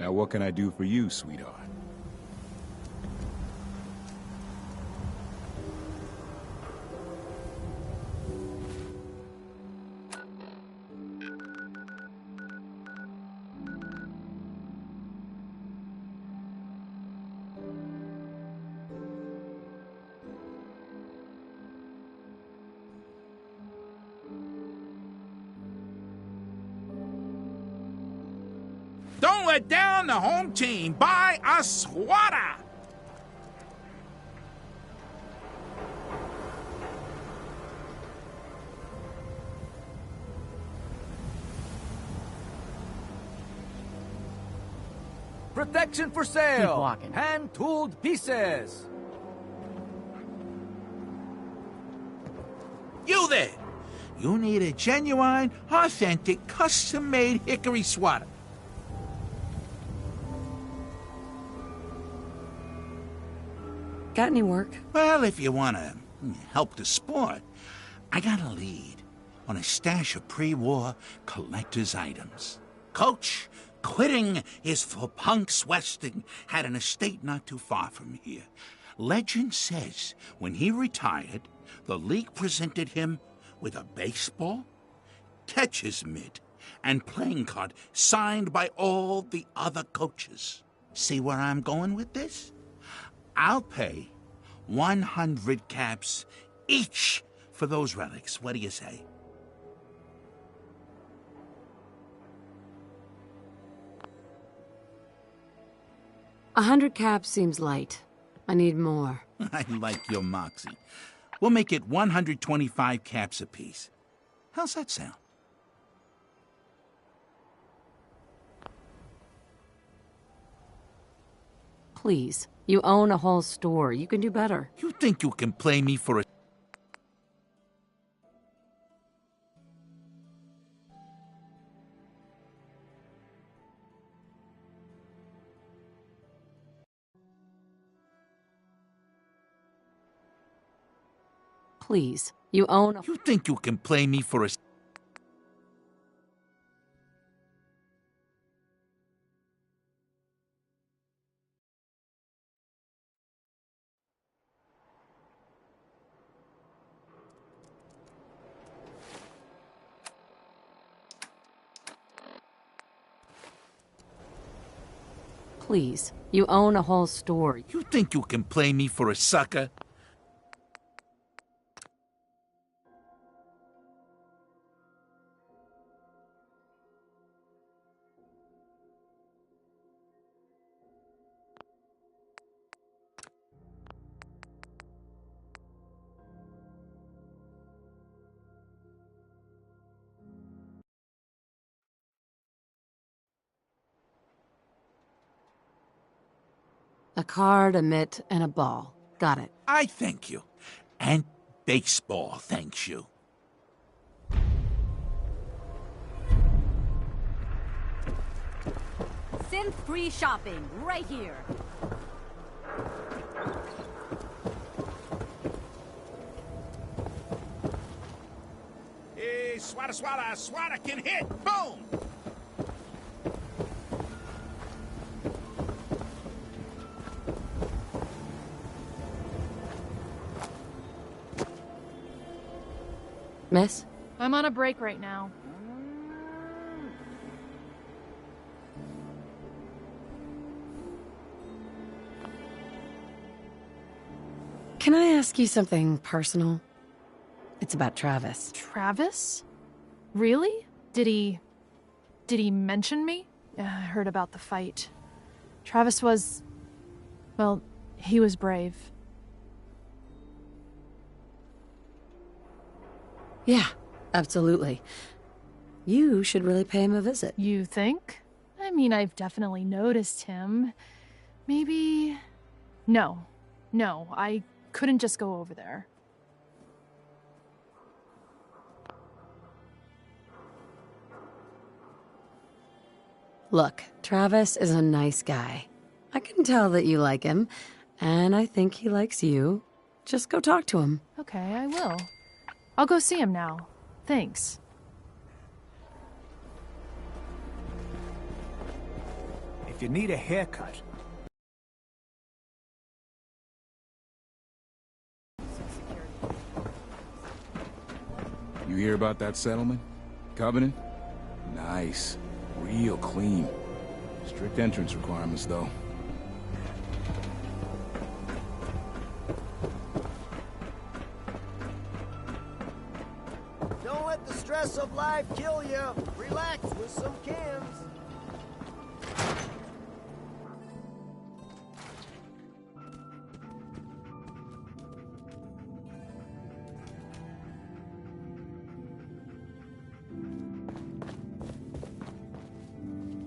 Now what can I do for you, sweetheart? Don't let down the home team. Buy a swatter. Protection for sale. Keep walking. Hand-tooled pieces. You there. You need a genuine, authentic, custom-made hickory swatter. Got any work? Well, if you want to help the sport, I got a lead on a stash of pre-war collector's items. Coach, quitting is for punks Westing had an estate not too far from here. Legend says when he retired, the league presented him with a baseball, catcher's mitt, and playing card signed by all the other coaches. See where I'm going with this? I'll pay 100 caps each for those relics. What do you say? $100 caps seems light. I need more. I like your moxie. We'll make it 125 caps apiece. How's that sound? Please. You own a whole store. You can do better. You think you can play me for a... Please. You own a... You think you can play me for a... Please. You own a whole store. You think you can play me for a sucker? A card, a mitt, and a ball. Got it. I thank you. And baseball thanks you. Synth-free shopping, right here. Hey, swatter, swatter, swatter can hit! Boom! Miss? I'm on a break right now. Can I ask you something personal? It's about Travis. Travis? Really? Did he mention me? I heard about the fight. Travis was... well, he was brave. Yeah, absolutely. You should really pay him a visit. You think? I mean, I've definitely noticed him. Maybe... No, I couldn't just go over there. Look, Travis is a nice guy. I can tell that you like him, and I think he likes you. Just go talk to him. Okay, I will. I'll go see him now. Thanks. If you need a haircut. You hear about that settlement? Covenant? Nice. Real clean. Strict entrance requirements, though. Don't let the stress of life kill you. Relax with some cans.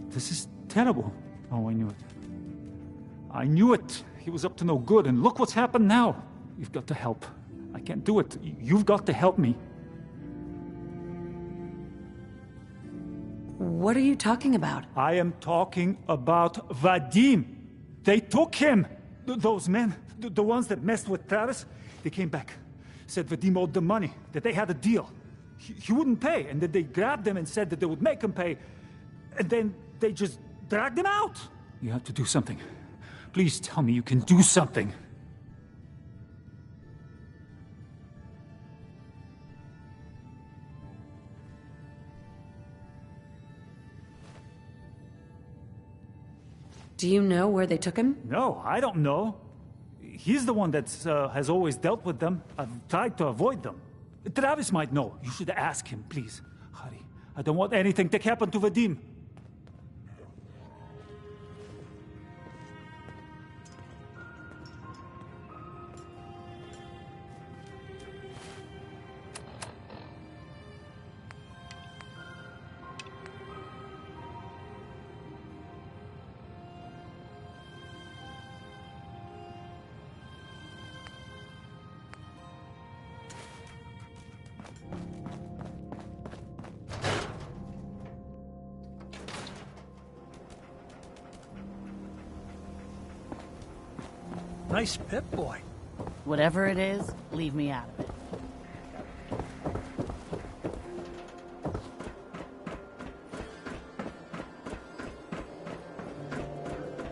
This is terrible. Oh, I knew it. I knew it. He was up to no good, and look what's happened now. You've got to help. I can't do it. You've got to help me. What are you talking about? I am talking about Vadim. They took him. Those men, the ones that messed with Travis, they came back. Said Vadim owed them money, that they had a deal. He wouldn't pay, and then they grabbed him and said that they would make him pay. And then they just dragged him out. You have to do something. Please tell me you can do something. Do you know where they took him? No, I don't know. He's the one that has always dealt with them. I've tried to avoid them. Travis might know. You should ask him, please. Hurry. I don't want anything to happen to Vadim. Nice Pip-Boy. Whatever it is, leave me out of it.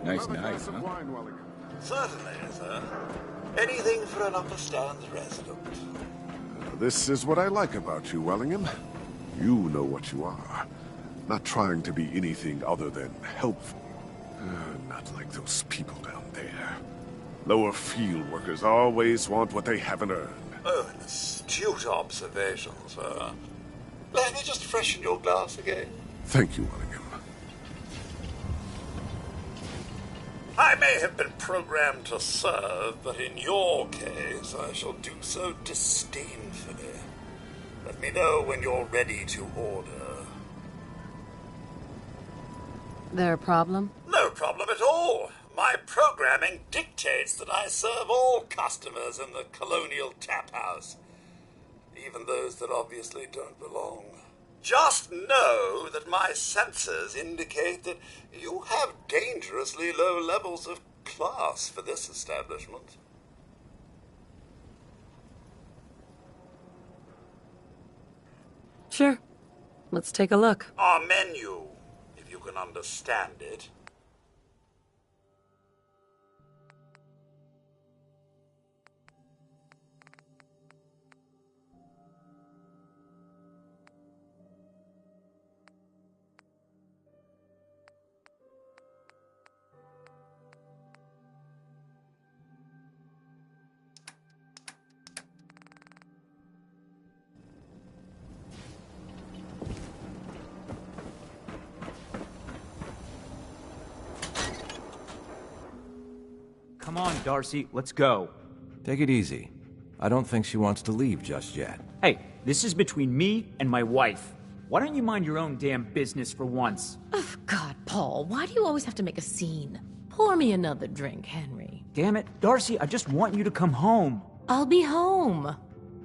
Nice night, huh? Certainly, sir. Anything for an upper stands resident. This is what I like about you, Wellingham. You know what you are. Not trying to be anything other than helpful. Not like those people down there. Lower field workers always want what they haven't earned. Oh, an astute observation, sir. Let me just freshen your glass again. Thank you, Wellingham. I may have been programmed to serve, but in your case, I shall do so disdainfully. Let me know when you're ready to order. There a problem? No problem at all. My programming dictates that I serve all customers in the Colonial Tap House, even those that obviously don't belong. Just know that my sensors indicate that you have dangerously low levels of class for this establishment. Sure. Let's take a look. Our menu, if you can understand it. Come on, Darcy, let's go. Take it easy. I don't think she wants to leave just yet. Hey, this is between me and my wife. Why don't you mind your own damn business for once? Oh, God, Paul, why do you always have to make a scene? Pour me another drink, Henry. Damn it, Darcy, I just want you to come home. I'll be home.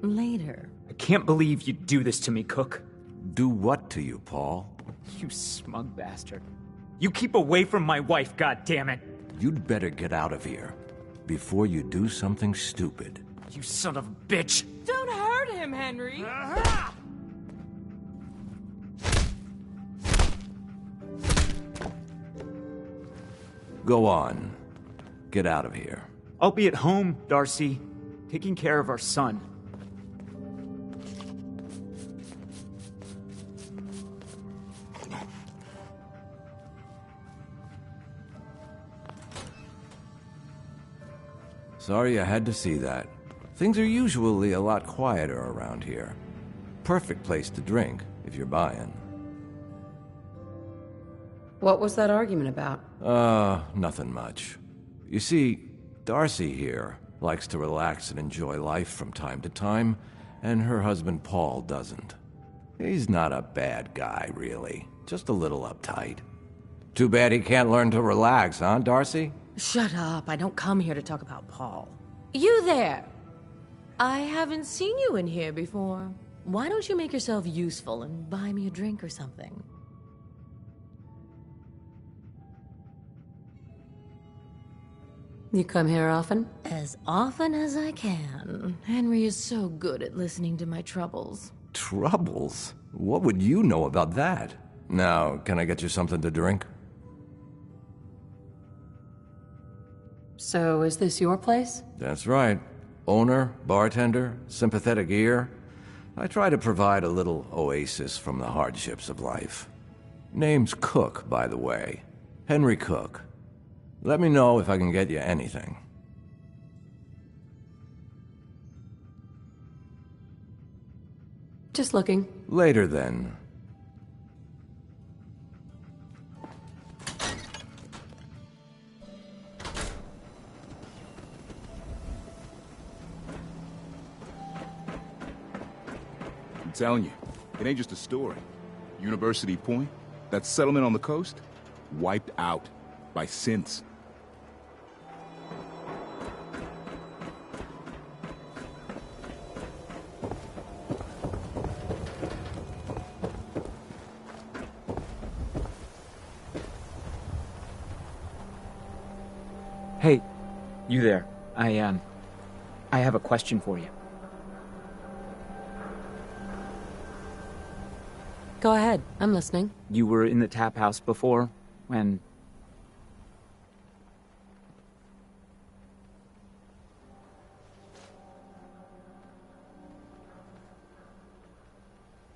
Later. I can't believe you'd do this to me, Cook. Do what to you, Paul? You smug bastard. You keep away from my wife, goddammit. You'd better get out of here before you do something stupid. You son of a bitch! Don't hurt him, Henry! Go on. Get out of here. I'll be at home, Darcy, taking care of our son. Sorry I had to see that. Things are usually a lot quieter around here. Perfect place to drink, if you're buying. What was that argument about? Nothing much. You see, Darcy here likes to relax and enjoy life from time to time, and her husband Paul doesn't. He's not a bad guy, really. Just a little uptight. Too bad he can't learn to relax, huh, Darcy? Shut up. I don't come here to talk about Paul. You there! I haven't seen you in here before. Why don't you make yourself useful and buy me a drink or something? You come here often? As often as I can. Henry is so good at listening to my troubles. Troubles? What would you know about that? Now, can I get you something to drink? So, is this your place? That's right. Owner, bartender, sympathetic ear. I try to provide a little oasis from the hardships of life. Name's Cook, by the way. Henry Cook. Let me know if I can get you anything. Just looking. Later, then. I'm telling you, it ain't just a story. University Point, that settlement on the coast, wiped out by synths. Hey, you there. I have a question for you. Go ahead, I'm listening. You were in the tap house before, when...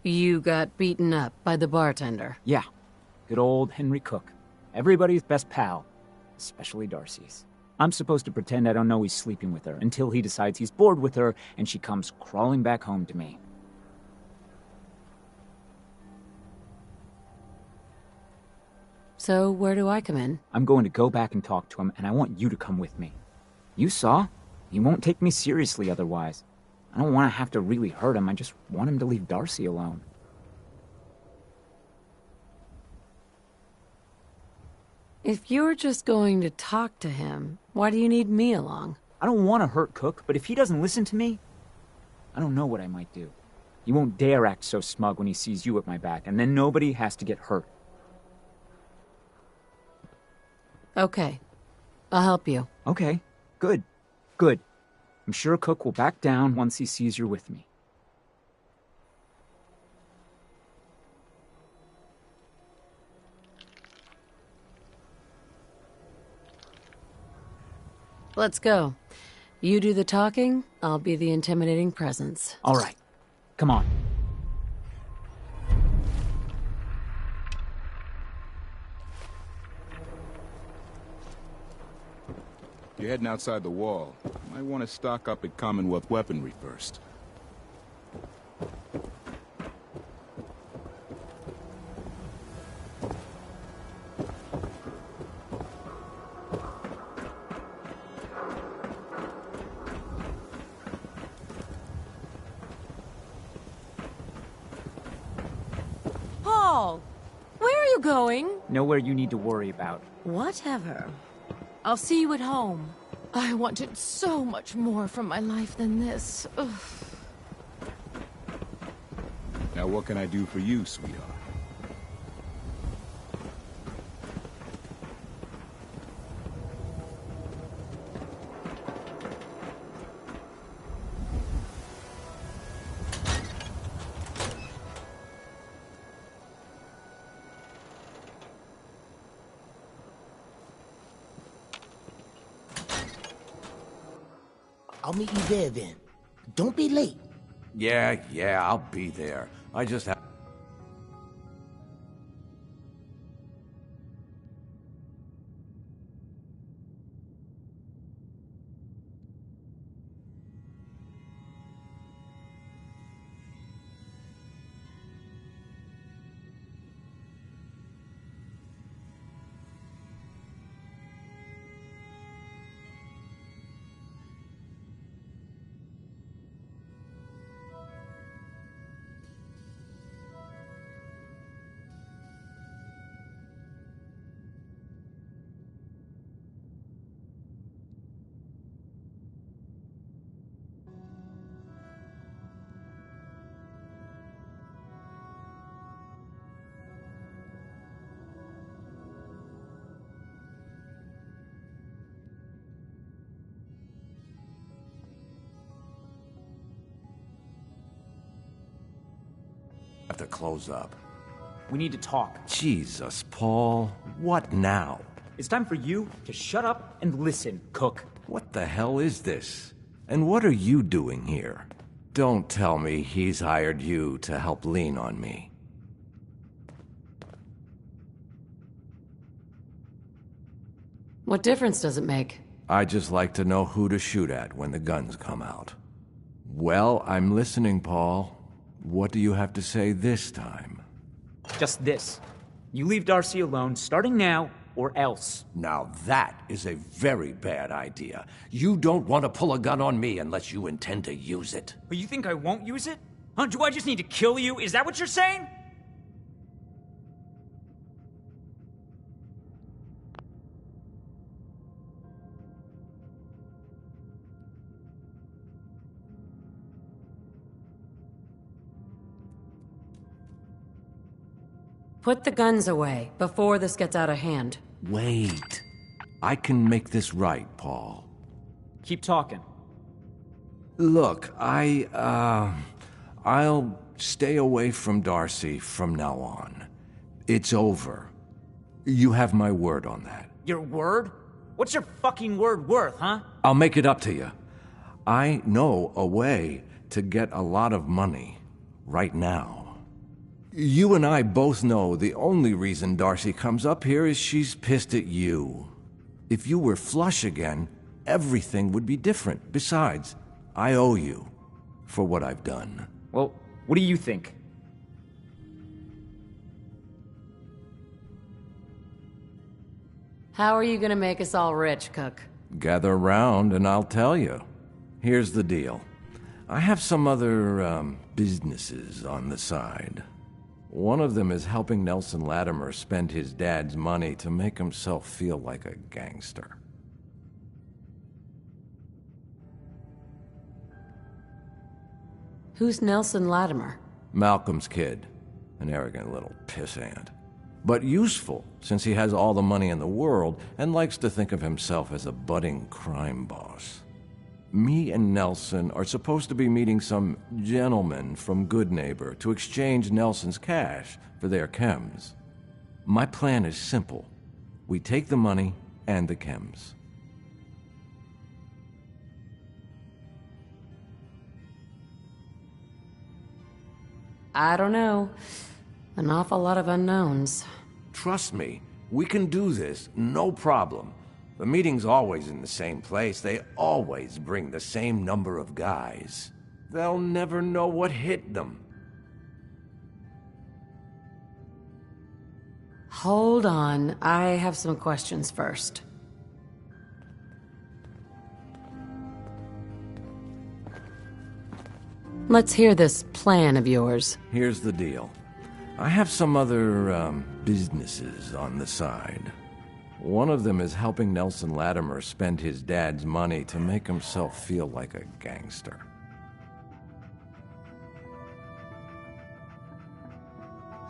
You got beaten up by the bartender. Yeah, good old Henry Cook. Everybody's best pal, especially Darcy's. I'm supposed to pretend I don't know he's sleeping with her until he decides he's bored with her and she comes crawling back home to me. So, where do I come in? I'm going to go back and talk to him, and I want you to come with me. You saw? He won't take me seriously otherwise. I don't want to have to really hurt him, I just want him to leave Darcy alone. If you're just going to talk to him, why do you need me along? I don't want to hurt Cook, but if he doesn't listen to me, I don't know what I might do. He won't dare act so smug when he sees you at my back, and then nobody has to get hurt. Okay. I'll help you. Okay. Good. Good. I'm sure Cook will back down once he sees you're with me. Let's go. You do the talking, I'll be the intimidating presence. All right. Come on. If you're heading outside the wall, you might want to stock up at Commonwealth weaponry first. Paul! Where are you going? Nowhere you need to worry about. Whatever. I'll see you at home. I wanted so much more from my life than this. Ugh. Now what can I do for you, sweetheart? I'll meet you there then. Don't be late. Yeah, I'll be there. I just have... to close up. We need to talk. Jesus, Paul. What now? It's time for you to shut up and listen, Cook. What the hell is this? And what are you doing here? Don't tell me he's hired you to help lean on me. What difference does it make? I just like to know who to shoot at when the guns come out. Well, I'm listening, Paul. What do you have to say this time? Just this. You leave Darcy alone, starting now, or else. Now that is a very bad idea. You don't want to pull a gun on me unless you intend to use it. But you think I won't use it? Huh? Do I just need to kill you? Is that what you're saying? Put the guns away before this gets out of hand. Wait. I can make this right, Paul. Keep talking. Look, I'll stay away from Darcy from now on. It's over. You have my word on that. Your word? What's your fucking word worth, huh? I'll make it up to you. I know a way to get a lot of money right now. You and I both know the only reason Darcy comes up here is she's pissed at you. If you were flush again, everything would be different. Besides, I owe you for what I've done. Well, what do you think? How are you gonna make us all rich, Cook? Gather around and I'll tell you. Here's the deal. I have some other, businesses on the side. One of them is helping Nelson Latimer spend his dad's money to make himself feel like a gangster. Who's Nelson Latimer? Malcolm's kid. An arrogant little pissant. But useful, since he has all the money in the world and likes to think of himself as a budding crime boss. Me and Nelson are supposed to be meeting some gentleman from Goodneighbor to exchange Nelson's cash for their chems. My plan is simple. We take the money and the chems. I don't know. An awful lot of unknowns. Trust me, we can do this, no problem. The meeting's always in the same place. They always bring the same number of guys. They'll never know what hit them. Hold on. I have some questions first. Let's hear this plan of yours. Here's the deal. I have some other, businesses on the side. One of them is helping Nelson Latimer spend his dad's money to make himself feel like a gangster.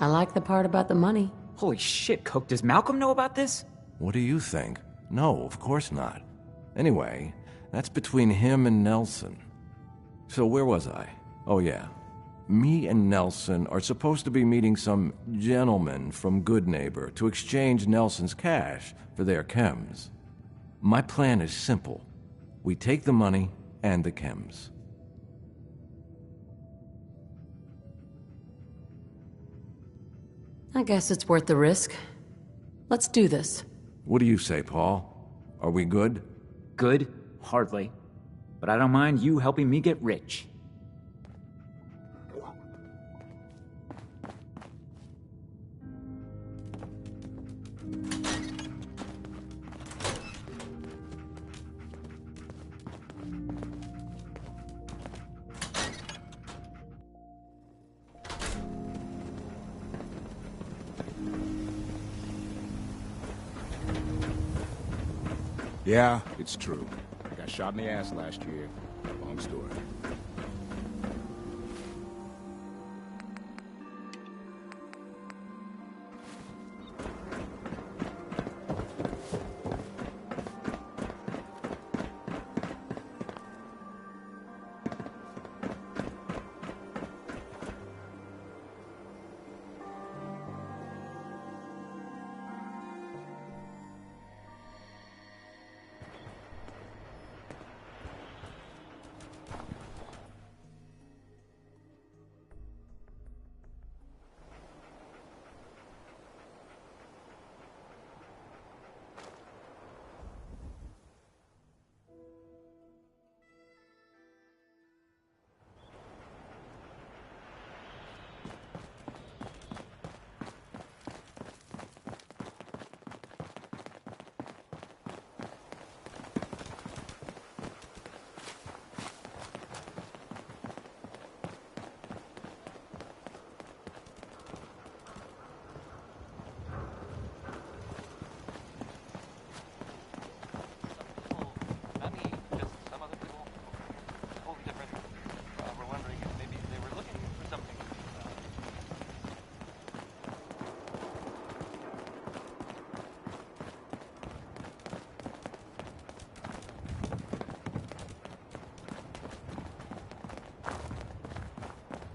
I like the part about the money. Holy shit, Cook, does Malcolm know about this? What do you think? No, of course not. Anyway, that's between him and Nelson. So where was I? Oh yeah. Me and Nelson are supposed to be meeting some gentleman from Goodneighbor to exchange Nelson's cash for their chems. My plan is simple. We take the money and the chems. I guess it's worth the risk. Let's do this. What do you say, Paul? Are we good? Good? Hardly. But I don't mind you helping me get rich. Yeah, it's true. I got shot in the ass last year. Long story.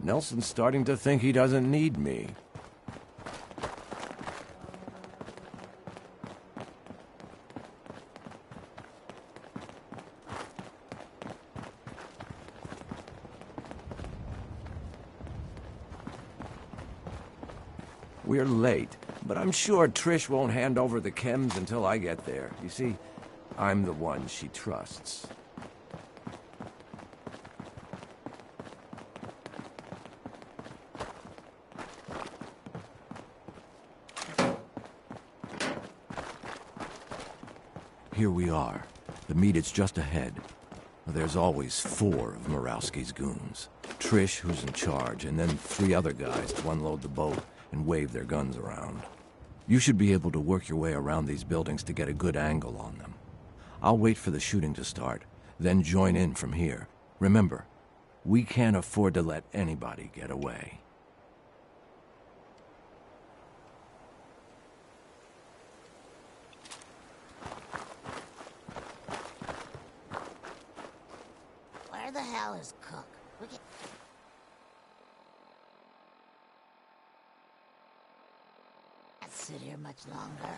Nelson's starting to think he doesn't need me. We're late, but I'm sure Trish won't hand over the chems until I get there. You see, I'm the one she trusts. Here we are. The meet is just ahead. There's always 4 of Murawski's goons. Trish, who's in charge, and then 3 other guys to unload the boat and wave their guns around. You should be able to work your way around these buildings to get a good angle on them. I'll wait for the shooting to start, then join in from here. Remember, we can't afford to let anybody get away. Where the hell is Cook? We can... Can't sit here much longer.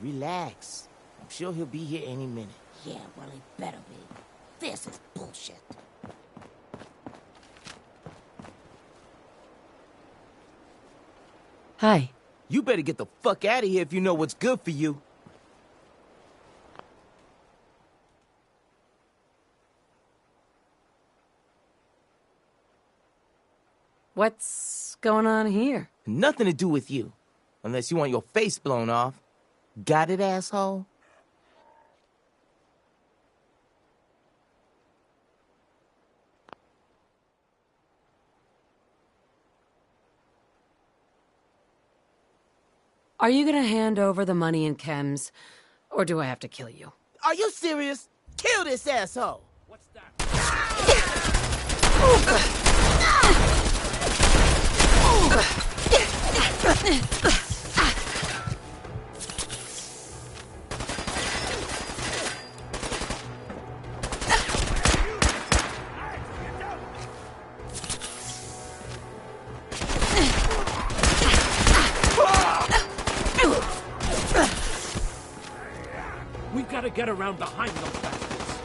Relax. I'm sure he'll be here any minute. Yeah, well, he better be. This is bullshit. Hi. You better get the fuck out of here if you know what's good for you. What's going on here? Nothing to do with you. Unless you want your face blown off. Got it, asshole? Are you gonna hand over the money and chems, or do I have to kill you? Are you serious? Kill this asshole! What's that? We've got to get around behind those bastards.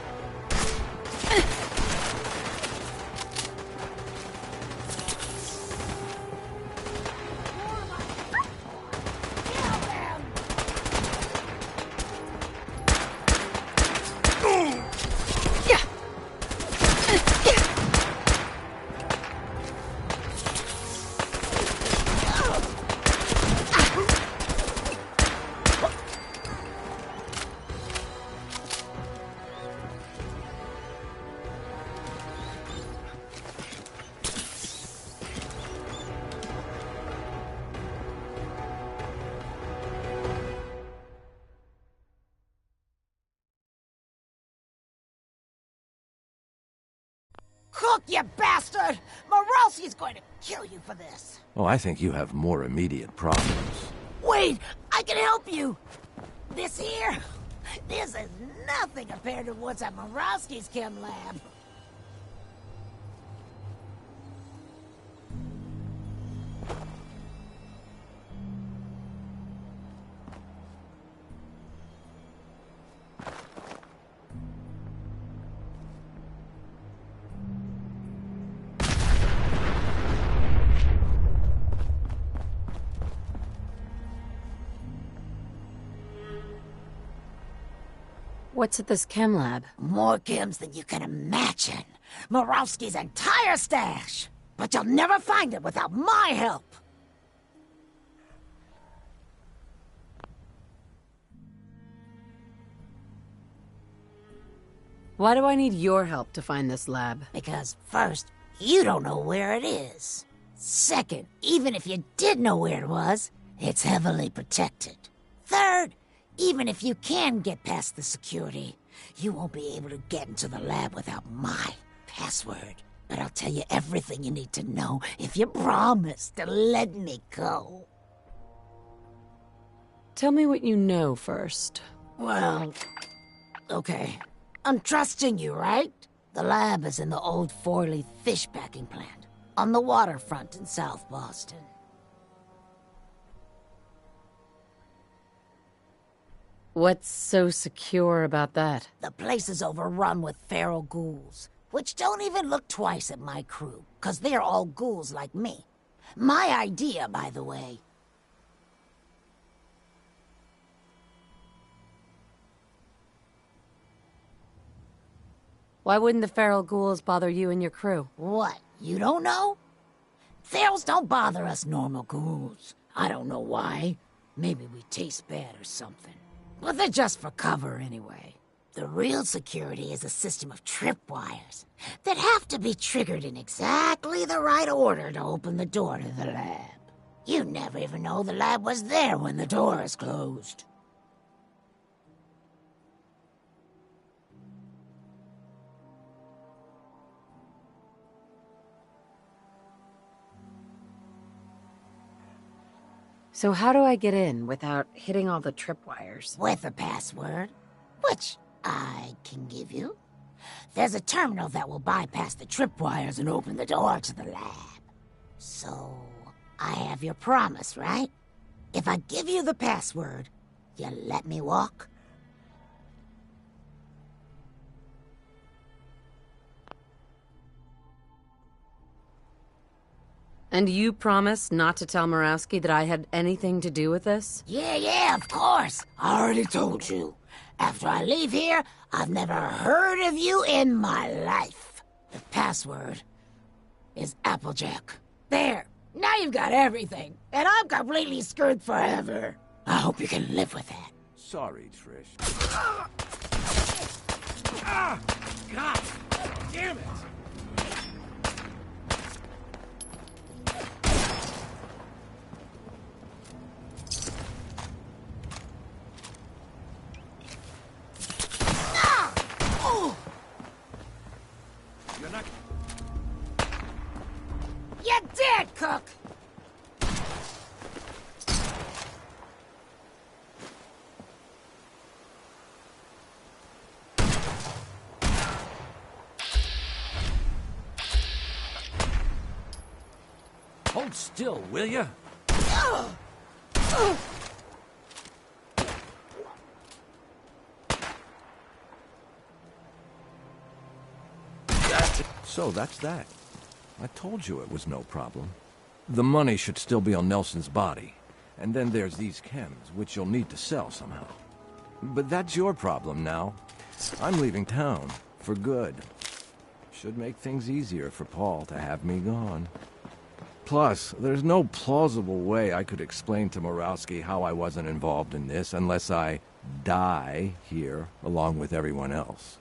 Cook, you bastard! Morosi's going to kill you for this. Oh, I think you have more immediate problems. Wait, I can help you. This here, this is nothing compared to what's at Morowski's chem lab. What's at this chem lab? More chems than you can imagine. Morowski's entire stash. But you'll never find it without my help. Why do I need your help to find this lab? Because first, you don't know where it is. Second, even if you did know where it was, it's heavily protected. Third, even if you can get past the security, you won't be able to get into the lab without my password. But I'll tell you everything you need to know if you promise to let me go. Tell me what you know first. Well, okay. I'm trusting you, right? The lab is in the old Forley fish packing plant, on the waterfront in South Boston. What's so secure about that? The place is overrun with feral ghouls, which don't even look twice at my crew, 'cause they're all ghouls like me. My idea, by the way. Why wouldn't the feral ghouls bother you and your crew? What, you don't know? Ferals don't bother us normal ghouls. I don't know why. Maybe we taste bad or something. But they're just for cover anyway. The real security is a system of tripwires that have to be triggered in exactly the right order to open the door to the lab. You never even know the lab was there when the door is closed. So how do I get in without hitting all the tripwires? With a password, which I can give you. There's a terminal that will bypass the tripwires and open the door to the lab. So, I have your promise, right? If I give you the password, you let me walk? And you promised not to tell Morowski that I had anything to do with this? Yeah, of course. I already told you. After I leave here, I've never heard of you in my life. The password is Applejack. There. Now you've got everything, and I'm completely screwed forever. I hope you can live with that. Sorry, Trish. God damn it! You did, Cook! Hold still, will ya? So that's that. I told you it was no problem. The money should still be on Nelson's body. And then there's these chems, which you'll need to sell somehow. But that's your problem now. I'm leaving town. For good. Should make things easier for Paul to have me gone. Plus, there's no plausible way I could explain to Morowski how I wasn't involved in this unless I die here along with everyone else.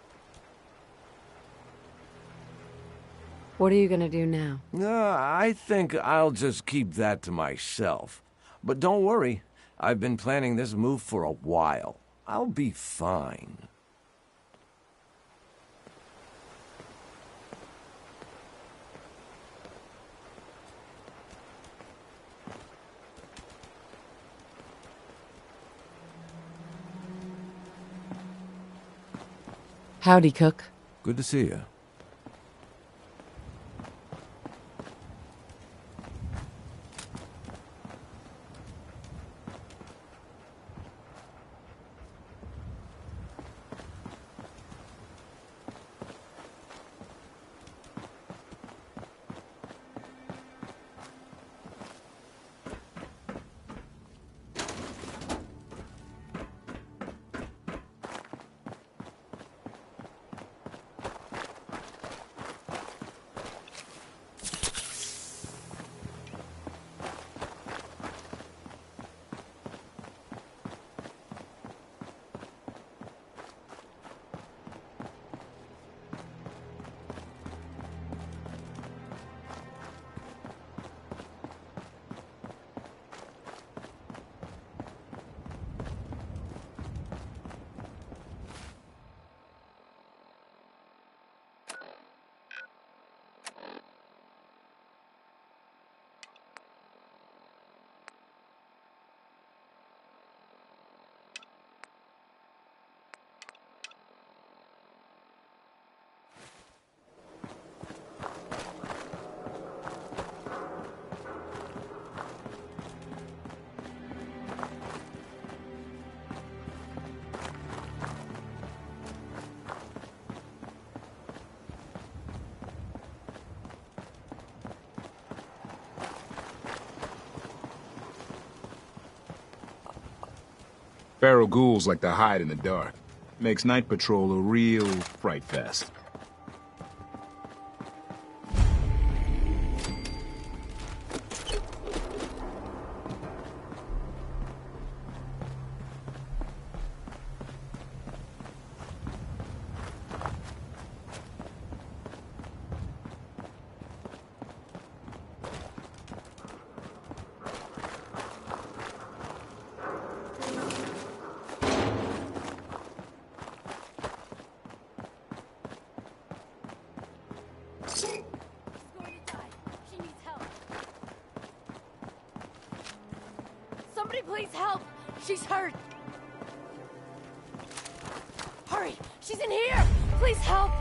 What are you gonna do now? I think I'll just keep that to myself. But don't worry, I've been planning this move for a while. I'll be fine. Howdy, Cook. Good to see you. Feral ghouls like to hide in the dark. Makes night patrol a real fright fest. Somebody please help! She's hurt! Hurry! She's in here! Please help!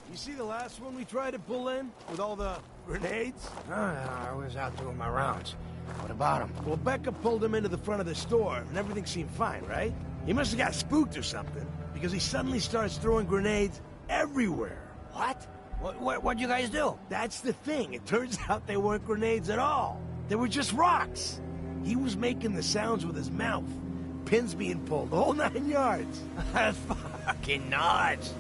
You see the last one we tried to pull in? With all the grenades? I was out doing my rounds. What about him? Well, Becca pulled him into the front of the store, and everything seemed fine, right? He must have got spooked or something, because he suddenly starts throwing grenades everywhere. What? What'd you guys do? That's the thing. It turns out they weren't grenades at all. They were just rocks. He was making the sounds with his mouth. Pins being pulled, the whole 9 yards. That's fucking nuts.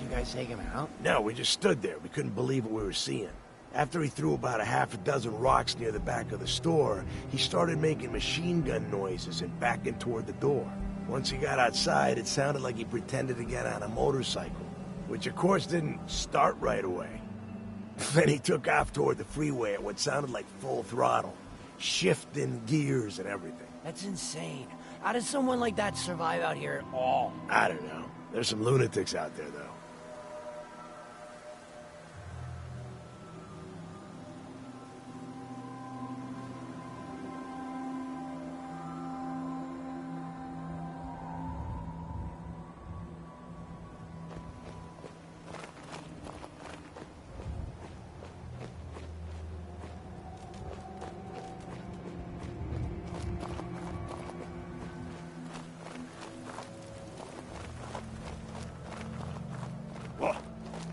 You guys take him out? No, we just stood there. We couldn't believe what we were seeing. After he threw about a half a dozen rocks near the back of the store, he started making machine gun noises and backing toward the door. Once he got outside, it sounded like he pretended to get on a motorcycle, which of course didn't start right away. Then he took off toward the freeway at what sounded like full throttle, shifting gears and everything. That's insane. How does someone like that survive out here at all? I don't know. There's some lunatics out there, though.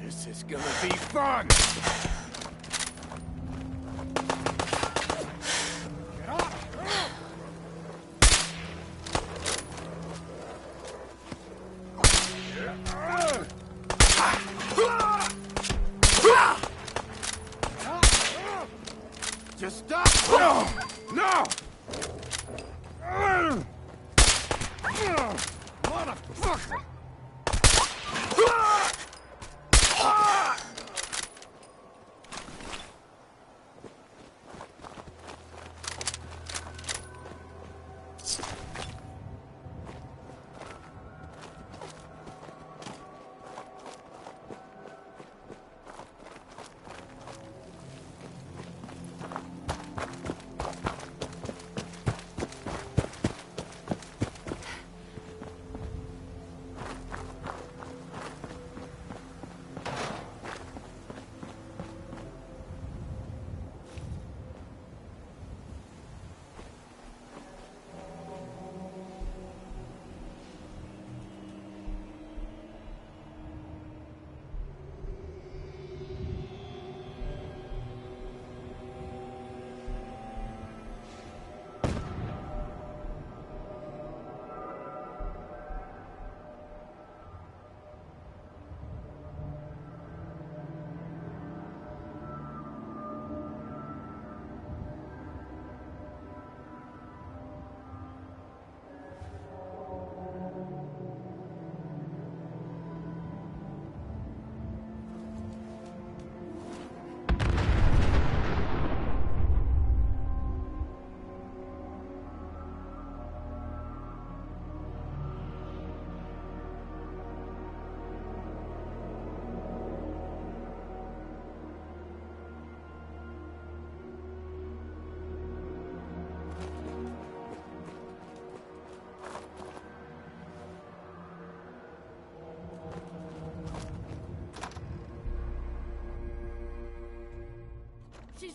This is gonna be fun! Get up! Just stop! No! No! Motherfucker!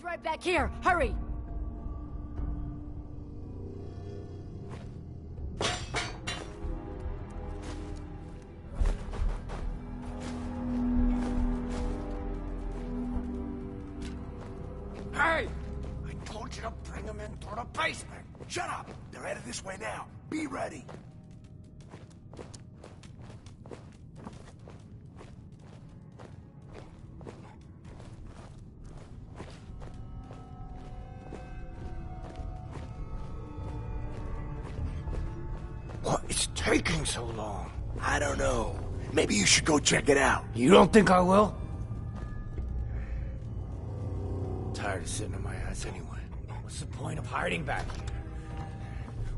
He's right back here. Hurry! Hey! I told you to bring him in through the basement. Shut up! They're headed this way now. Be ready. What is taking so long? I don't know. Maybe you should go check it out. You don't think I will? Tired of sitting on my ass anyway. What's the point of hiding back here?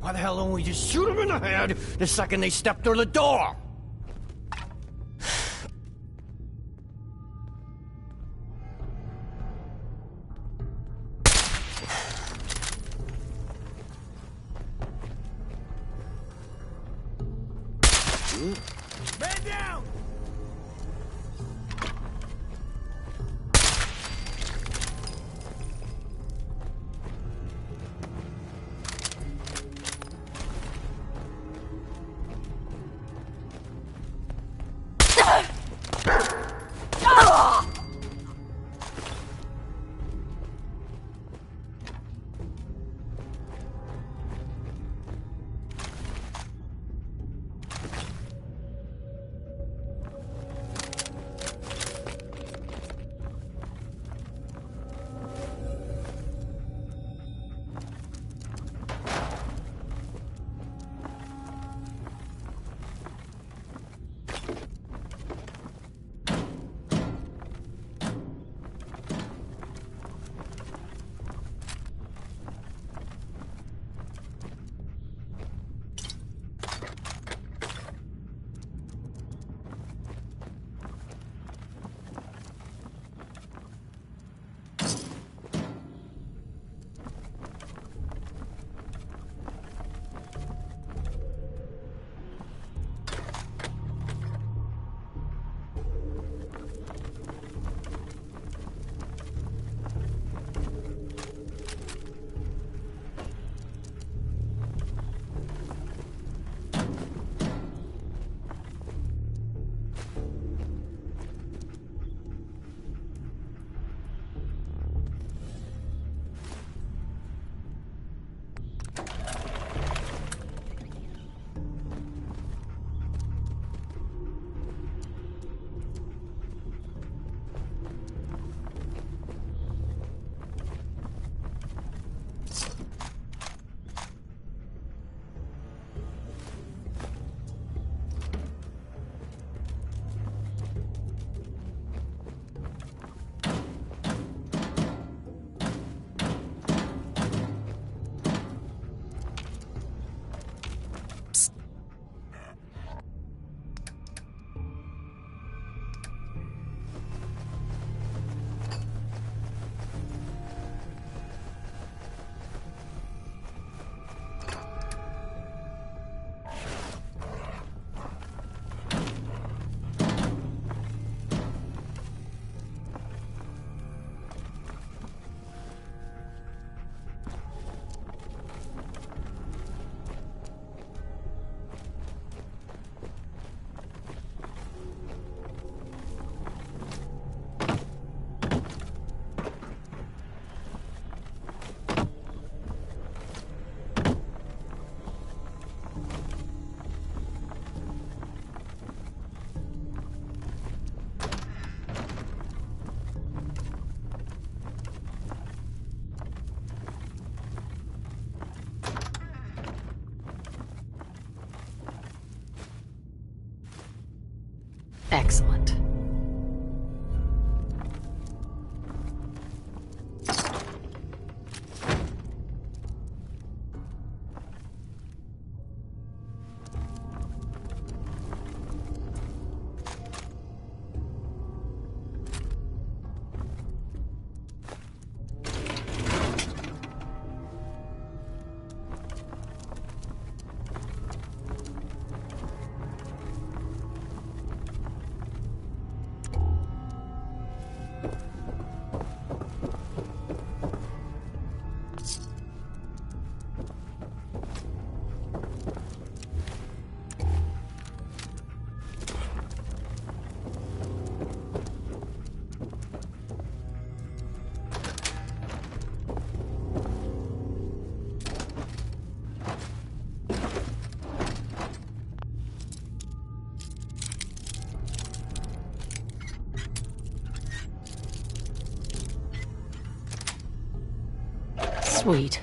Why the hell don't we just shoot them in the head the second they step through the door? Man down! Excellent. Sweet.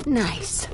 Nice.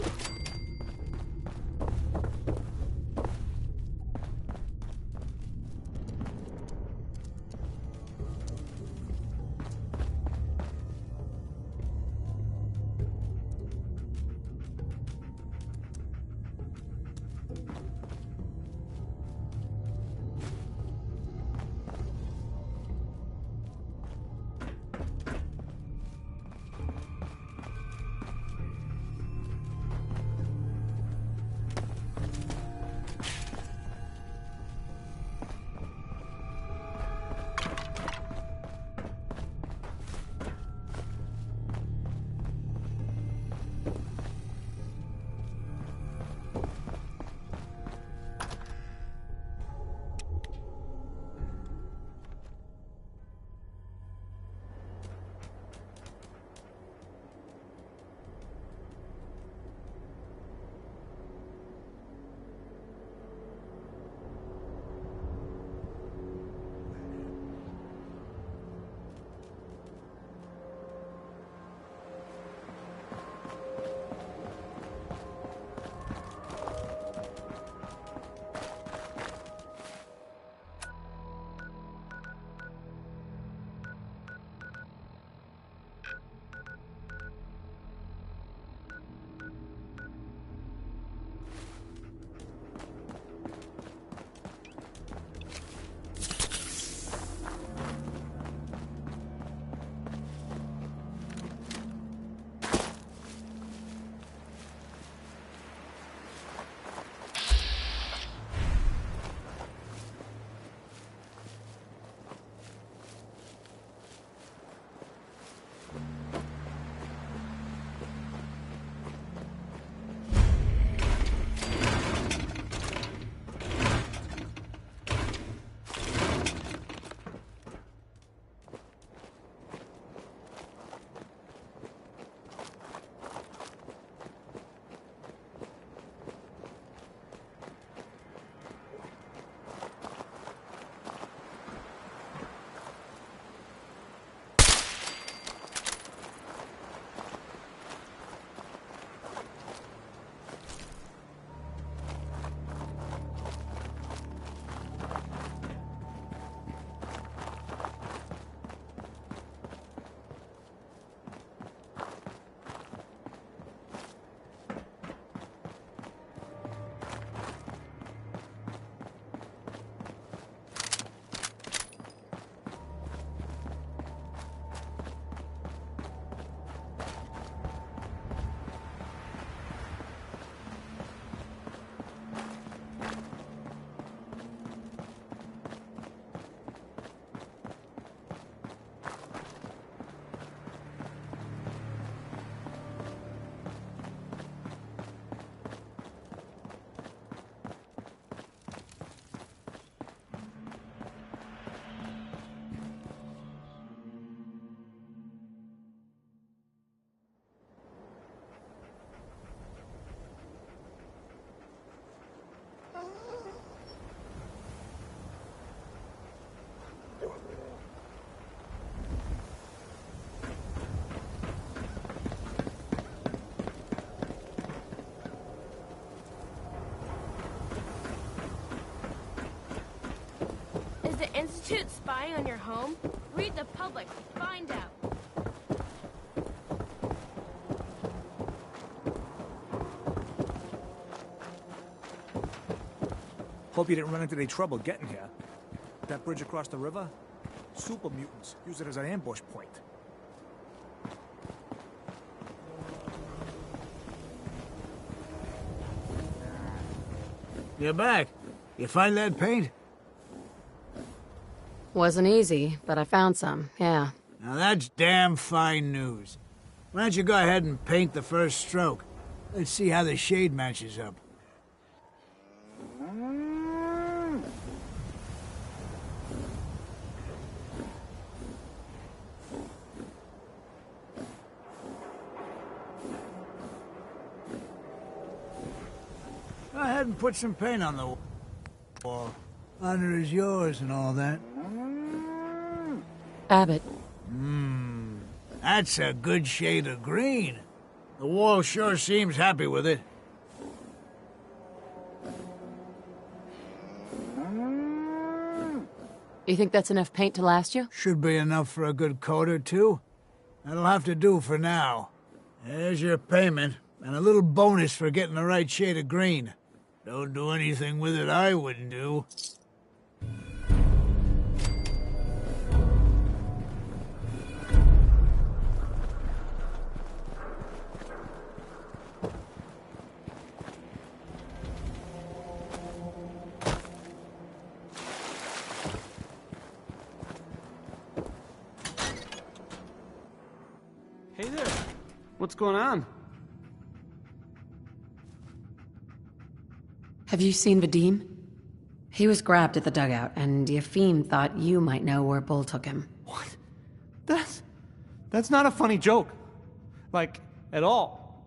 Institute spying on your home? Read the public. Find out. Hope you didn't run into any trouble getting here. That bridge across the river? Super mutants use it as an ambush point. You're back. You find that paint? Wasn't easy, but I found some, yeah. Now that's damn fine news. Why don't you go ahead and paint the first stroke? Let's see how the shade matches up. Go ahead and put some paint on the wall. Honor is yours and all that. Abbott. That's a good shade of green. The wall sure seems happy with it. You think that's enough paint to last you? Should be enough for a good coat or two. That'll have to do for now. There's your payment, and a little bonus for getting the right shade of green. Don't do anything with it I wouldn't do. Hey there. What's going on? Have you seen Vadim? He was grabbed at the dugout, and Yefim thought you might know where Bull took him. That's not a funny joke. Like, at all.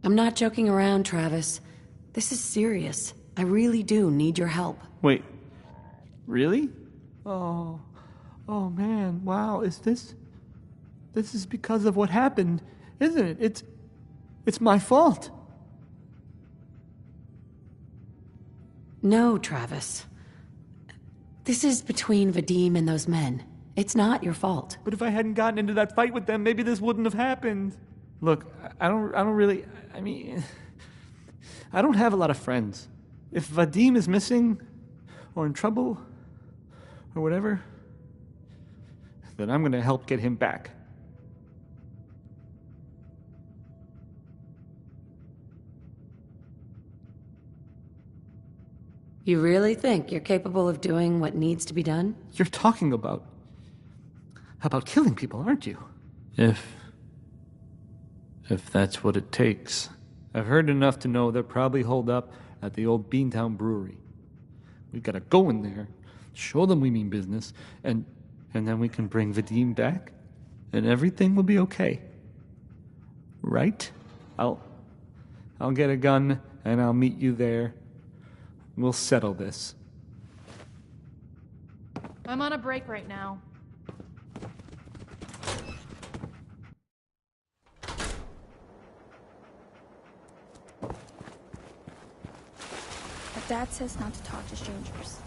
I'm not joking around, Travis. This is serious. I really do need your help. Wait. Really? Oh man, wow, this is because of what happened, isn't it? It's my fault. No, Travis. This is between Vadim and those men. It's not your fault. But if I hadn't gotten into that fight with them, maybe this wouldn't have happened. Look, I don't really, I mean, I don't have a lot of friends. If Vadim is missing, or in trouble, or whatever, then I'm gonna help get him back. You really think you're capable of doing what needs to be done? You're talking about killing people, aren't you? If that's what it takes. I've heard enough to know they're probably holed up at the old Beantown Brewery. We've got to go in there, show them we mean business, and then we can bring Vadim back, and everything will be okay. Right? I'll get a gun, and I'll meet you there. We'll settle this. I'm on a break right now. But Dad says not to talk to strangers.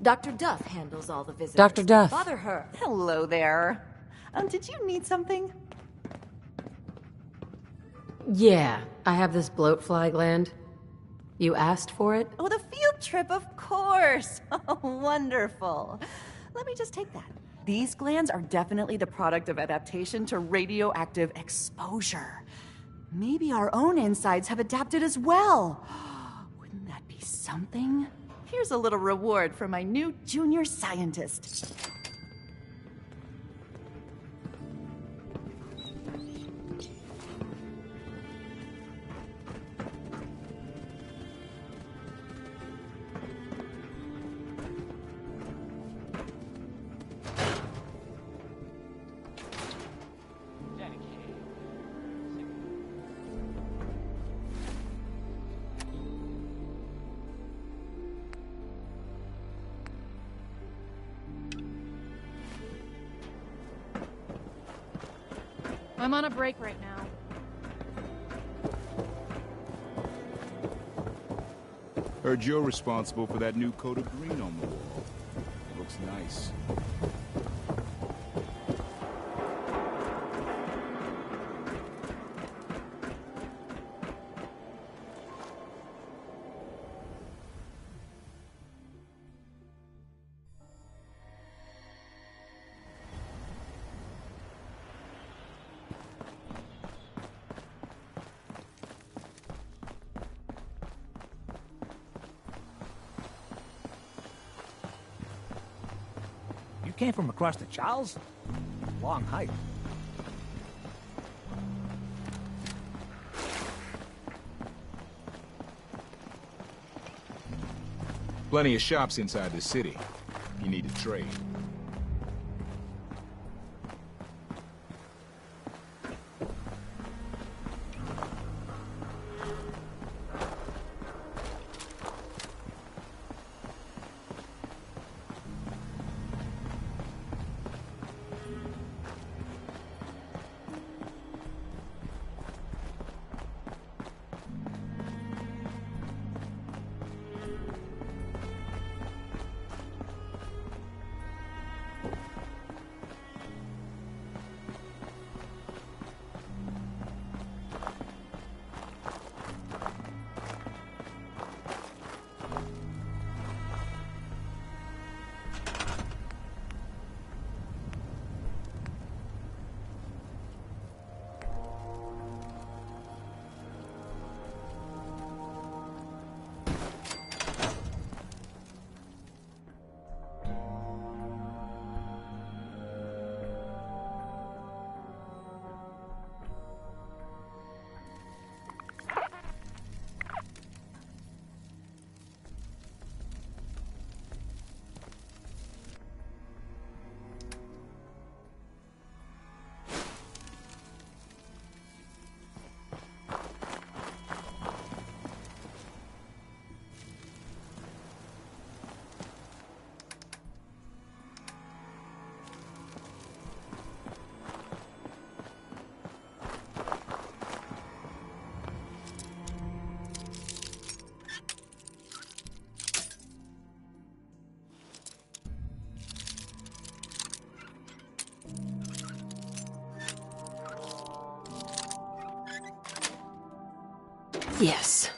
Dr. Duff handles all the visitors. Dr. Duff. Bother her. Hello there. Did you need something? Yeah, I have this bloatfly gland. You asked for it? Oh, the field trip, of course. Oh, wonderful. Let me just take that. These glands are definitely the product of adaptation to radioactive exposure. Maybe our own insides have adapted as well. Wouldn't that be something? Here's a little reward for my new junior scientist. I'm on a break right now. Heard you're responsible for that new coat of green on the wall. It looks nice. You came from across the Charles? Long hike. Plenty of shops inside the city. You need to trade. Yes.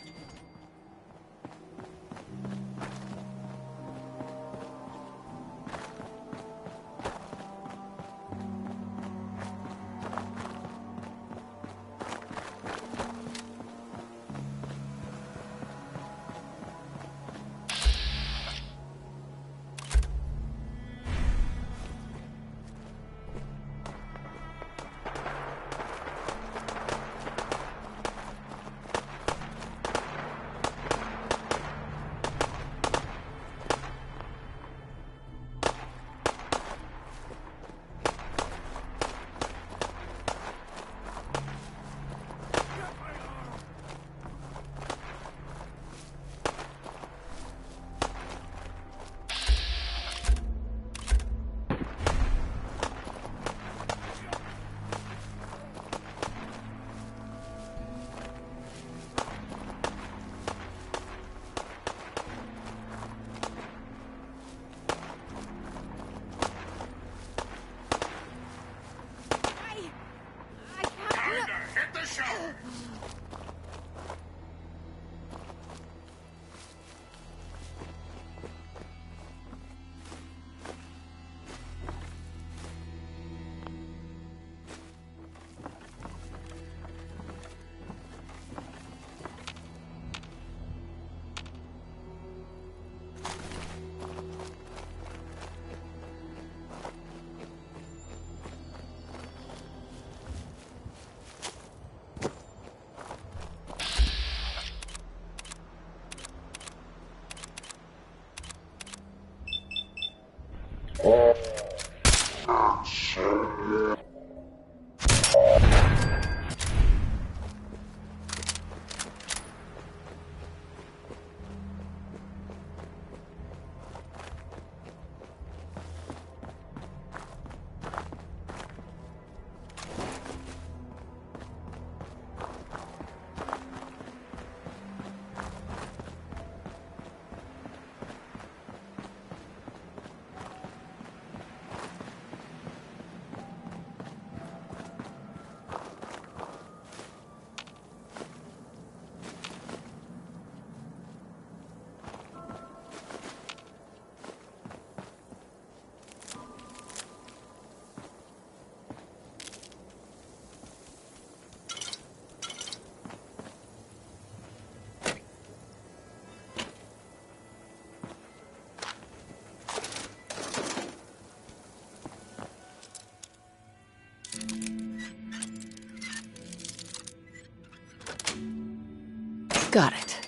Got it.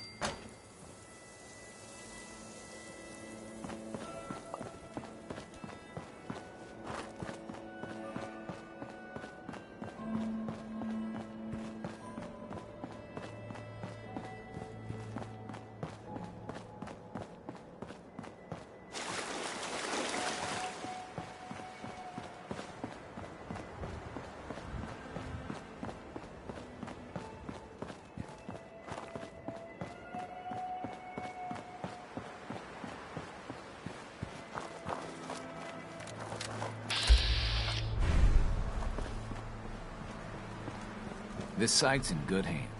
This site's in good hands.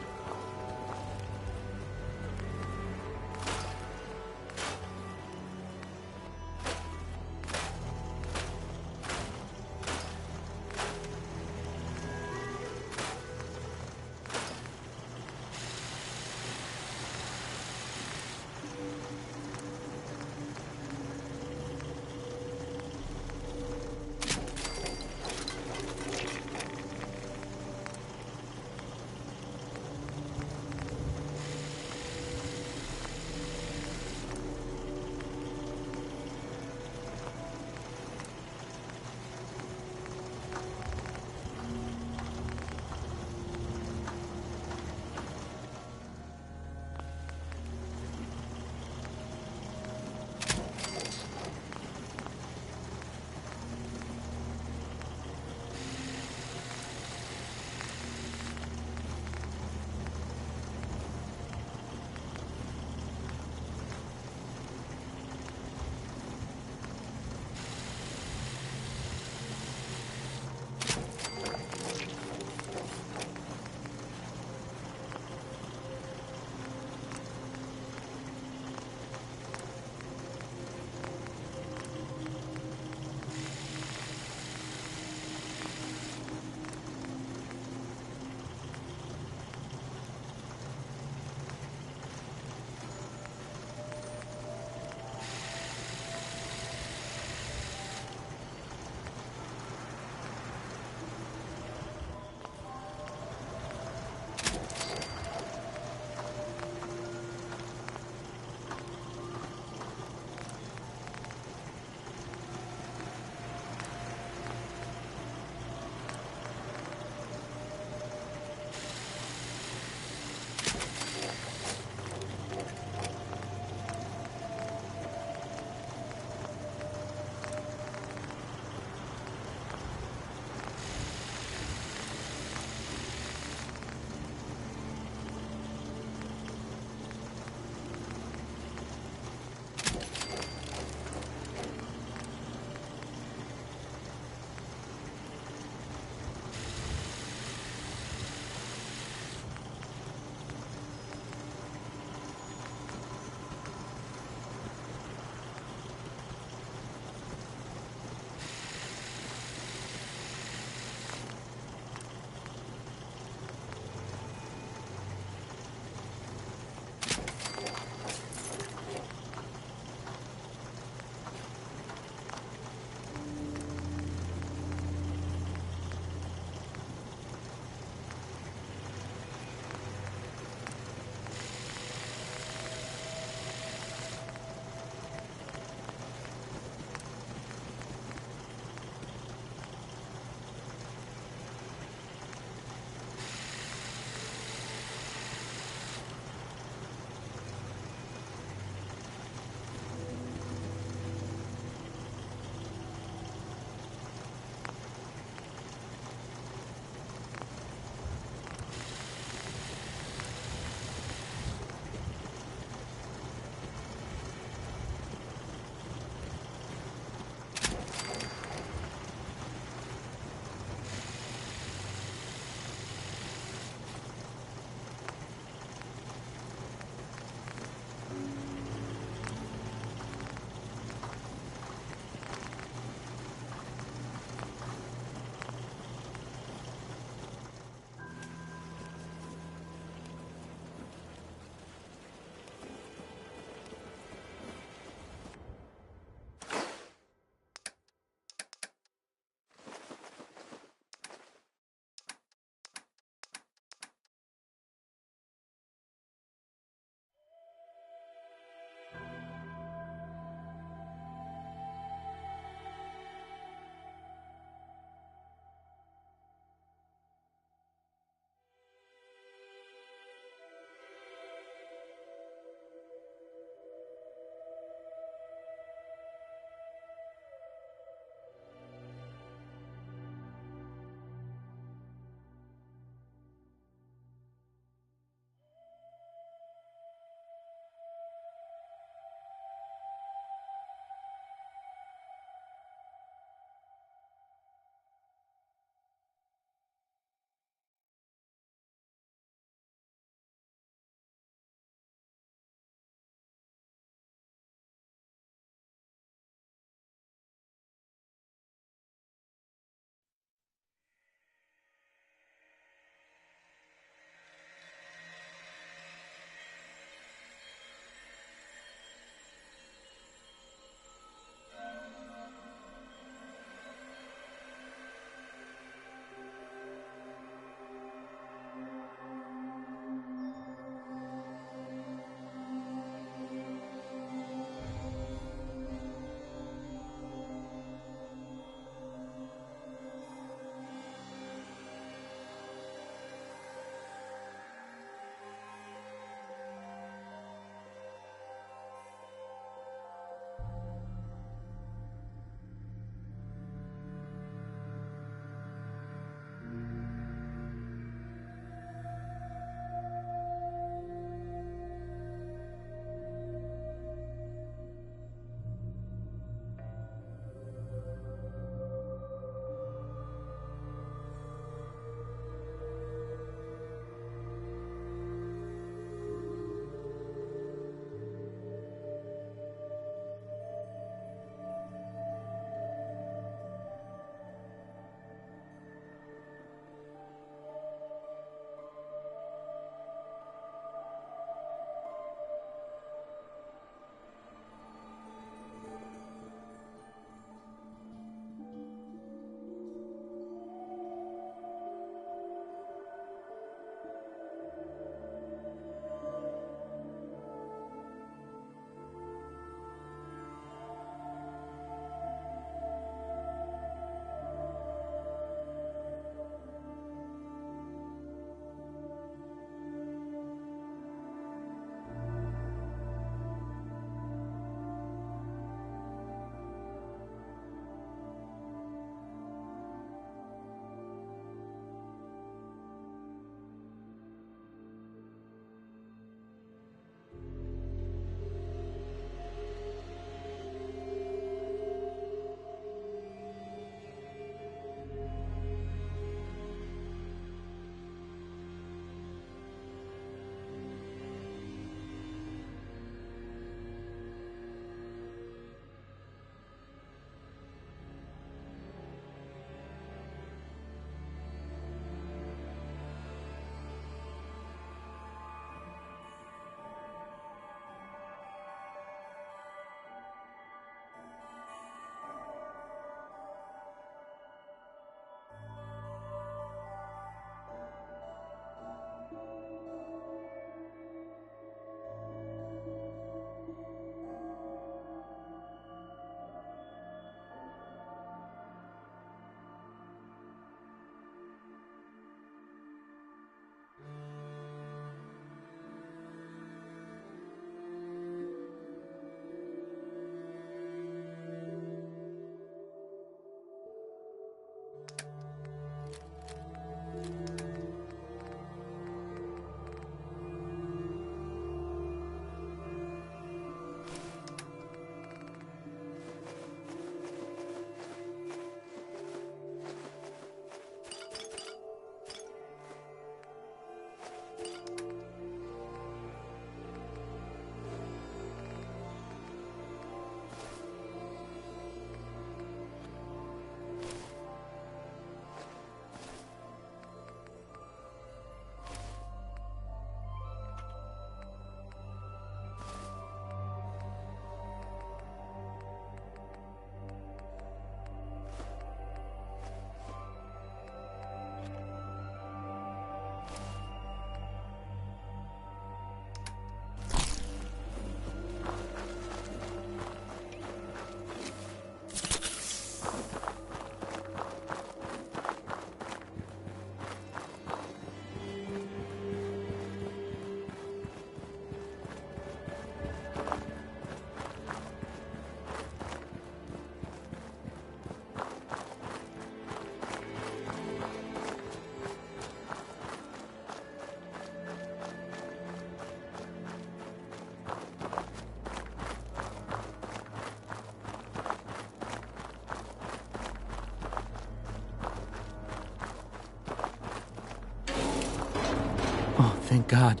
Thank God.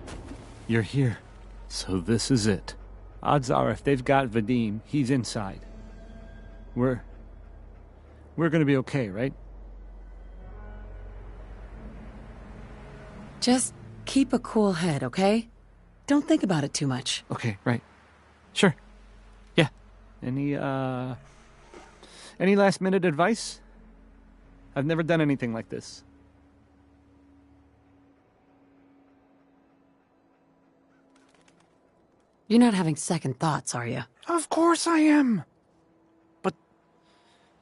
You're here. So this is it. Odds are if they've got Vadim, he's inside. We're gonna be okay, right? Just keep a cool head, okay? Don't think about it too much. Okay, right. Sure. Yeah. Any last minute advice? I've never done anything like this. You're not having second thoughts, are you? Of course I am. But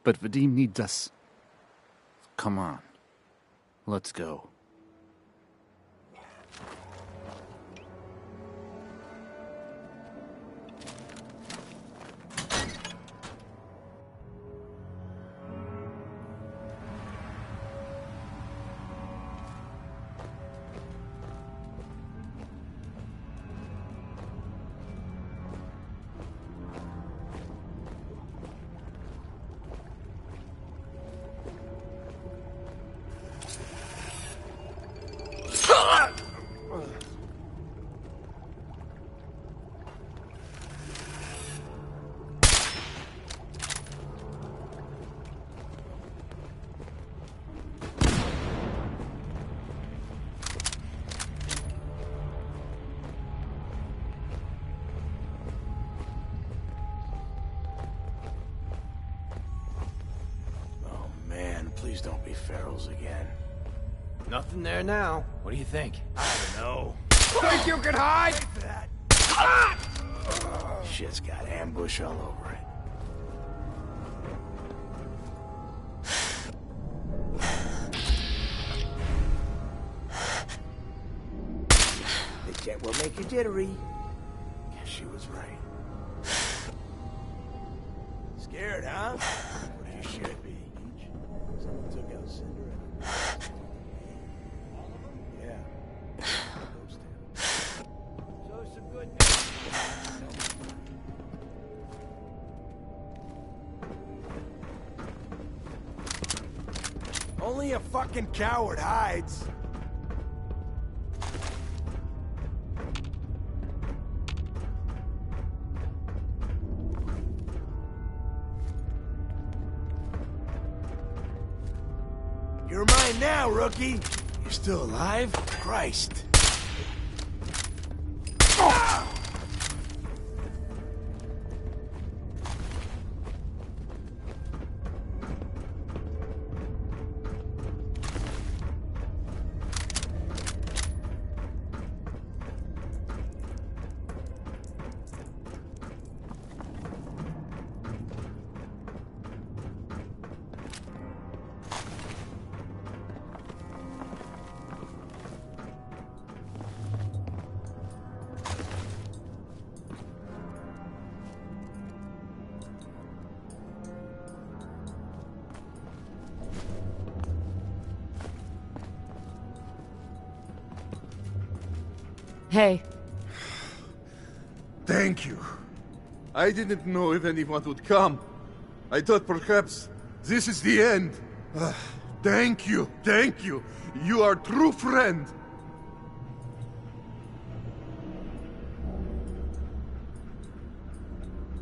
Vadim needs us. Come on. Let's go. Please don't be Farrell's again. Nothing there now. What do you think? I don't know. Think you can hide? Shit's got ambush all over it. The jet will make you jittery. Guess she was right. Scared, huh? Well, you should be. Someone took out Cinder and... All of them? Yeah. Those two. So some good news. Only a fucking coward hides. You're mine now, rookie. You're still alive? Christ. Hey. Thank you. I didn't know if anyone would come. I thought perhaps this is the end. Thank you. Thank you. You are a true friend.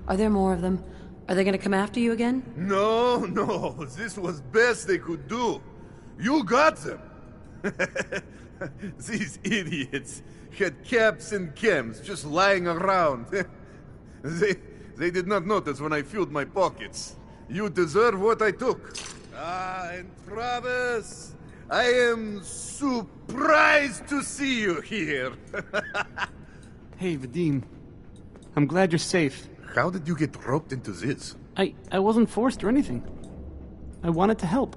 Are there more of them? Are they gonna come after you again? No, no. This was best they could do. You got them. These idiots had caps and chems just lying around. They did not notice when I filled my pockets. You deserve what I took. Ah, and Travis, I am surprised to see you here. Hey, Vadim. I'm glad you're safe. How did you get roped into this? I wasn't forced or anything. I wanted to help.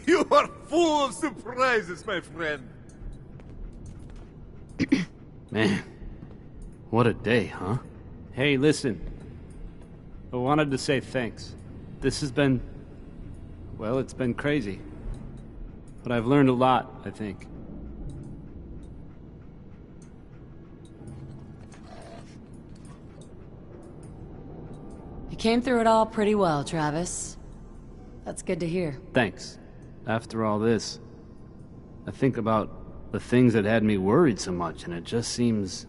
You are full of surprises, my friend. Man, what a day, huh? Hey, listen. I wanted to say thanks. This has been... well, it's been crazy. But I've learned a lot, I think. You came through it all pretty well, Travis. That's good to hear. Thanks. After all this, I think about the things that had me worried so much, and it just seems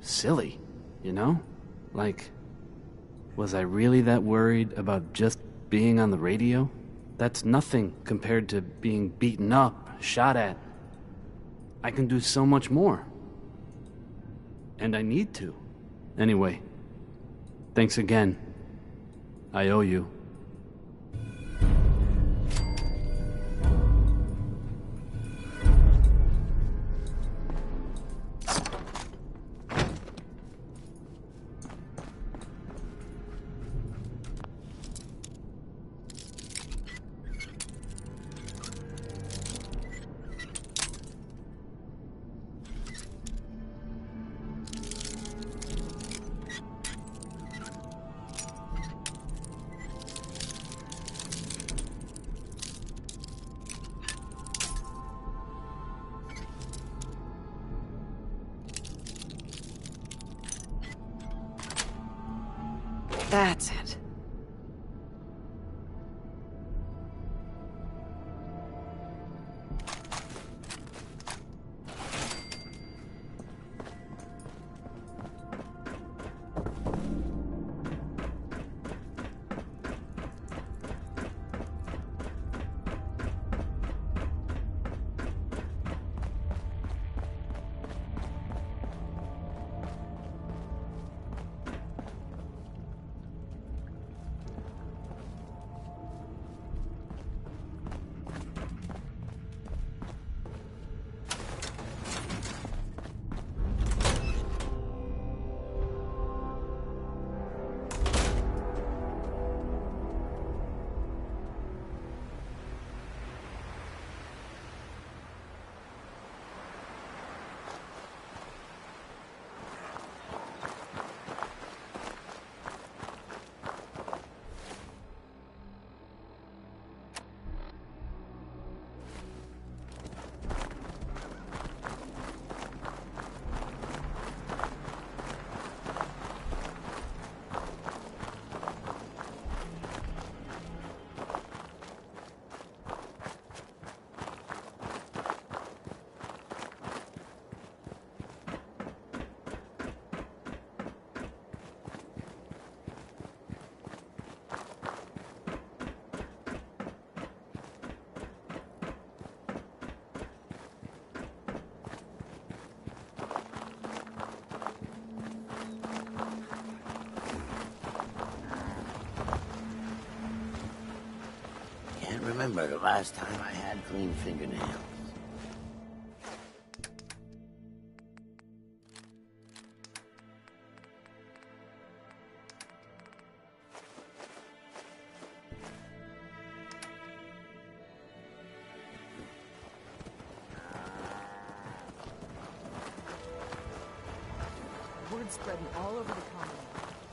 silly, you know? Like, was I really that worried about just being on the radio? That's nothing compared to being beaten up, shot at. I can do so much more. And I need to. Anyway, thanks again. I owe you. That's it. Can't remember the last time I had clean fingernails. Word spreading all over the colony.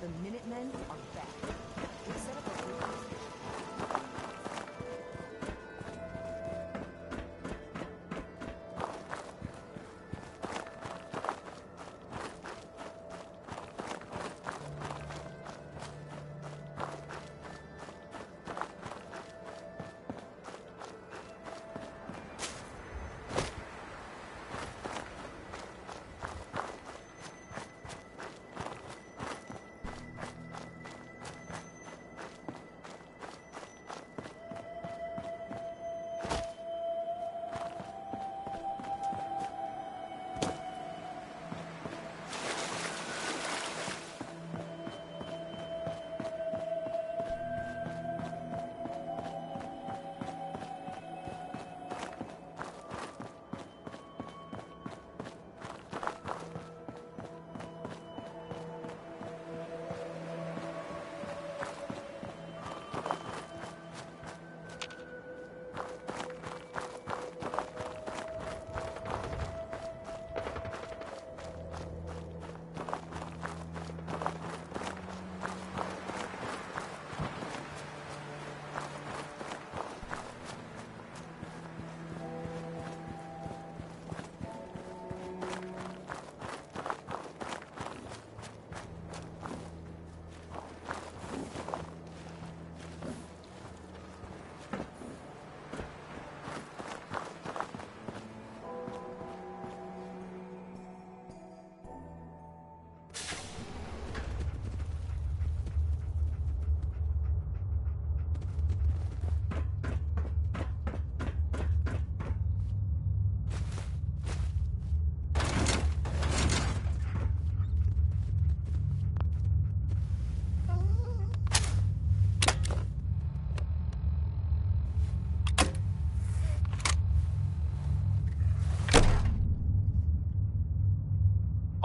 The Minutemen are back. We set up a radio station.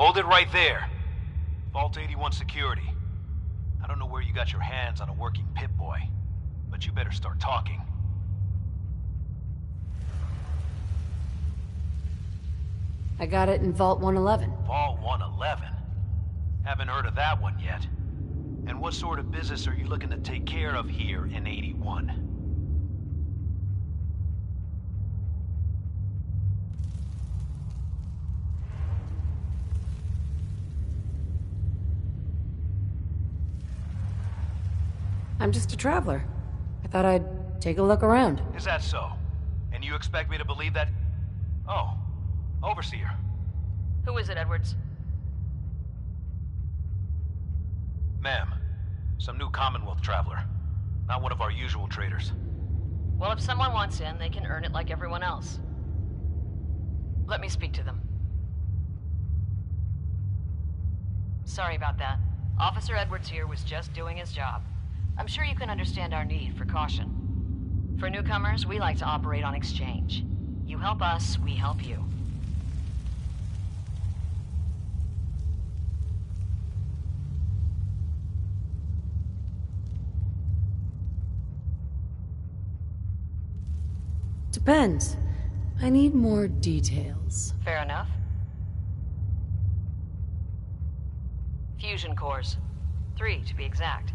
Hold it right there. Vault 81 security. I don't know where you got your hands on a working Pip-Boy, but you better start talking. I got it in Vault 111. Vault 111? Haven't heard of that one yet. And what sort of business are you looking to take care of here in 81? I'm just a traveler. I thought I'd take a look around. Is that so? And you expect me to believe that? Oh, Overseer. Who is it, Edwards? Ma'am, some new Commonwealth traveler. Not one of our usual traders. Well, if someone wants in, they can earn it like everyone else. Let me speak to them. Sorry about that. Officer Edwards here was just doing his job. I'm sure you can understand our need for caution. For newcomers, we like to operate on exchange. You help us, we help you. Depends. I need more details. Fair enough. Fusion cores. 3, to be exact.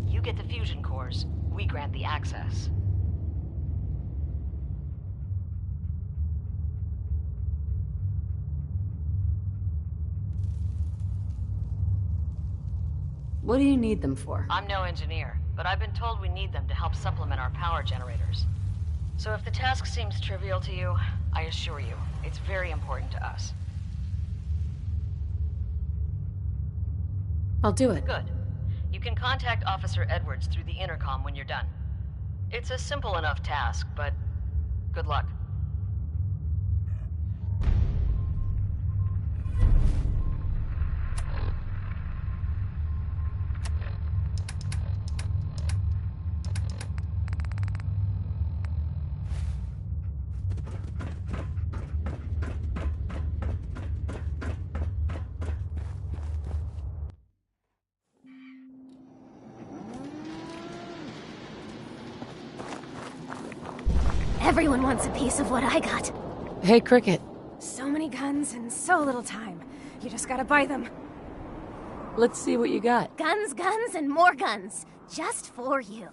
You get the fusion cores, we grant the access. What do you need them for? I'm no engineer, but I've been told we need them to help supplement our power generators. So if the task seems trivial to you, I assure you, it's very important to us. I'll do it. Good. You can contact Officer Edwards through the intercom when you're done. It's a simple enough task, but good luck. Everyone wants a piece of what I got. Hey, Cricket. So many guns and so little time. You just gotta buy them. Let's see what you got. Guns, guns, and more guns. Just for you.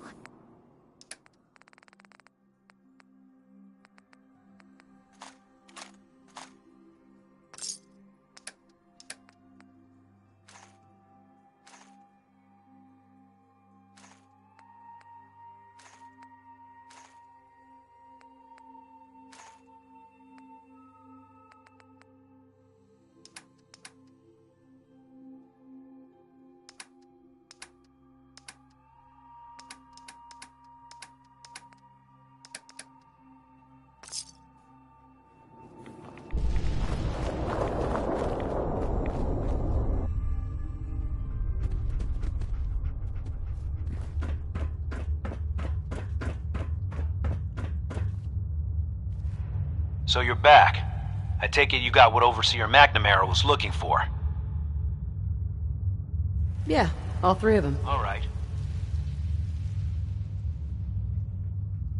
So you're back. I take it you got what Overseer McNamara was looking for. Yeah, all 3 of them. All right.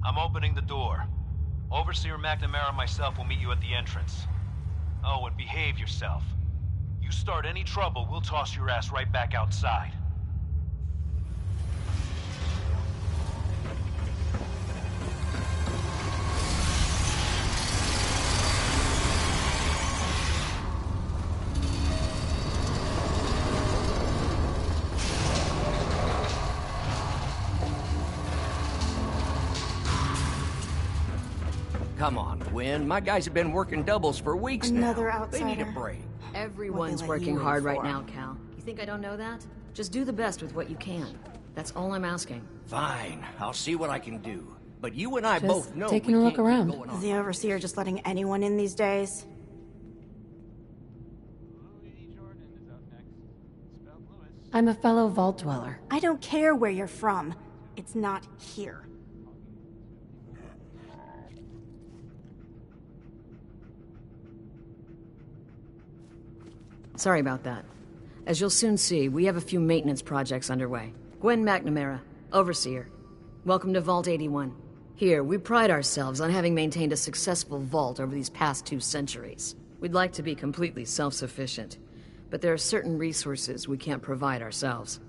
I'm opening the door. Overseer McNamara and myself will meet you at the entrance. Oh, and behave yourself. You start any trouble, we'll toss your ass right back outside. Come on, Gwen. My guys have been working doubles for weeks Another now. outsider. They need a break. Everyone's working hard right now, Cal. You think I don't know that? Just do the best with what you can. That's all I'm asking. Fine. I'll see what I can do. But you and I Just both know taking we a look can't keep around. going on. Is the Overseer just letting anyone in these days? I'm a fellow vault dweller. I don't care where you're from. It's not here. Sorry about that. As you'll soon see, we have a few maintenance projects underway. Gwen McNamara, Overseer. Welcome to Vault 81. Here, we pride ourselves on having maintained a successful vault over these past 2 centuries. We'd like to be completely self-sufficient, but there are certain resources we can't provide ourselves.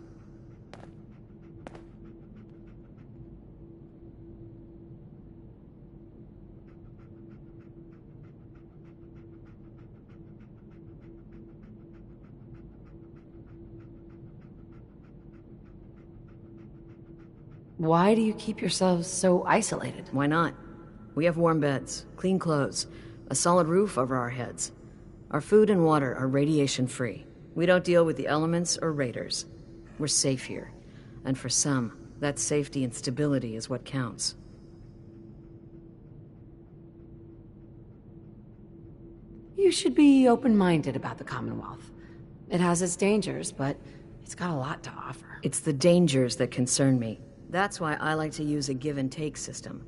Why do you keep yourselves so isolated? Why not? We have warm beds, clean clothes, a solid roof over our heads. Our food and water are radiation-free. We don't deal with the elements or raiders. We're safe here. And for some, that safety and stability is what counts. You should be open-minded about the Commonwealth. It has its dangers, but it's got a lot to offer. It's the dangers that concern me. That's why I like to use a give-and-take system.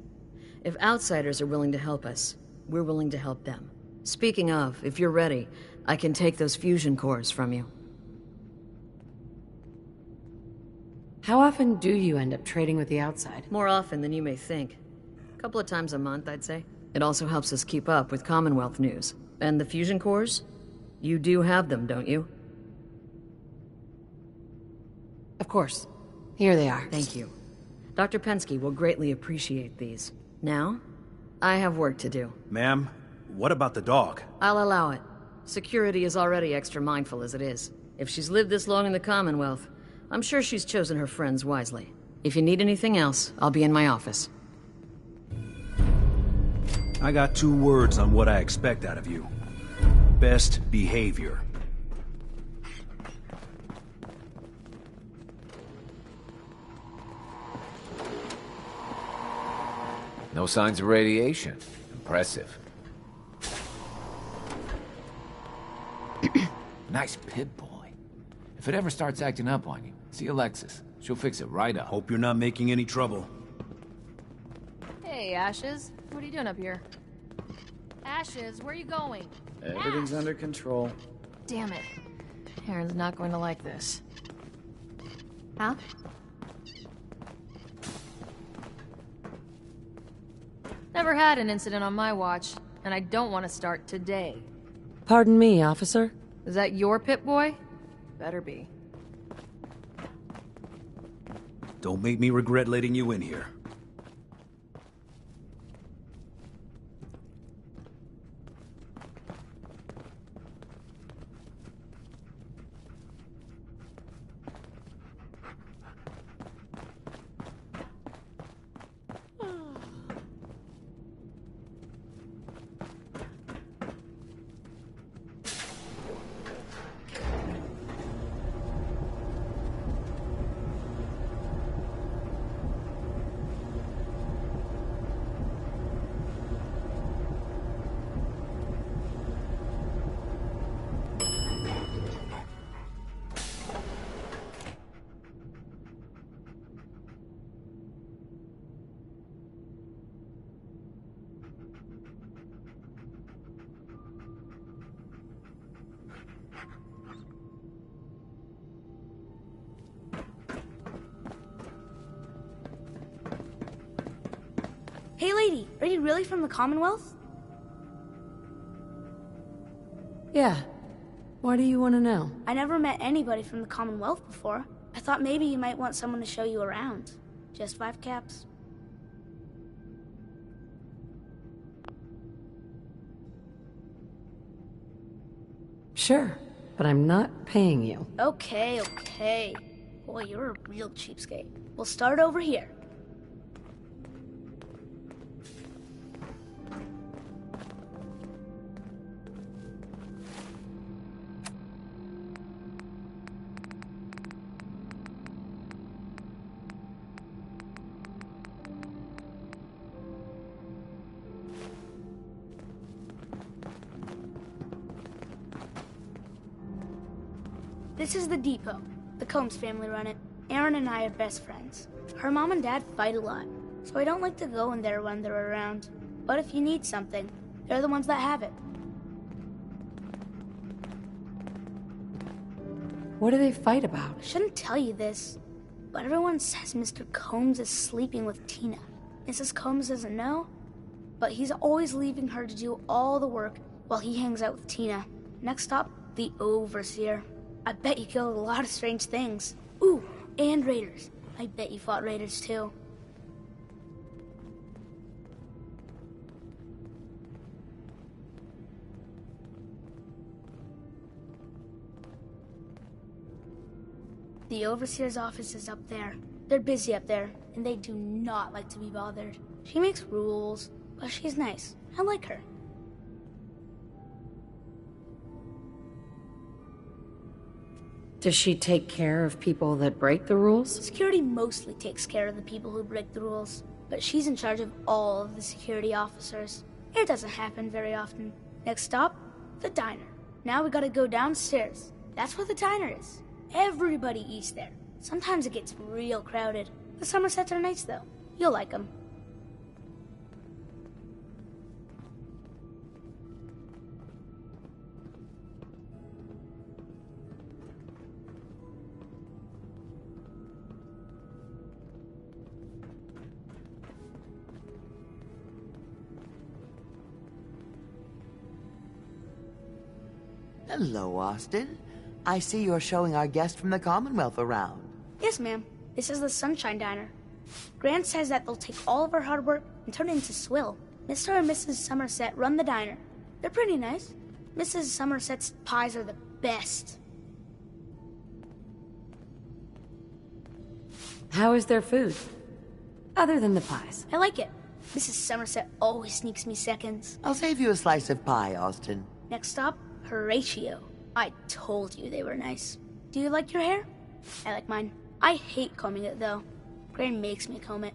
If outsiders are willing to help us, we're willing to help them. Speaking of, if you're ready, I can take those fusion cores from you. How often do you end up trading with the outside? More often than you may think. A couple of times a month, I'd say. It also helps us keep up with Commonwealth news. And the fusion cores? You do have them, don't you? Of course. Here they are. Thank you. Dr. Pensky will greatly appreciate these. Now, I have work to do. Ma'am, what about the dog? I'll allow it. Security is already extra mindful as it is. If she's lived this long in the Commonwealth, I'm sure she's chosen her friends wisely. If you need anything else, I'll be in my office. I got 2 words on what I expect out of you. Best behavior. No signs of radiation. Impressive. Nice Pip-Boy. If it ever starts acting up on you, see Alexis. She'll fix it right up. Hope you're not making any trouble. Hey, Ashes. What are you doing up here? Ashes, where are you going? Everything's under control. Damn it. Aaron's not going to like this. Huh? Never had an incident on my watch, and I don't want to start today. Pardon me, officer? Is that your Pip-Boy? Better be. Don't make me regret letting you in here. Hey lady, are you really from the Commonwealth? Yeah. Why do you want to know? I never met anybody from the Commonwealth before. I thought maybe you might want someone to show you around. Just 5 caps. Sure, but I'm not paying you. Okay, okay. Boy, you're a real cheapskate. We'll start over here. This is the depot. The Combs family run it. Aaron and I are best friends. Her mom and dad fight a lot, so I don't like to go in there when they're around. But if you need something, they're the ones that have it. What do they fight about? I shouldn't tell you this, but everyone says Mr. Combs is sleeping with Tina. Mrs. Combs doesn't know, but he's always leaving her to do all the work while he hangs out with Tina. Next stop, the Overseer. I bet you killed a lot of strange things. Ooh, and raiders. I bet you fought raiders too. The Overseer's office is up there. They're busy up there, and they do not like to be bothered. She makes rules, but she's nice. I like her. Does she take care of people that break the rules? Security mostly takes care of the people who break the rules, but she's in charge of all of the security officers. It doesn't happen very often. Next stop, the diner. Now we gotta go downstairs. That's where the diner is. Everybody eats there. Sometimes it gets real crowded. The Somersets are nice though. You'll like them. Hello, Austin. I see you're showing our guest from the Commonwealth around. Yes, ma'am. This is the Sunshine Diner. Grant says that they'll take all of our hard work and turn it into swill. Mr. and Mrs. Somerset run the diner. They're pretty nice. Mrs. Somerset's pies are the best. How is their food? Other than the pies. I like it. Mrs. Somerset always sneaks me seconds. I'll save you a slice of pie, Austin. Next stop, Horatio. I told you they were nice. Do you like your hair? I like mine. I hate combing it, though. Gran makes me comb it.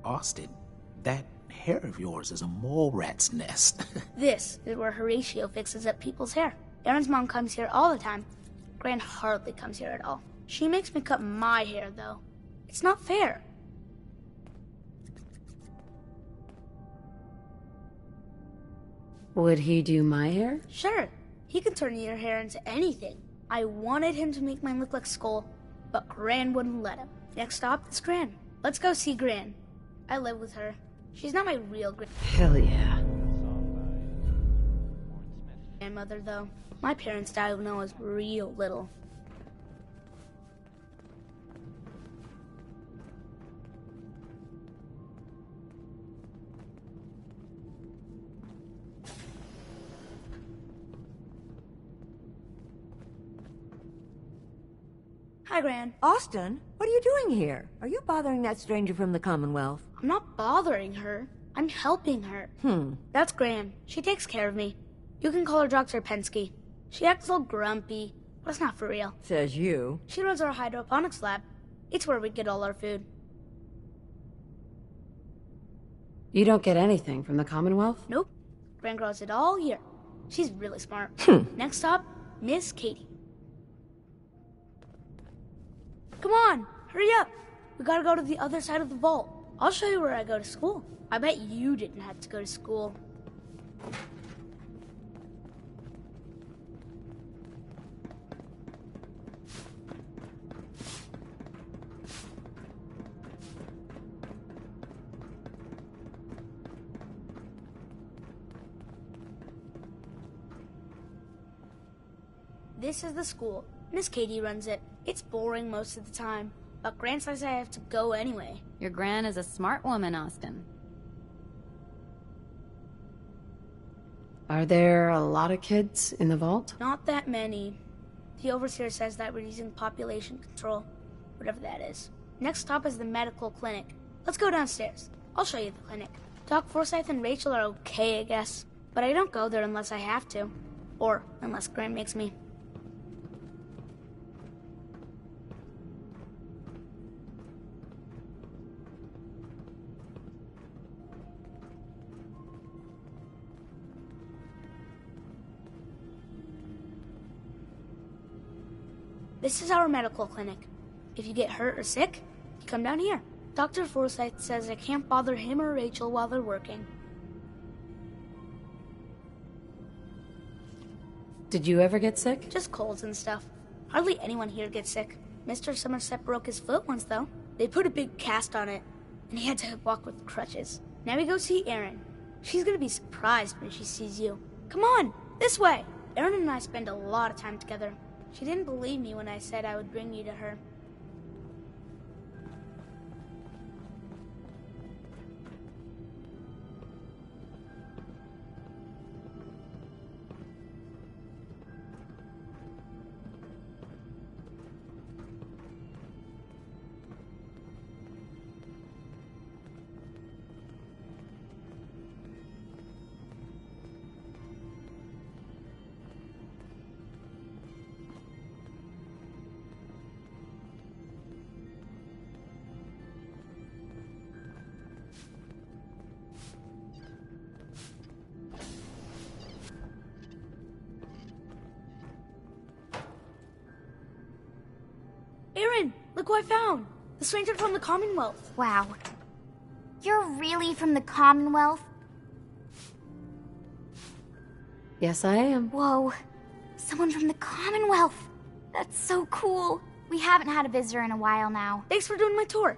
Austin, that hair of yours is a mole rat's nest. This is where Horatio fixes up people's hair. Aaron's mom comes here all the time. Gran hardly comes here at all. She makes me cut my hair, though. It's not fair. Would he do my hair? Sure. He can turn your hair into anything. I wanted him to make mine look like Skull, but Gran wouldn't let him. Next stop is Gran. Let's go see Gran. I live with her. She's not my real Hell yeah. grandmother, though. My parents died when I was real little. Hi, Gran. Austin, what are you doing here? Are you bothering that stranger from the Commonwealth? I'm not bothering her. I'm helping her. That's Gran. She takes care of me. You can call her Dr. Pensky. She acts all grumpy, but it's not for real. Says you. She runs our hydroponics lab. It's where we get all our food. You don't get anything from the Commonwealth? Nope. Gran grows it all year. She's really smart. Next stop, Miss Katie. Come on, hurry up. We gotta go to the other side of the vault. I'll show you where I go to school. I bet you didn't have to go to school. This is the school. Miss Katie runs it. It's boring most of the time, but Gran says I have to go anyway. Your Gran is a smart woman, Austin. Are there a lot of kids in the vault? Not that many. The Overseer says that we're using population control, whatever that is. Next stop is the medical clinic. Let's go downstairs. I'll show you the clinic. Doc Forsyth and Rachel are okay, I guess, but I don't go there unless I have to. Or unless Gran makes me. This is our medical clinic. If you get hurt or sick, you come down here. Dr. Forsyth says I can't bother him or Rachel while they're working. Did you ever get sick? Just colds and stuff. Hardly anyone here gets sick. Mr. Somerset broke his foot once, though. They put a big cast on it, and he had to walk with crutches. Now we go see Erin. She's gonna be surprised when she sees you. Come on, this way! Erin and I spend a lot of time together. She didn't believe me when I said I would bring you to her. Erin, look who I found! The stranger from the Commonwealth. Wow. You're really from the Commonwealth? Yes, I am. Whoa. Someone from the Commonwealth. That's so cool. We haven't had a visitor in a while now. Thanks for doing my tour.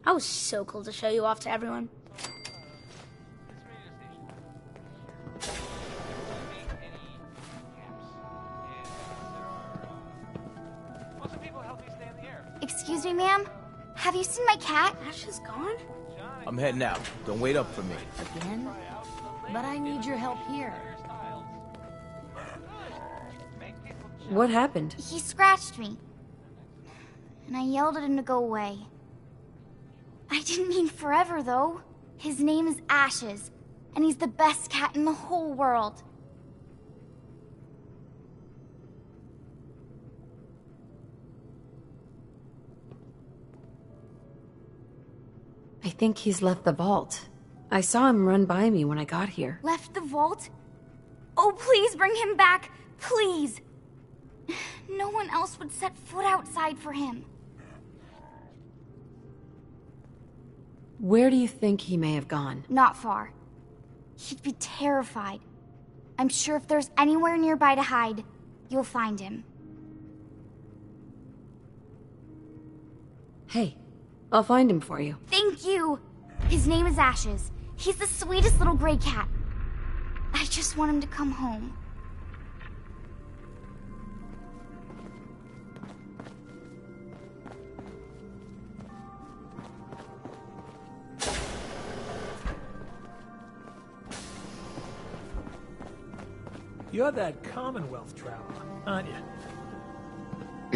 I was so cool to show you off to everyone. Excuse me, ma'am? Have you seen my cat? Ash is gone? I'm heading out. Don't wait up for me. Again? But I need your help here. What happened? He scratched me. And I yelled at him to go away. I didn't mean forever, though. His name is Ashes, and he's the best cat in the whole world. I think he's left the vault. I saw him run by me when I got here. Left the vault? Oh, please bring him back. Please. No one else would set foot outside for him. Where do you think he may have gone? Not far. He'd be terrified. I'm sure if there's anywhere nearby to hide, you'll find him. Hey, I'll find him for you. Thank you! His name is Ashes. He's the sweetest little gray cat. I just want him to come home. You're that Commonwealth traveler, aren't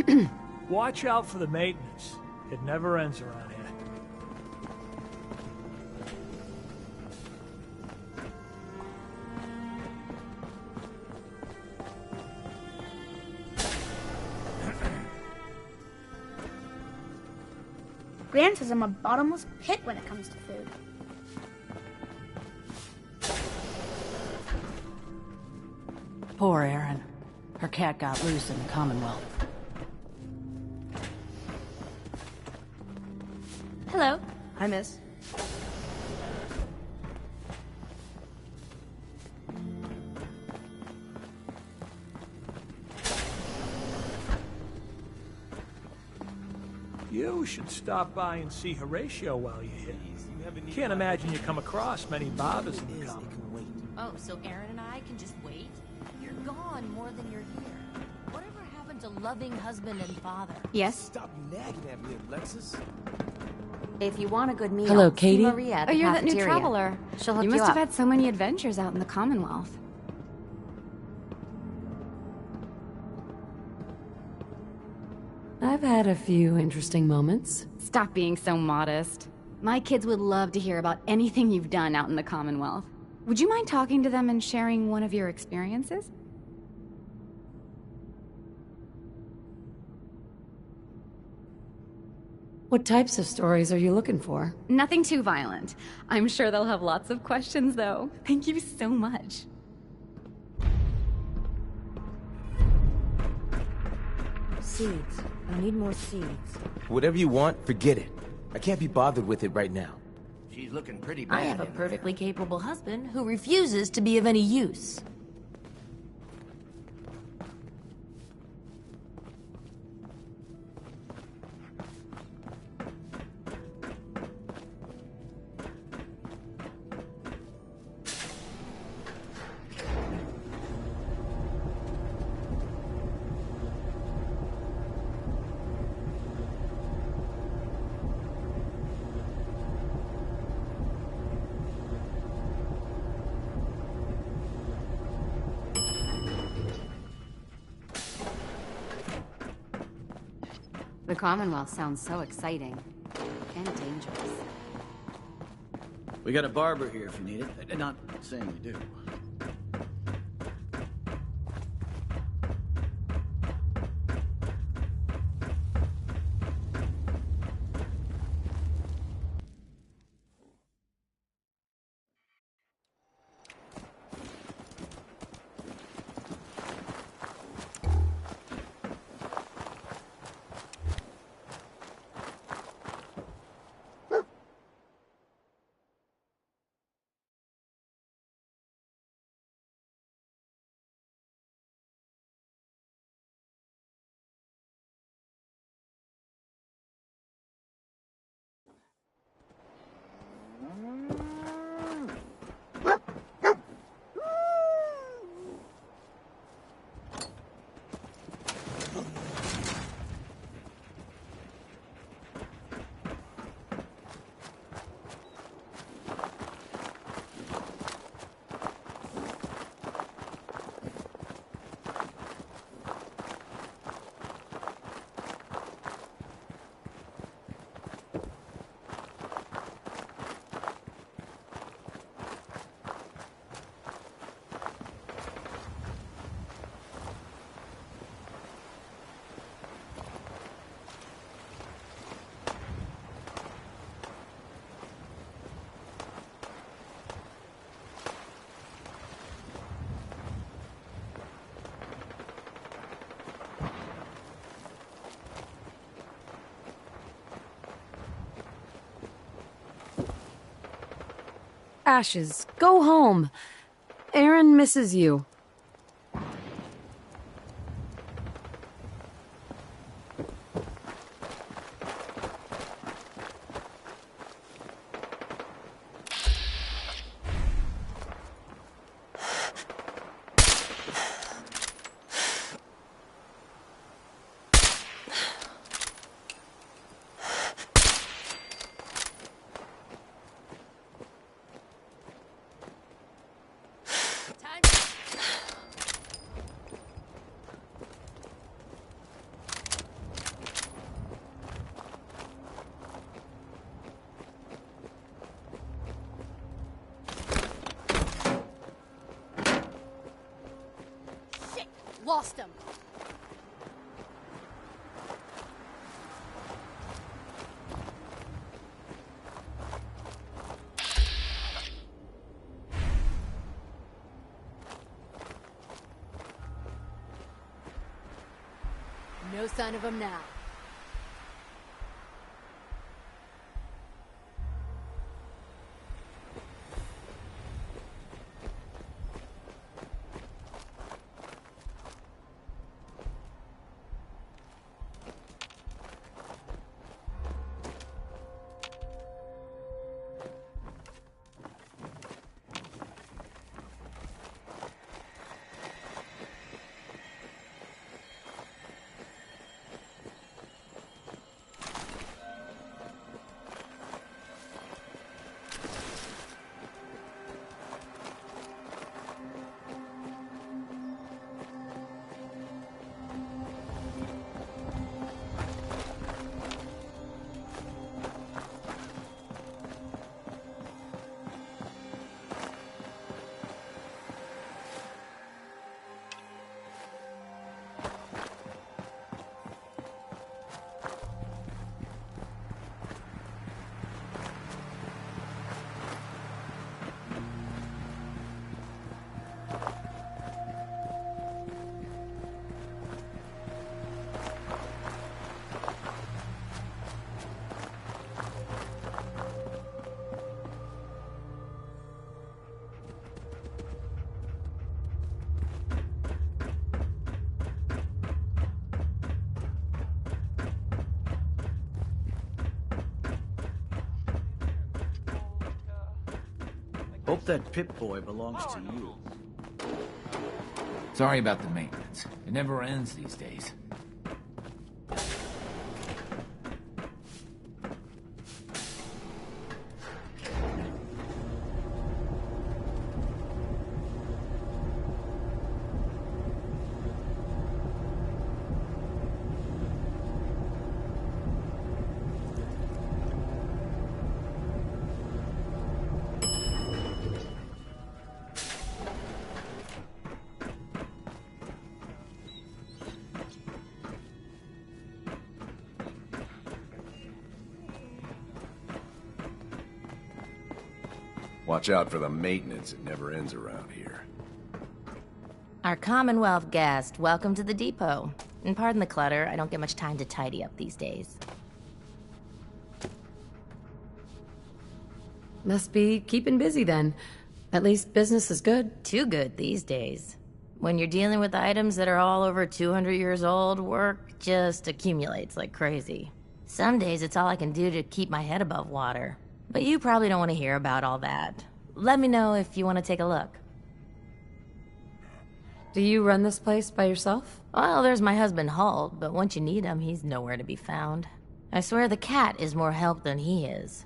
you? Watch out for the maintenance. It never ends around here. Gran says I'm a bottomless pit when it comes to food. Poor Erin. Her cat got loose in the Commonwealth. Hello. Hi, miss. You should stop by and see Horatio while you're here. Can't imagine you come across many barbers in the Commonwealth. Oh, so Erin and I can just wait? You're gone more than you're here. Whatever happened to loving husband and father? Yes? Stop nagging at me, Alexis. If you want a good meal, Hello, Katie. see Maria at the you're that new cafeteria. traveler. She'll hook you you must up. have had so many adventures out in the Commonwealth. I've had a few interesting moments. Stop being so modest. My kids would love to hear about anything you've done out in the Commonwealth. Would you mind talking to them and sharing one of your experiences? What types of stories are you looking for? Nothing too violent. I'm sure they'll have lots of questions, though. Thank you so much. Seeds. I need more seeds. Whatever you want, forget it. I can't be bothered with it right now. She's looking pretty bad. I have a perfectly capable husband who refuses to be of any use. The Commonwealth sounds so exciting and dangerous. We got a barber here if you need it. Not saying you do. Ashes, go home. Aaron misses you. Lost him. No sign of him now. hope that Pip-Boy belongs to you. Sorry about the maintenance. It never ends these days. Watch out for the maintenance. It never ends around here. Our Commonwealth guest, welcome to the depot. And pardon the clutter, I don't get much time to tidy up these days. Must be keeping busy then. At least business is good. Too good these days. When you're dealing with items that are all over 200 years old, work just accumulates like crazy. Some days it's all I can do to keep my head above water. But you probably don't want to hear about all that. Let me know if you want to take a look. Do you run this place by yourself? Well, there's my husband Holt, but once you need him, he's nowhere to be found. I swear the cat is more help than he is.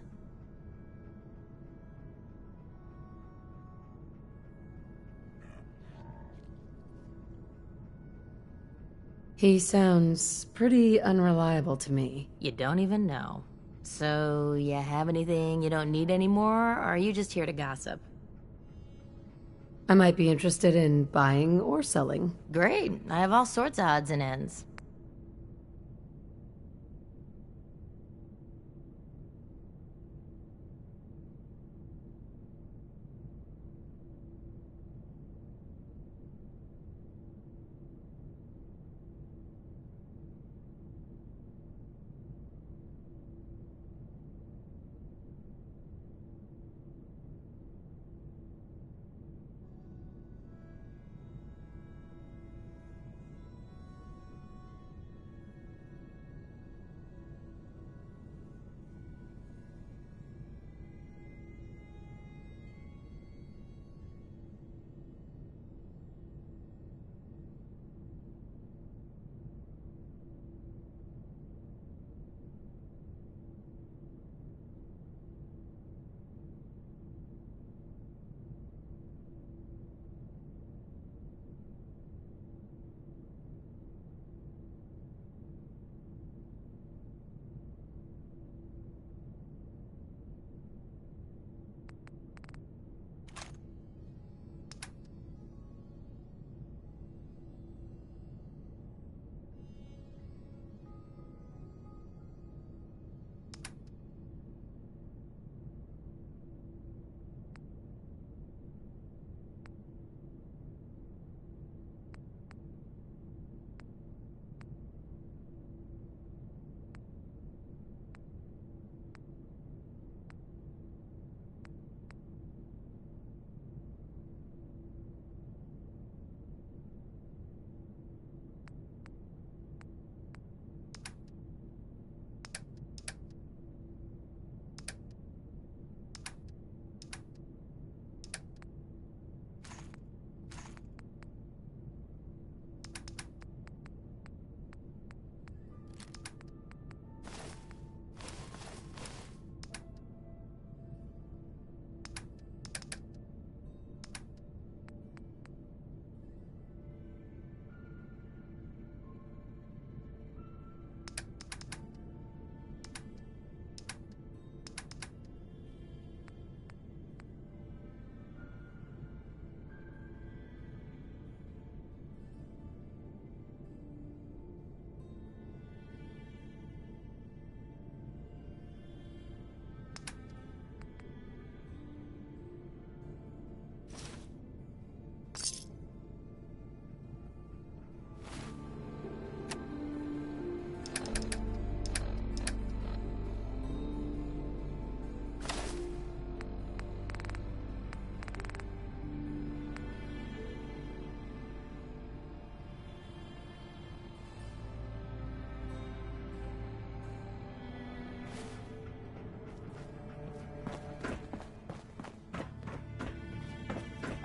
He sounds pretty unreliable to me. You don't even know. So, you have anything you don't need anymore, or are you just here to gossip? I might be interested in buying or selling. Great. I have all sorts of odds and ends.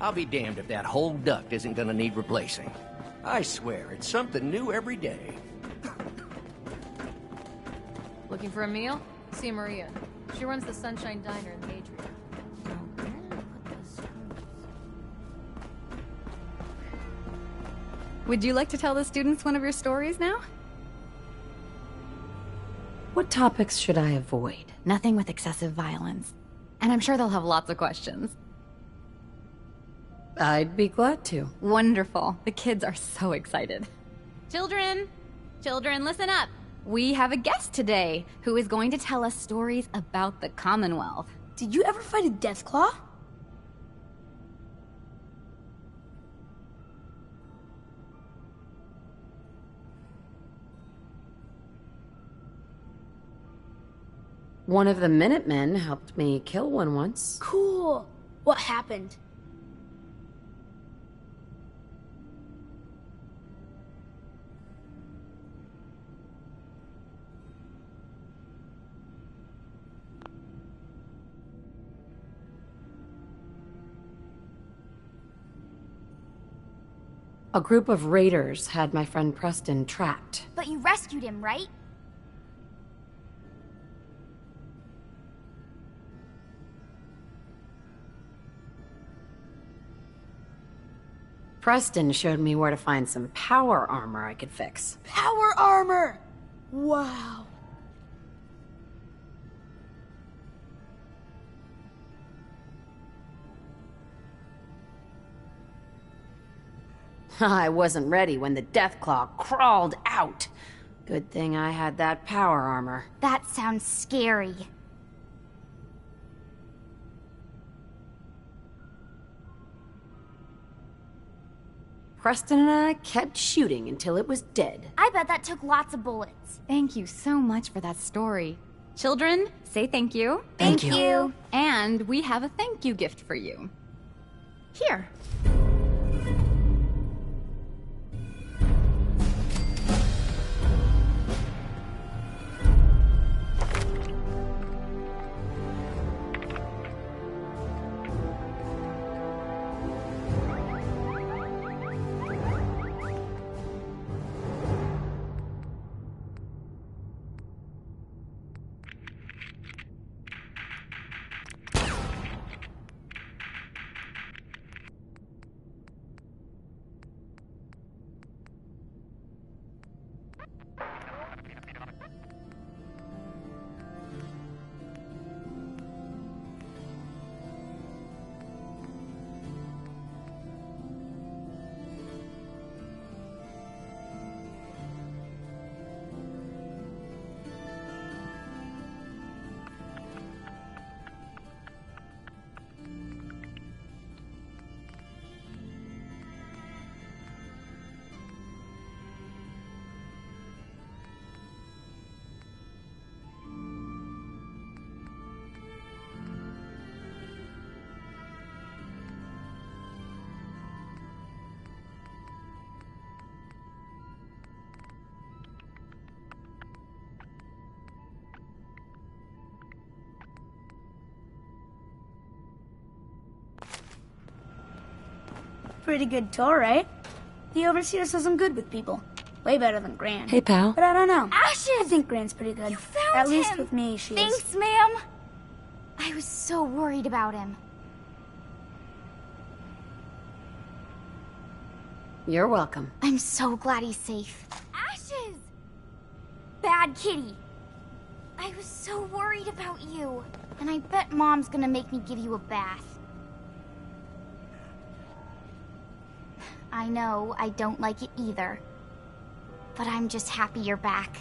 I'll be damned if that whole duct isn't gonna need replacing. I swear, it's something new every day. Looking for a meal? See Maria. She runs the Sunshine Diner in the atrium. Would you like to tell the students one of your stories now? What topics should I avoid? Nothing with excessive violence. And I'm sure they'll have lots of questions. I'd be glad to. Wonderful. The kids are so excited. Children! Children, listen up! We have a guest today who is going to tell us stories about the Commonwealth. Did you ever fight a Deathclaw? One of the Minutemen helped me kill one once. Cool. What happened? A group of raiders had my friend Preston trapped. But you rescued him, right? Preston showed me where to find some power armor I could fix. Power armor! Wow. I wasn't ready when the Deathclaw crawled out. Good thing I had that power armor. That sounds scary. Preston and I kept shooting until it was dead. I bet that took lots of bullets. Thank you so much for that story. Children, say thank you. Thank you. And we have a thank you gift for you. Here. Pretty good tour, right? The Overseer says I'm good with people. Way better than Gran. Hey, pal. But I don't know. Ashes! I think Gran's pretty good. You found At him! least with me, she is. Thanks, ma'am. I was so worried about him. You're welcome. I'm so glad he's safe. Ashes! Bad kitty. I was so worried about you. And I bet Mom's gonna make me give you a bath. I know, I don't like it either. But I'm just happy you're back.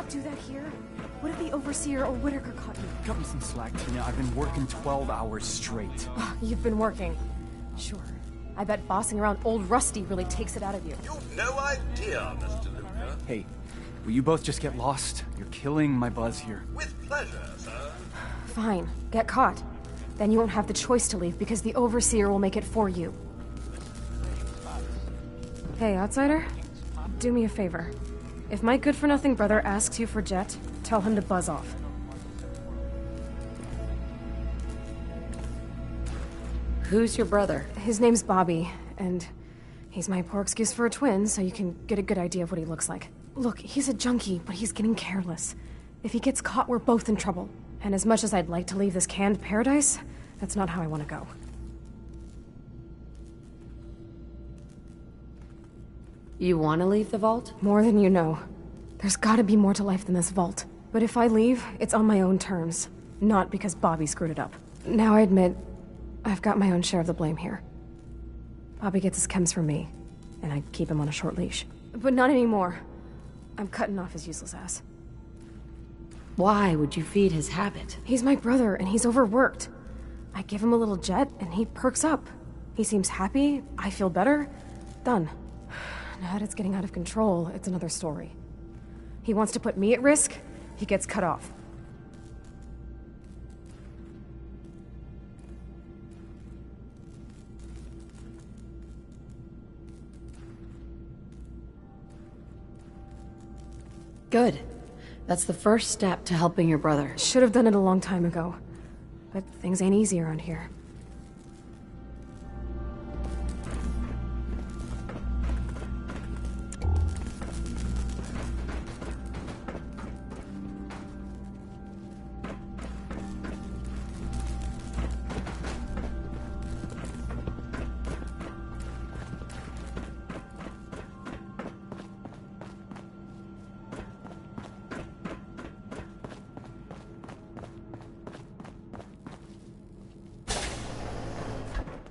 not do that here? What if the Overseer or Whitaker caught you? Cut me some slack, Tina. I've been working 12 hours straight. You've been working. Sure. I bet bossing around old Rusty really takes it out of you. You've no idea, Mr. Luca. Hey, will you both just get lost? You're killing my buzz here. With pleasure, sir. Fine. Get caught. Then you won't have the choice to leave because the Overseer will make it for you. Hey, outsider. Do me a favor. If my good-for-nothing brother asks you for Jet, tell him to buzz off. Who's your brother? His name's Bobby, and he's my poor excuse for a twin, so you can get a good idea of what he looks like. Look, he's a junkie, but he's getting careless. If he gets caught, we're both in trouble. And as much as I'd like to leave this canned paradise, that's not how I want to go. You want to leave the vault? More than you know. There's gotta be more to life than this vault. But if I leave, it's on my own terms. Not because Bobby screwed it up. Now I admit, I've got my own share of the blame here. Bobby gets his chems from me, and I keep him on a short leash. But not anymore. I'm cutting off his useless ass. Why would you feed his habit? He's my brother, and he's overworked. I give him a little Jet, and he perks up. He seems happy, I feel better. Done. Now that it's getting out of control, it's another story. He wants to put me at risk, he gets cut off. Good. That's the first step to helping your brother. Should have done it a long time ago. But things ain't easy around here.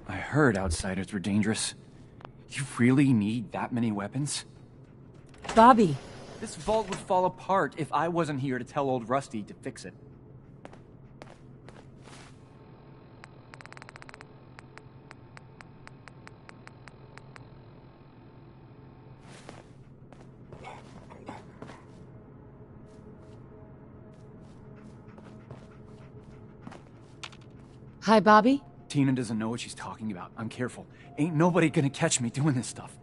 I heard outsiders were dangerous. You really need that many weapons? Bobby! This vault would fall apart if I wasn't here to tell old Rusty to fix it. Hi, Bobby? Tina doesn't know what she's talking about. I'm careful. Ain't nobody gonna catch me doing this stuff.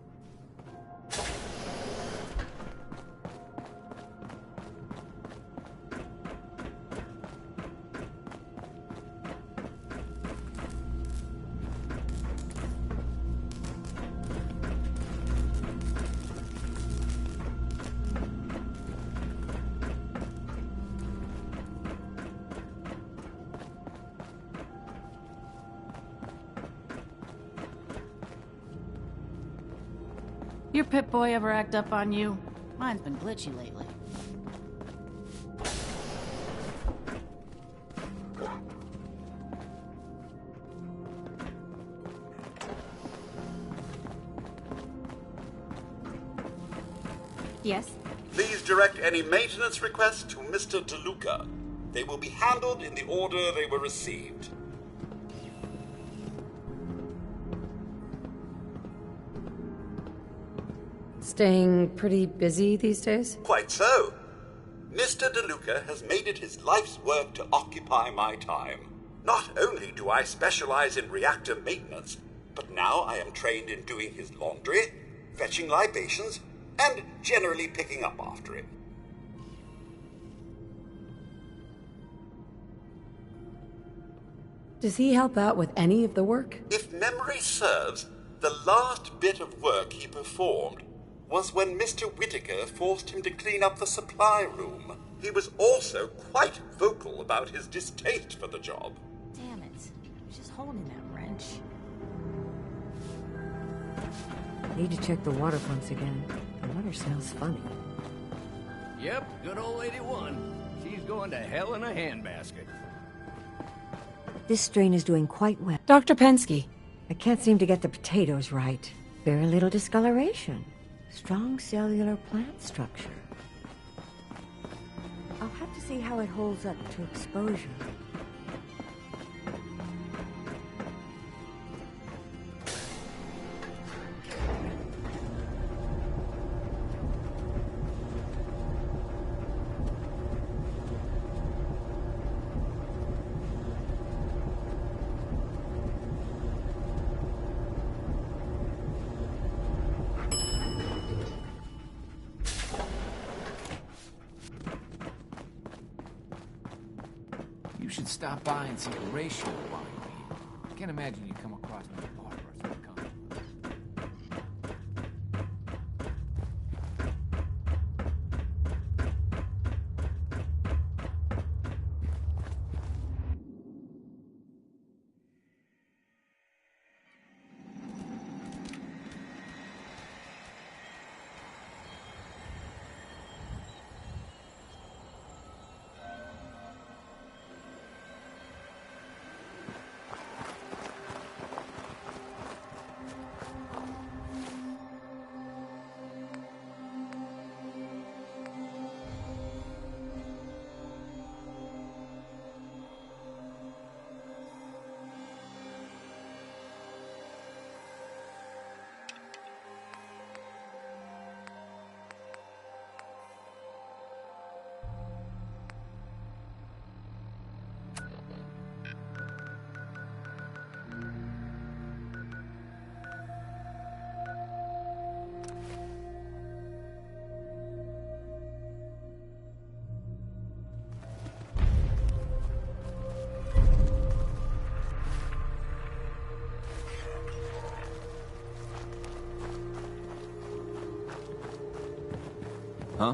Your Pip-Boy ever act up on you? Mine's been glitchy lately. Yes? Please direct any maintenance requests to Mr. DeLuca. They will be handled in the order they were received. Staying pretty busy these days? Quite so. Mr. DeLuca has made it his life's work to occupy my time. Not only do I specialize in reactor maintenance, but now I am trained in doing his laundry, fetching libations, and generally picking up after him. Does he help out with any of the work? If memory serves, the last bit of work he performed was when Mr. Whitaker forced him to clean up the supply room. He was also quite vocal about his distaste for the job. Damn it. I was just holding that wrench. Need to check the water pumps again. The water smells funny. Yep, good old Lady One. She's going to hell in a handbasket. This strain is doing quite well. Dr. Pensky. I can't seem to get the potatoes right. Very little discoloration. Strong cellular plant structure. see how it holds up to exposure. You should stop by and see Horatio while you're here. I can't imagine you come across many barbers who come. Huh?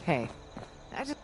Hey, I just...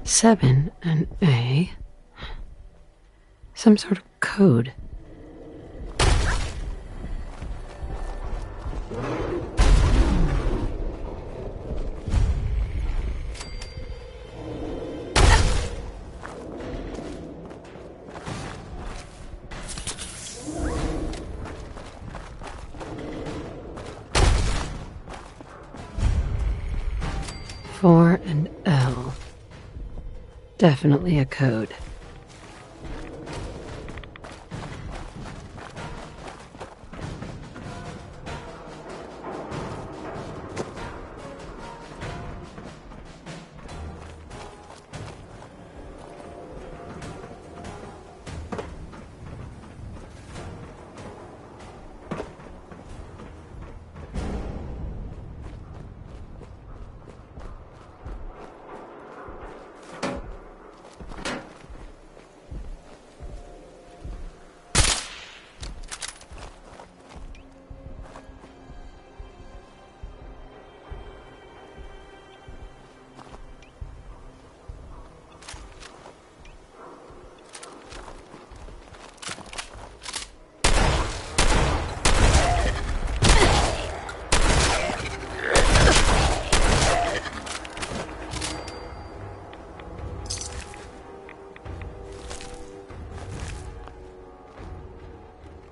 7 and A. Some sort of code. Four and L. Definitely a code.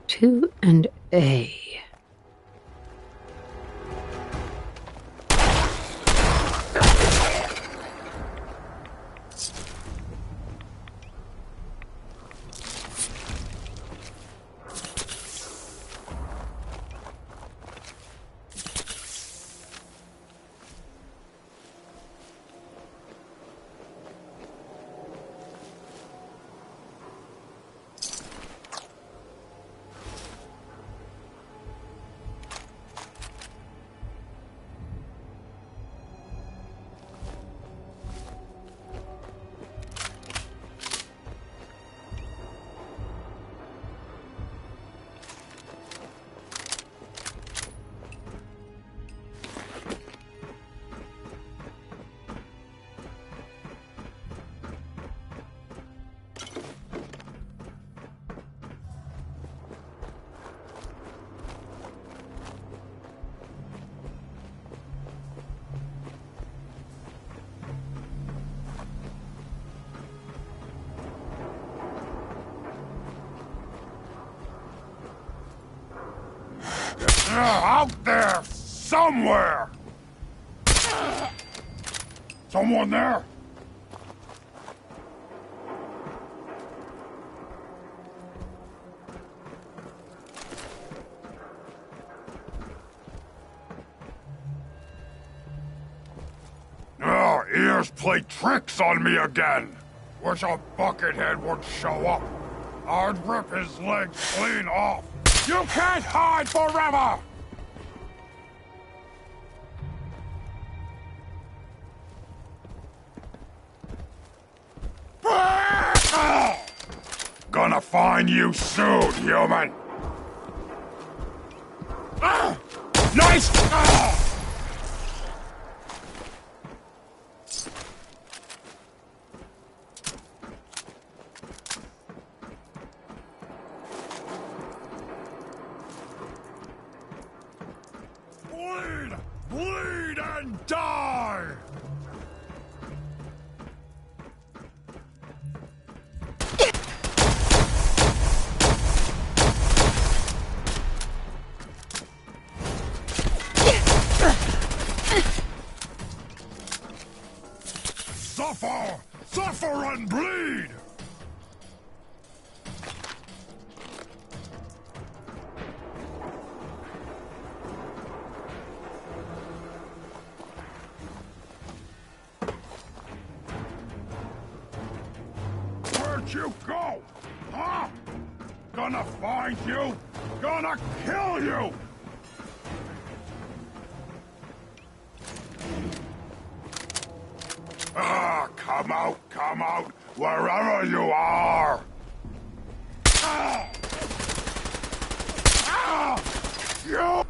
Two and A. They're out there somewhere! Someone there? Oh, ears play tricks on me again. Wish a buckethead would show up. I'd rip his legs clean off. You can't hide forever! Gonna find you soon, human! Nice! Bleed and die! Suffer! Suffer and bleed! Where'd you go? Huh? Gonna find you? Gonna kill you! Ah, come out, wherever you are! Ah! Ah! You!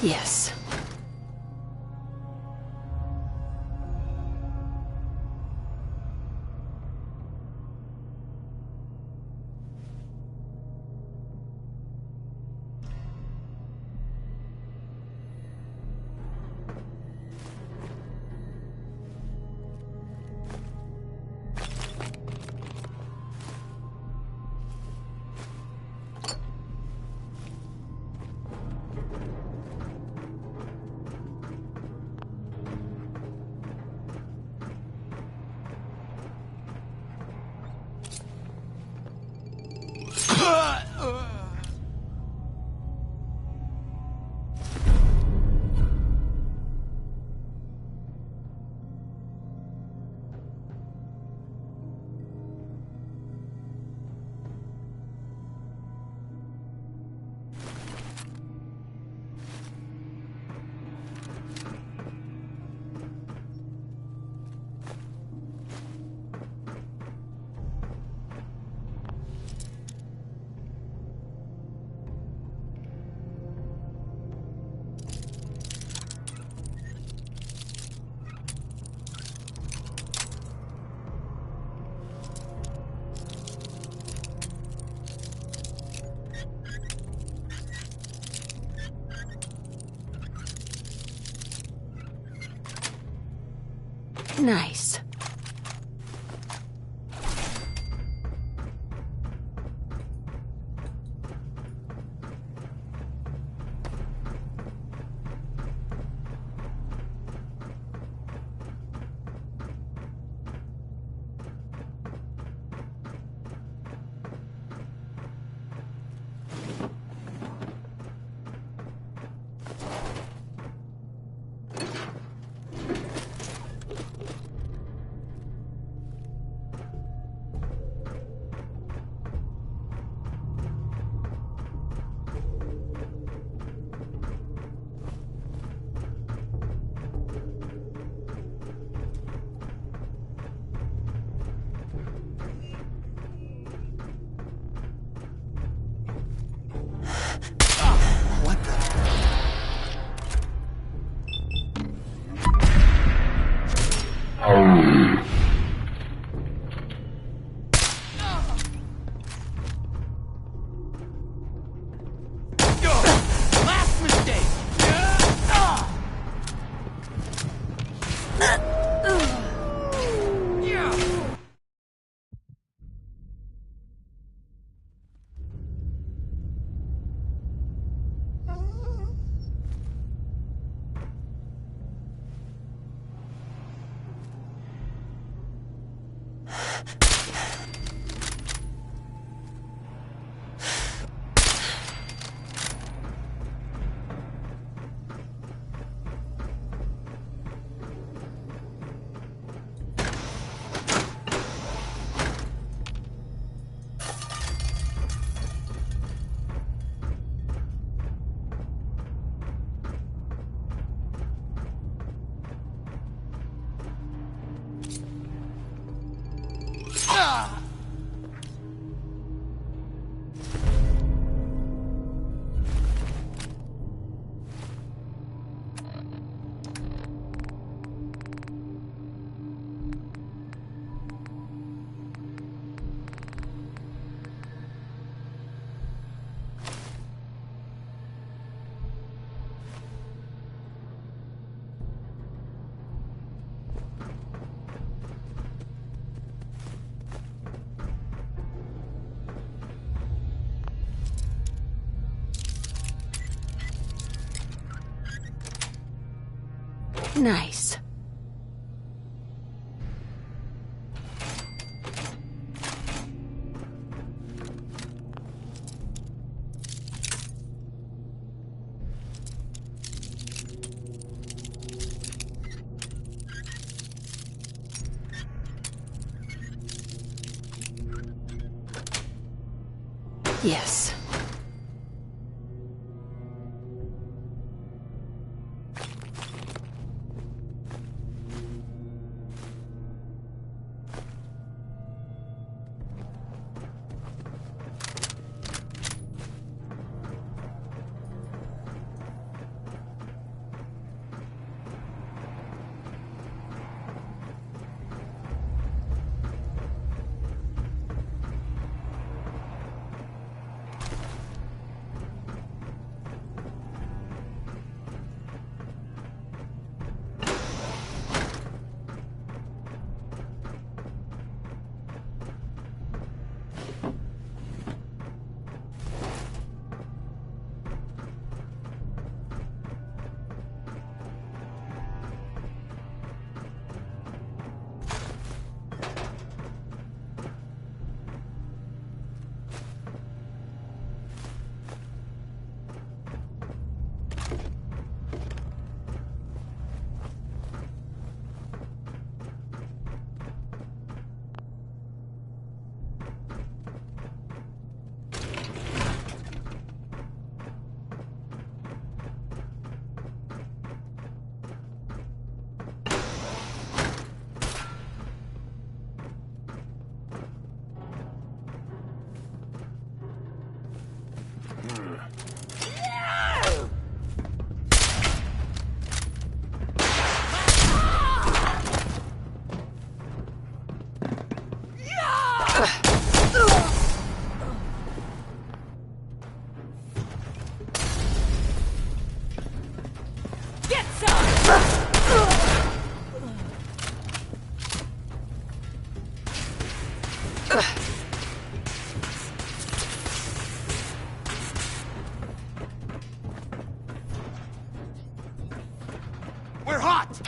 Yes. Nice. Nice. Yes. We're hot!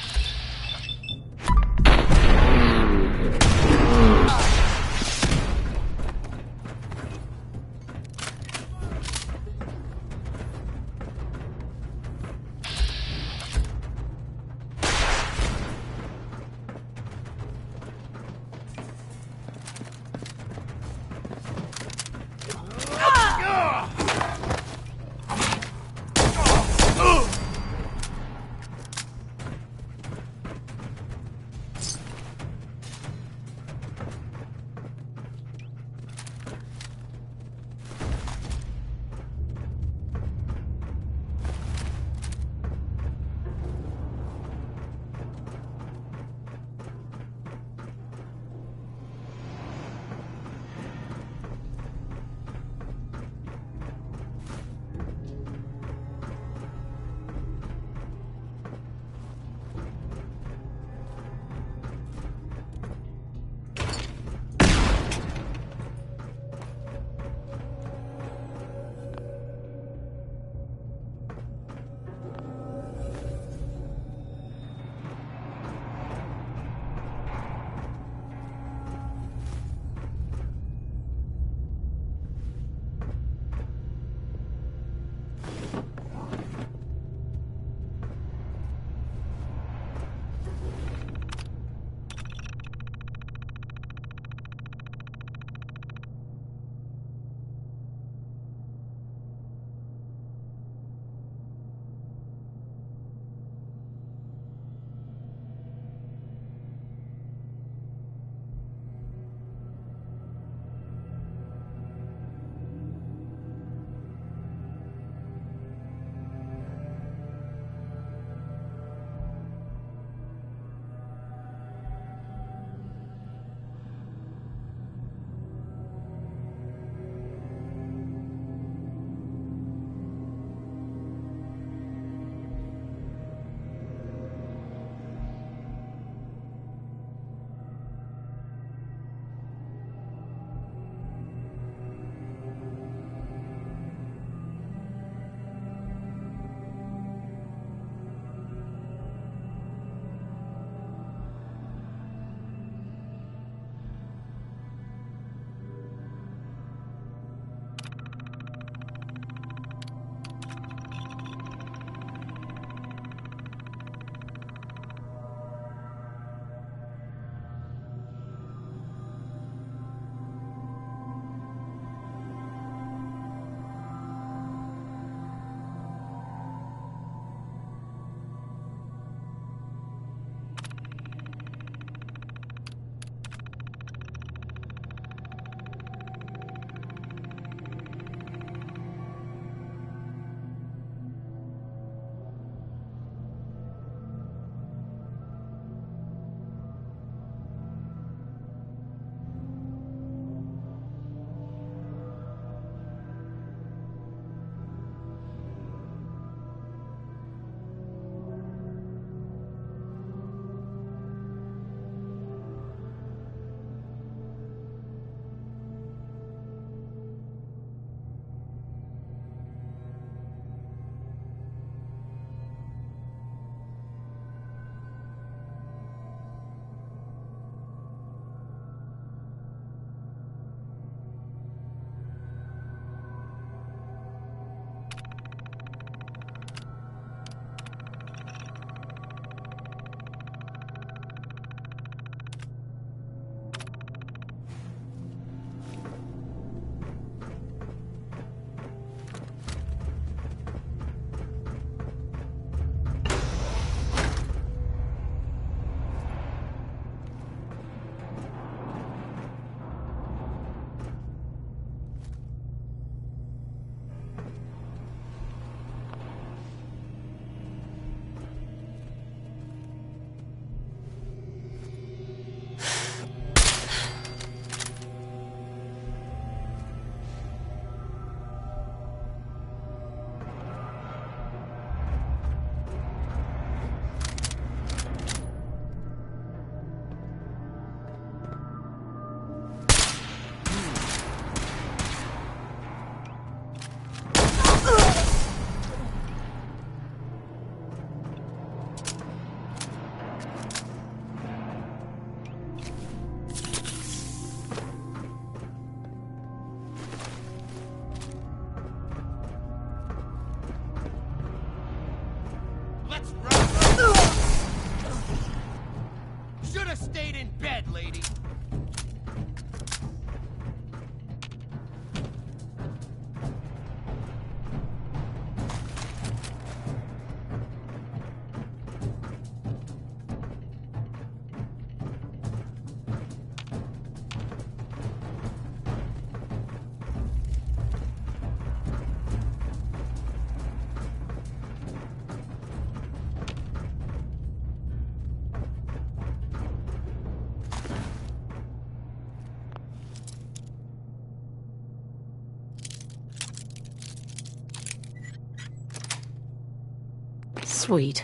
Sweet.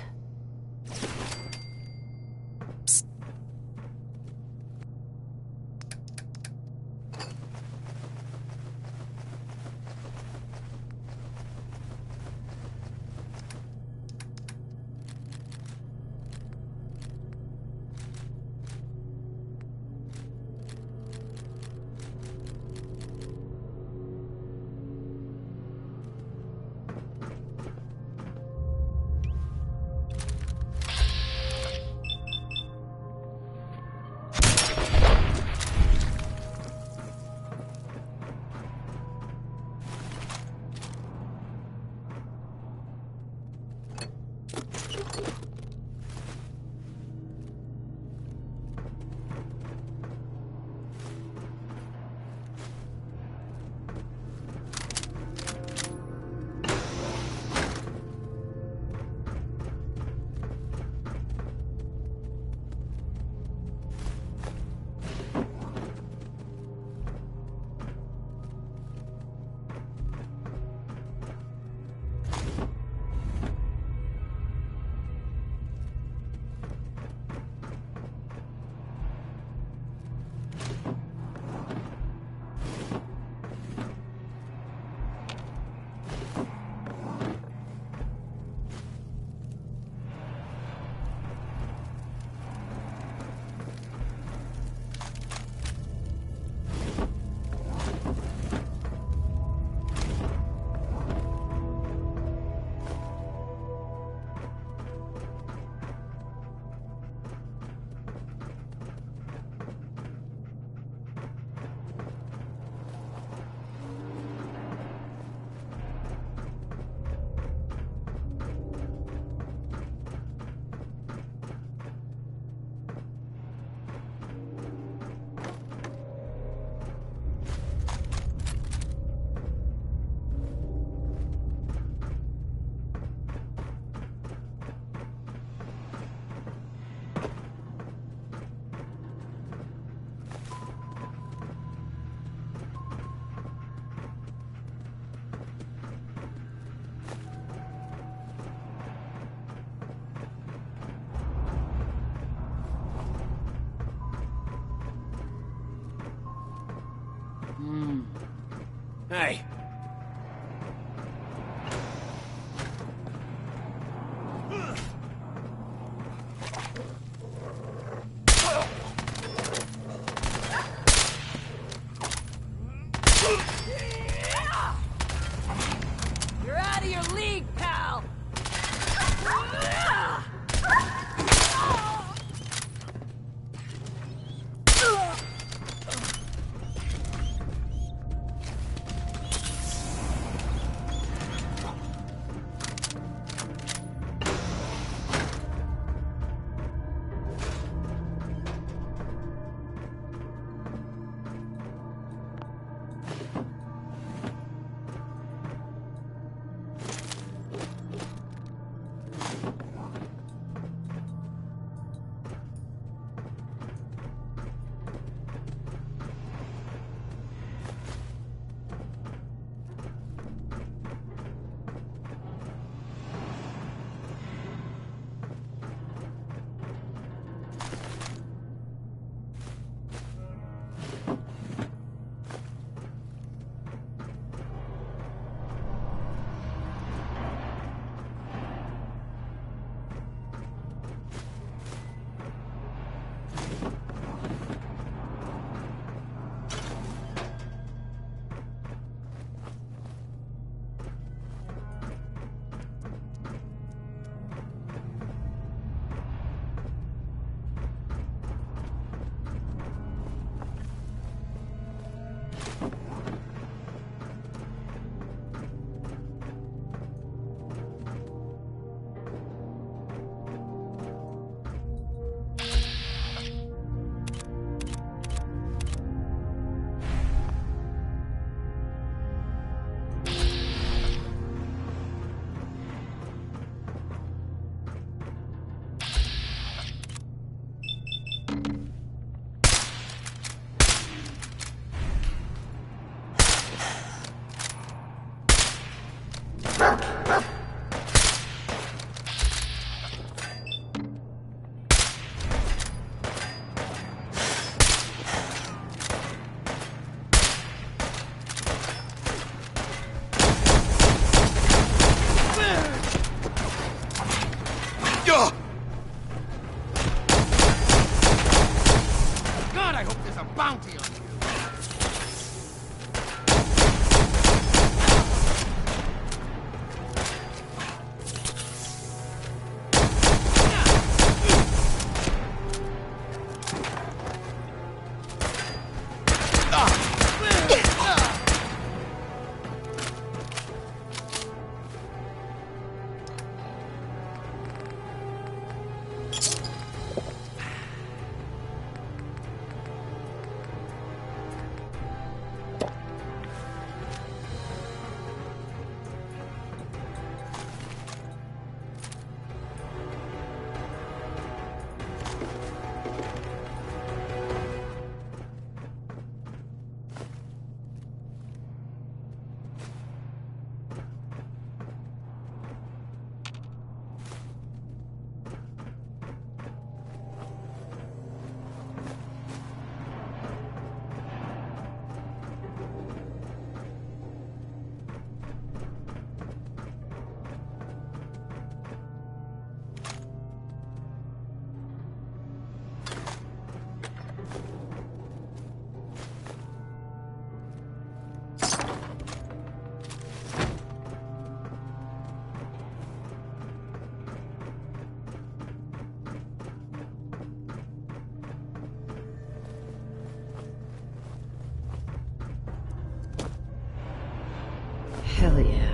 Hey. You're out of your league, pal! Hell yeah.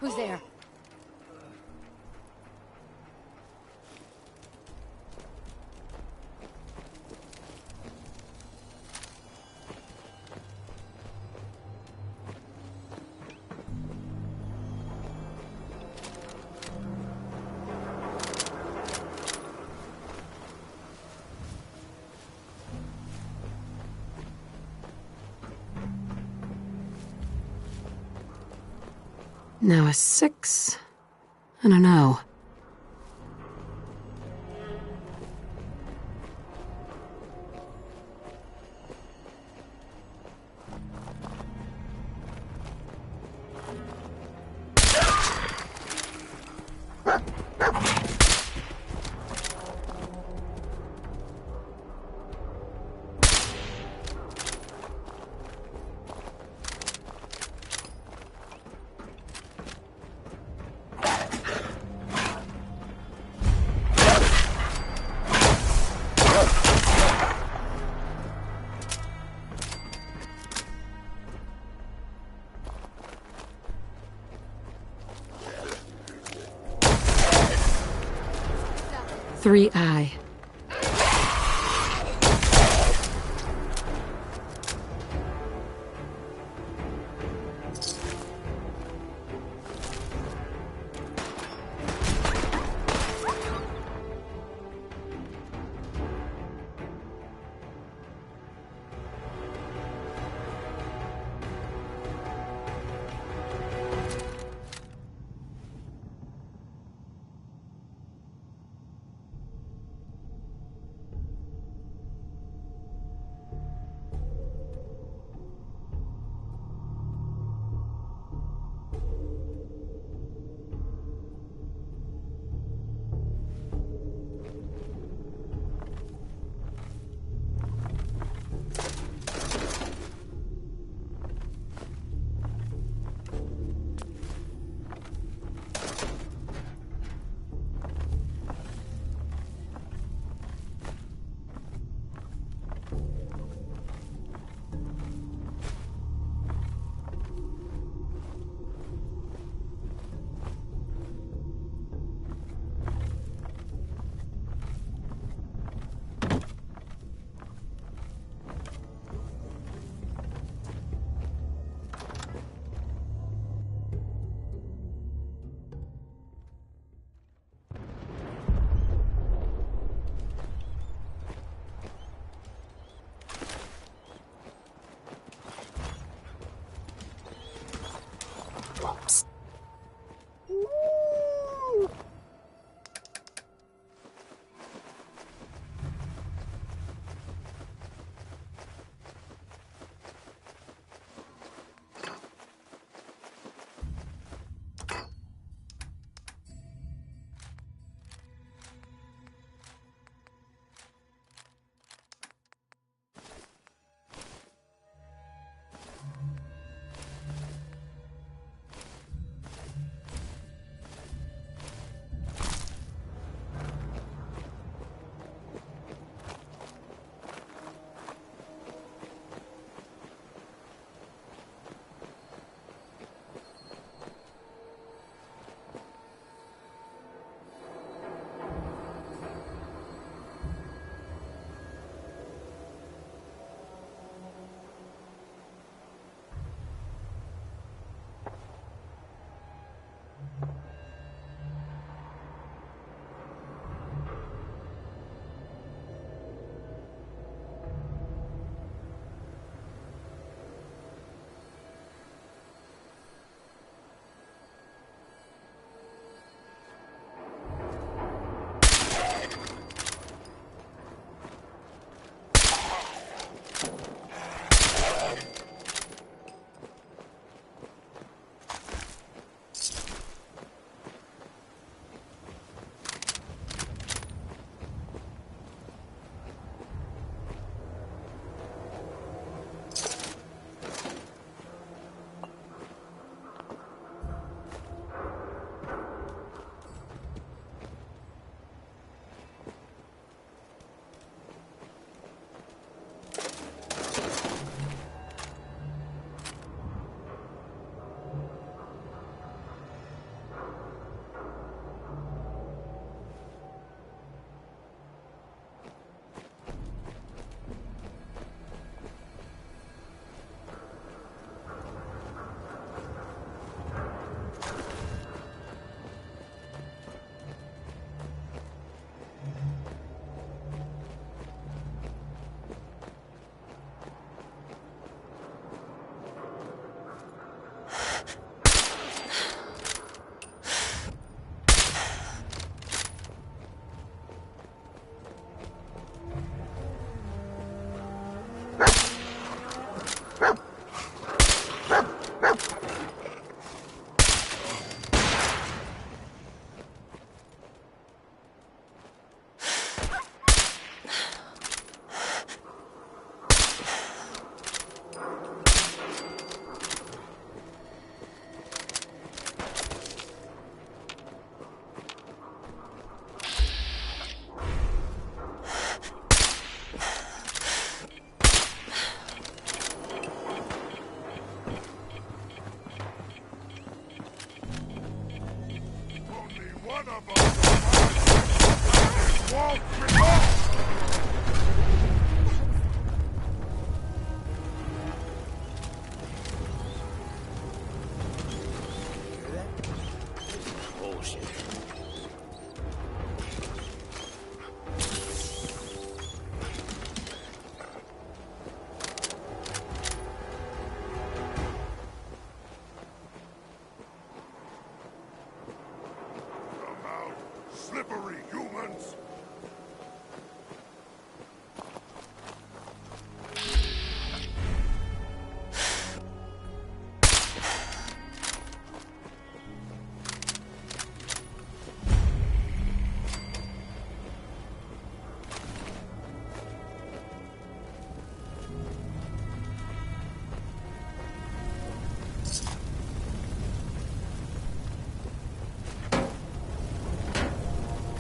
Who's there? Now a 6 and an O. Three I. Bullshit. Slippery humans!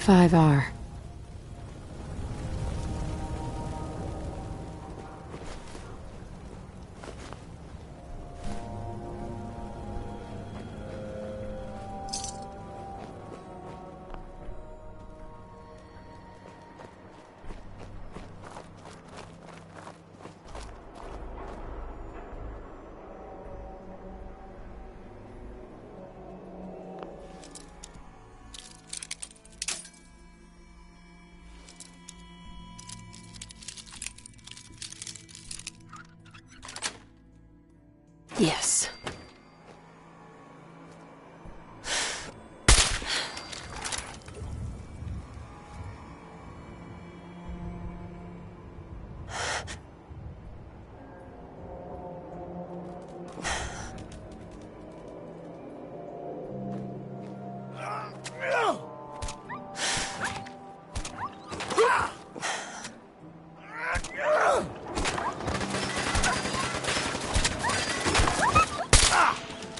5R. Yes.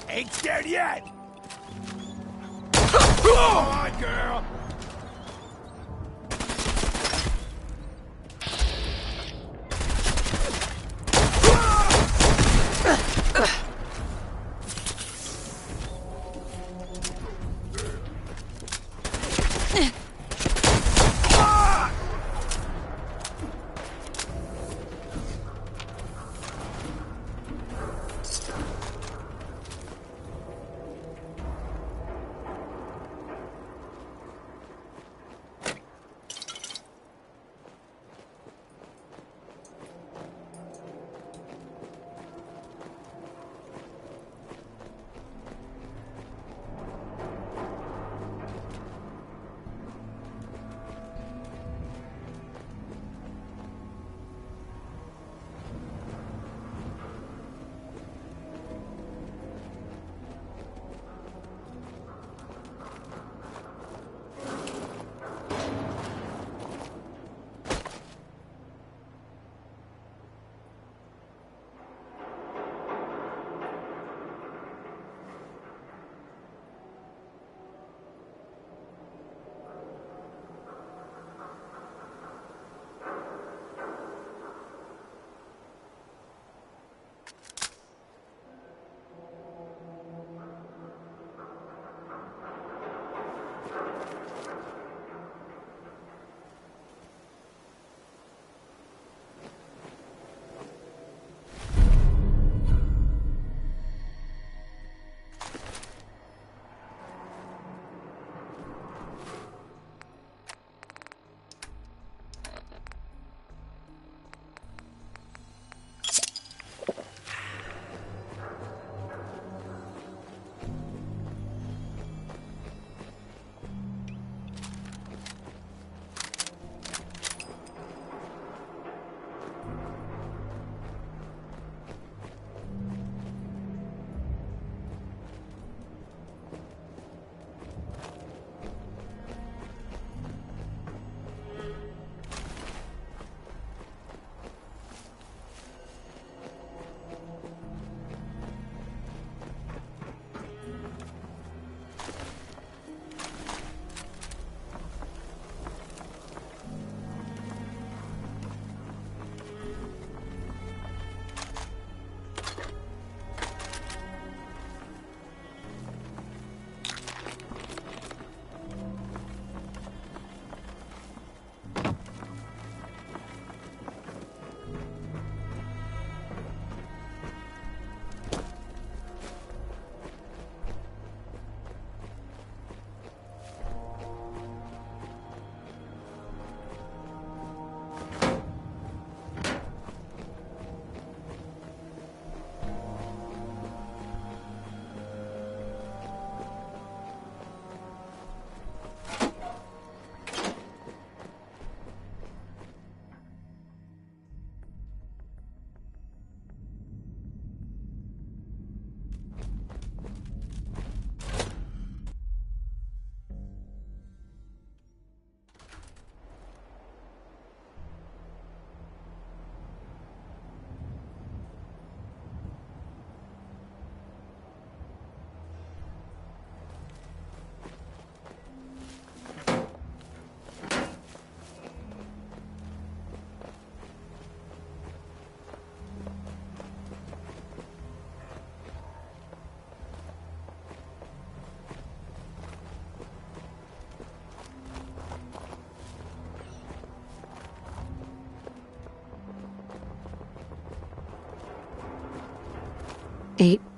Ain't scared yet! Come on, girl!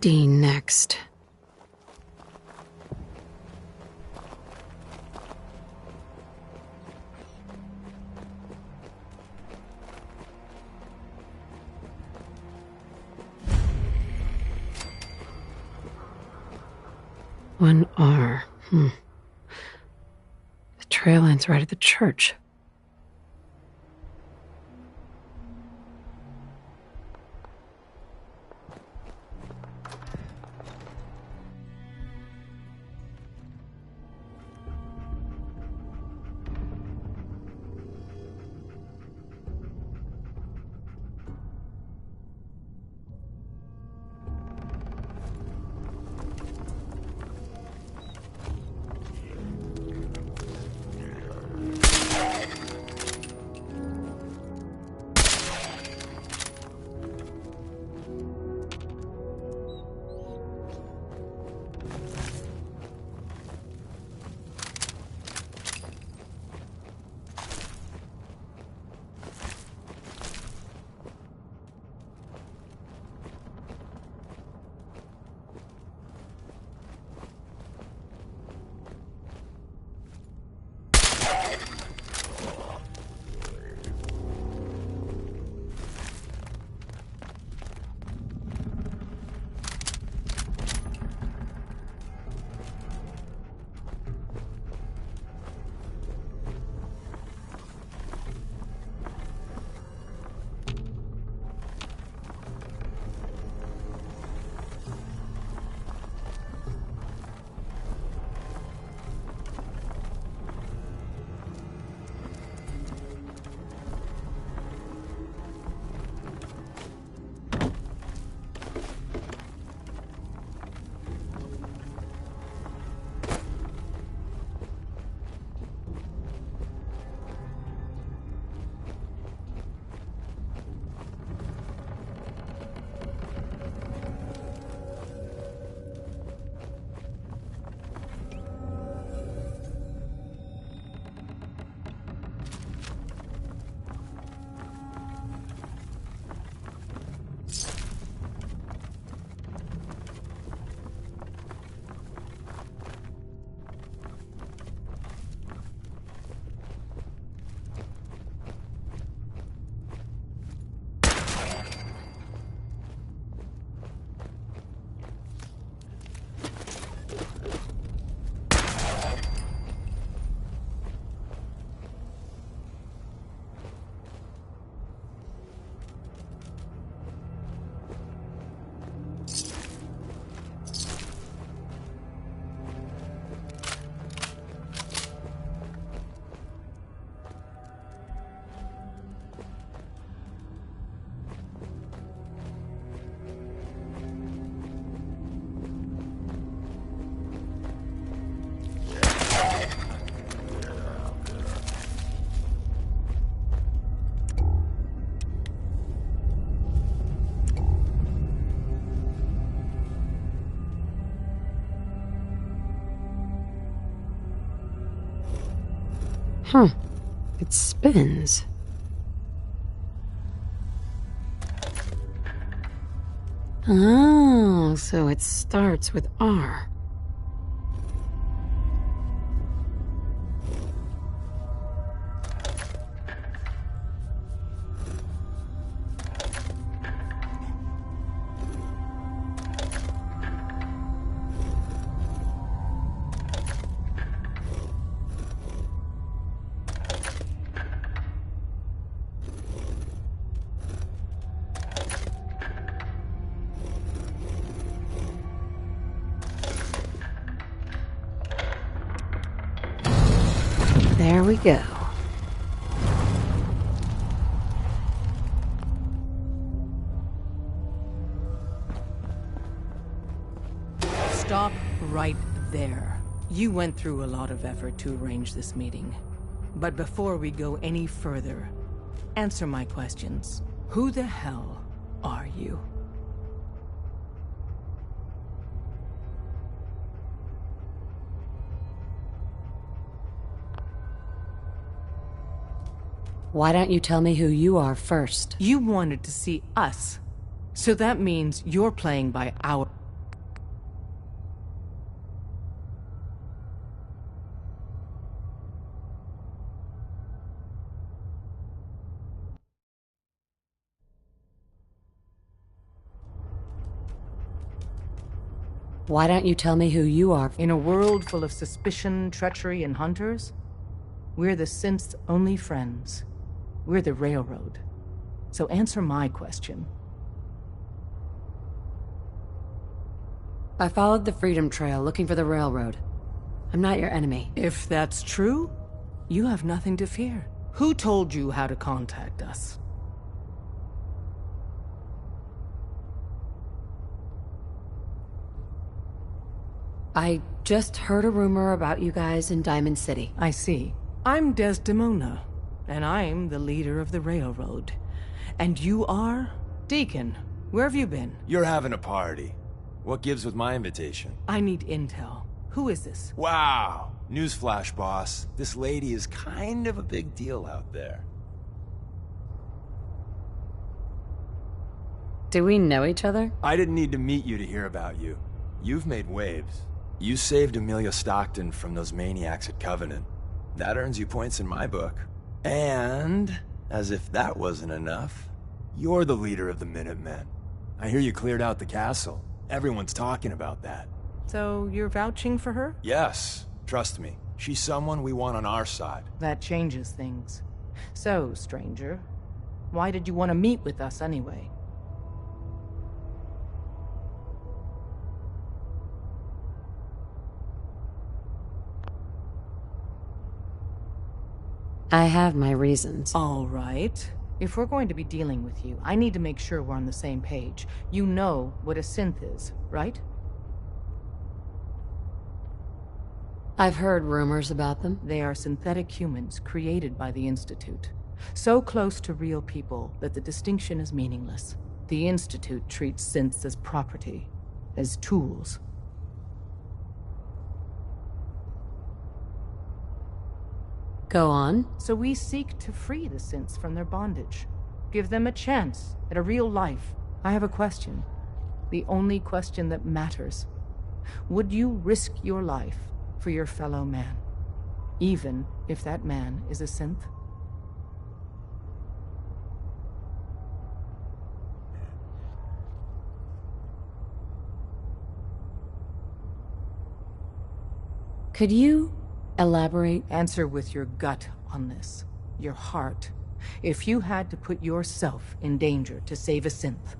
Dean next. One R. The trail ends right at the church. It spins. Oh, so it starts with R. There we go. Stop right there. You went through a lot of effort to arrange this meeting. But before we go any further, answer my questions. Who the hell are you? Why don't you tell me who you are first? You wanted to see us. So that means you're playing by our... Why don't you tell me who you are? In a world full of suspicion, treachery, and hunters, we're the synth's only friends. We're the Railroad. So answer my question. I followed the Freedom Trail looking for the Railroad. I'm not your enemy. If that's true, you have nothing to fear. Who told you how to contact us? I just heard a rumor about you guys in Diamond City. I see. I'm Desdemona, and I'm the leader of the Railroad. And you are? Deacon, where have you been? You're having a party. What gives with my invitation? I need intel. Who is this? Wow! Newsflash, boss. This lady is kind of a big deal out there. Do we know each other? I didn't need to meet you to hear about you. You've made waves. You saved Amelia Stockton from those maniacs at Covenant. That earns you points in my book. And, as if that wasn't enough, you're the leader of the Minutemen. I hear you cleared out the castle. Everyone's talking about that. So you're vouching for her? Yes. Trust me. She's someone we want on our side. That changes things. So, stranger, why did you want to meet with us anyway? I have my reasons. All right. If we're going to be dealing with you, I need to make sure we're on the same page. You know what a synth is, right? I've heard rumors about them. They are synthetic humans created by the Institute. So close to real people that the distinction is meaningless. The Institute treats synths as property, as tools. Go on. So we seek to free the synths from their bondage. Give them a chance at a real life. I have a question. The only question that matters. Would you risk your life for your fellow man? Even if that man is a synth? Could you elaborate? Answer with your gut on this. Your heart. If you had to put yourself in danger to save a synth,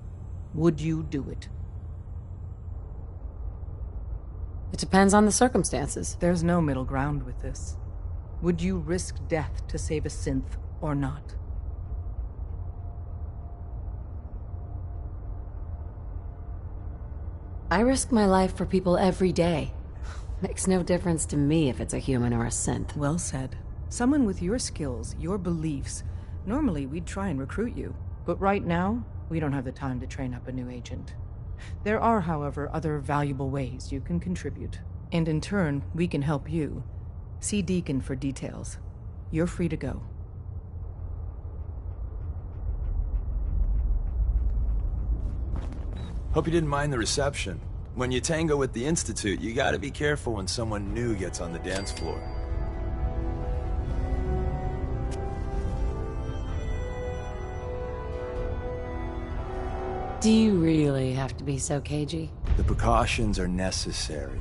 would you do it? It depends on the circumstances. There's no middle ground with this. Would you risk death to save a synth or not? I risk my life for people every day. Makes no difference to me if it's a human or a synth. Well said. Someone with your skills, your beliefs. Normally, we'd try and recruit you. But right now, we don't have the time to train up a new agent. There are, however, other valuable ways you can contribute. And in turn, we can help you. See Deacon for details. You're free to go. Hope you didn't mind the reception. When you tango with the Institute, you gotta be careful when someone new gets on the dance floor. Do you really have to be so cagey? The precautions are necessary.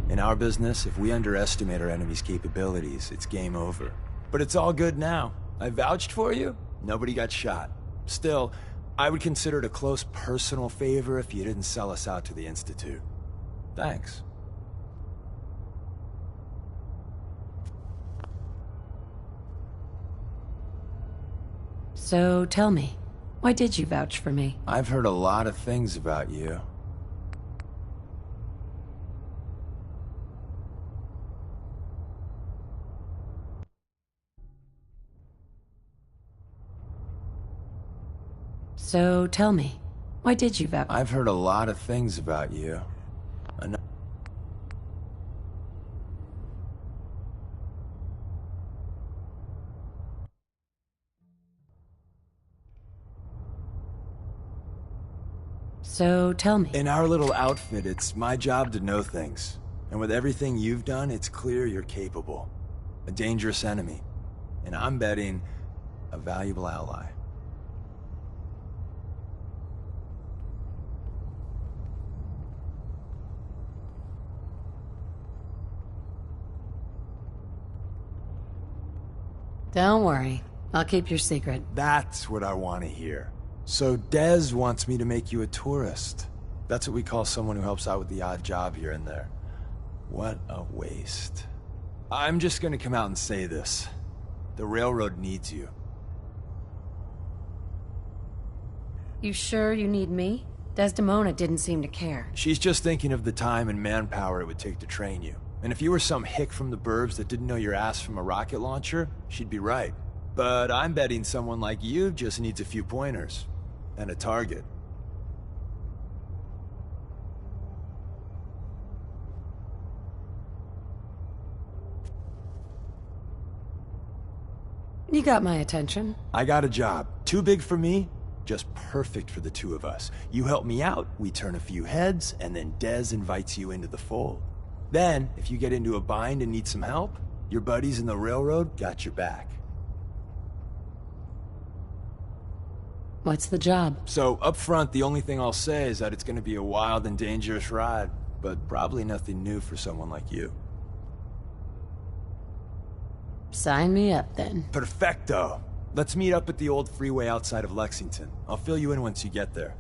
In our business, if we underestimate our enemy's capabilities, it's game over. But it's all good now. I vouched for you. Nobody got shot. Still, I would consider it a close personal favor if you didn't sell us out to the Institute. Thanks. So tell me, why did you vouch for me? I've heard a lot of things about you. So tell me, why did you vouch? I've heard a lot of things about you. So tell me. In our little outfit, it's my job to know things. And with everything you've done, it's clear you're capable. A dangerous enemy. And I'm betting a valuable ally. Don't worry. I'll keep your secret. That's what I want to hear. So Dez wants me to make you a tourist. That's what we call someone who helps out with the odd job here and there. What a waste. I'm just gonna come out and say this. The railroad needs you. You sure you need me? Desdemona didn't seem to care. She's just thinking of the time and manpower it would take to train you. And if you were some hick from the burbs that didn't know your ass from a rocket launcher, she'd be right. But I'm betting someone like you just needs a few pointers. And a target. You got my attention. I got a job. Too big for me, just perfect for the two of us. You help me out, we turn a few heads, and then Dez invites you into the fold. Then, if you get into a bind and need some help, your buddies in the railroad got your back. What's the job? So, up front, the only thing I'll say is that it's gonna be a wild and dangerous ride, but probably nothing new for someone like you. Sign me up, then. Perfecto. Let's meet up at the old freeway outside of Lexington. I'll fill you in once you get there.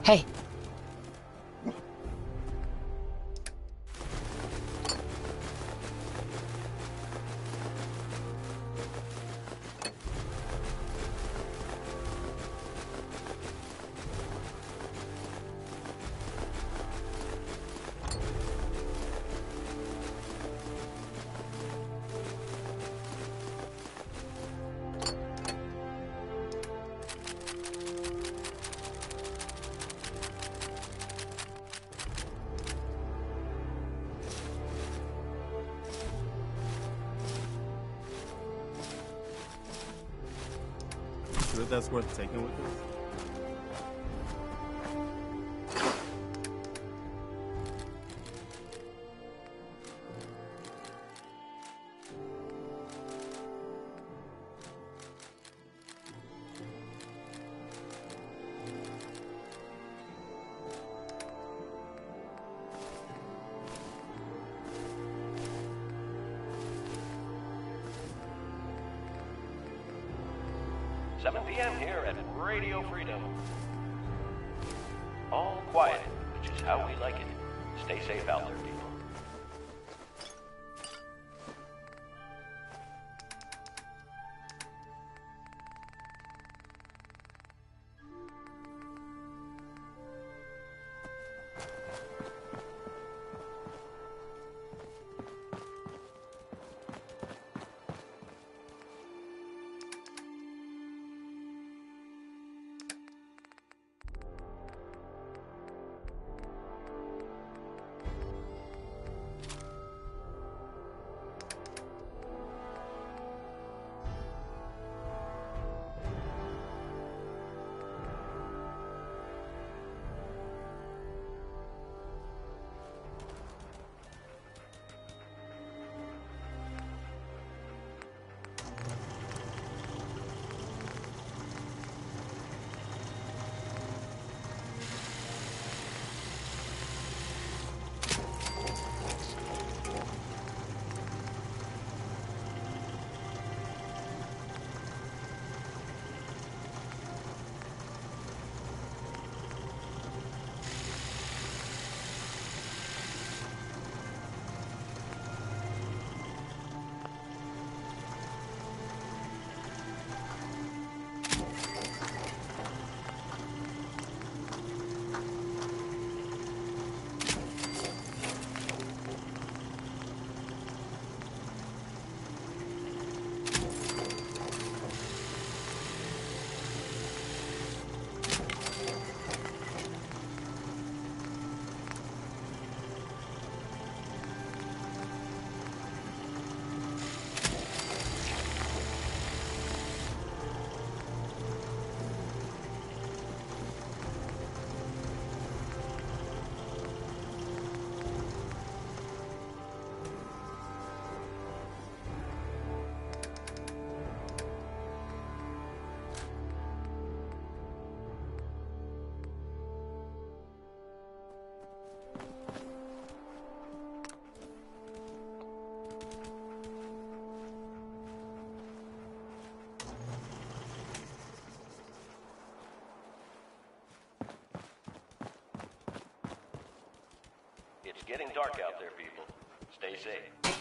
Hey. Sure that's worth taking with us? PM here at Radio Freedom. All quiet, which is how we like it. Stay safe out there, people. getting dark out there, people. Stay safe.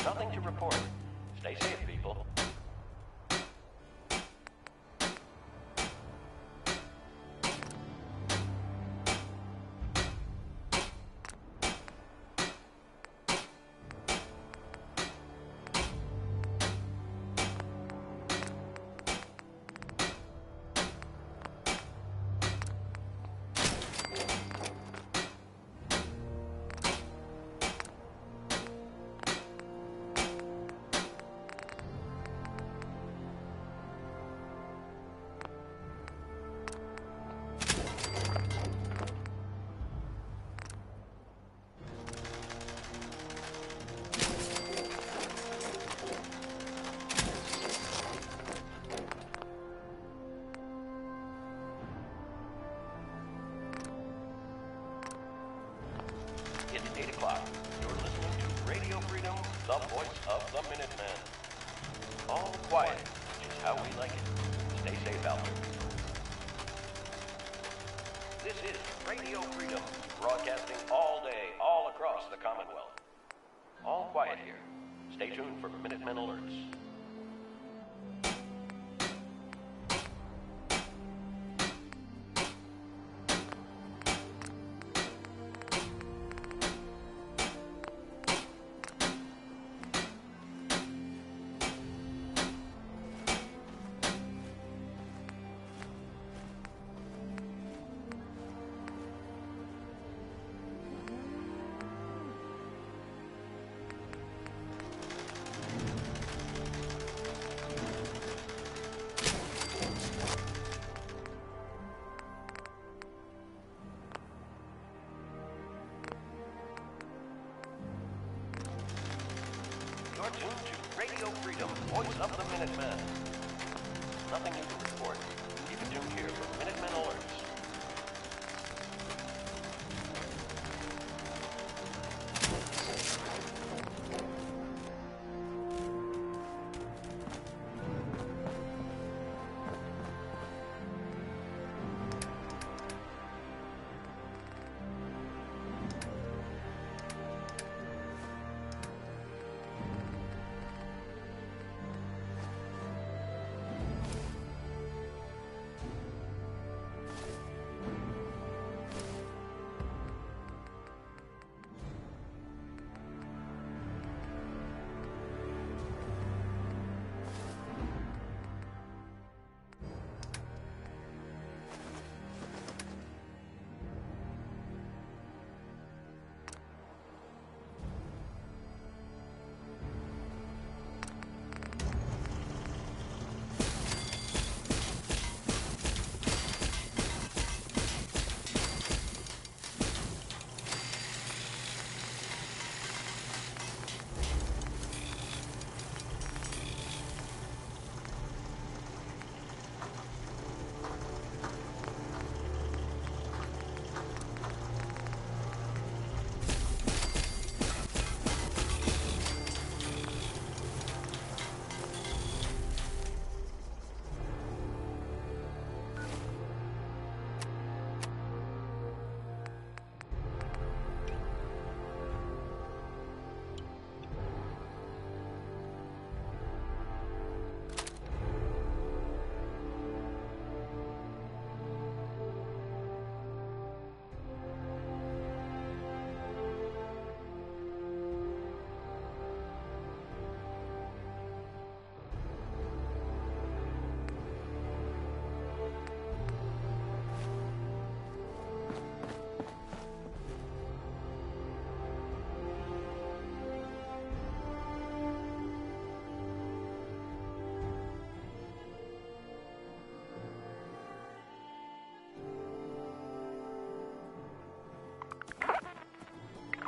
Nothing to report. Stay safe, people. It's 8 o'clock. You're listening to Radio Freedom, the voice of the Minutemen. All quiet, which is how we like it. Stay safe out there. This is Radio Freedom, broadcasting all day, all across the Commonwealth. All quiet here. Stay tuned for Minutemen alerts. You're tuned to Radio Freedom, voice of the Minutemen. Nothing new to report. Keep it tuned here for Minutemen alerts.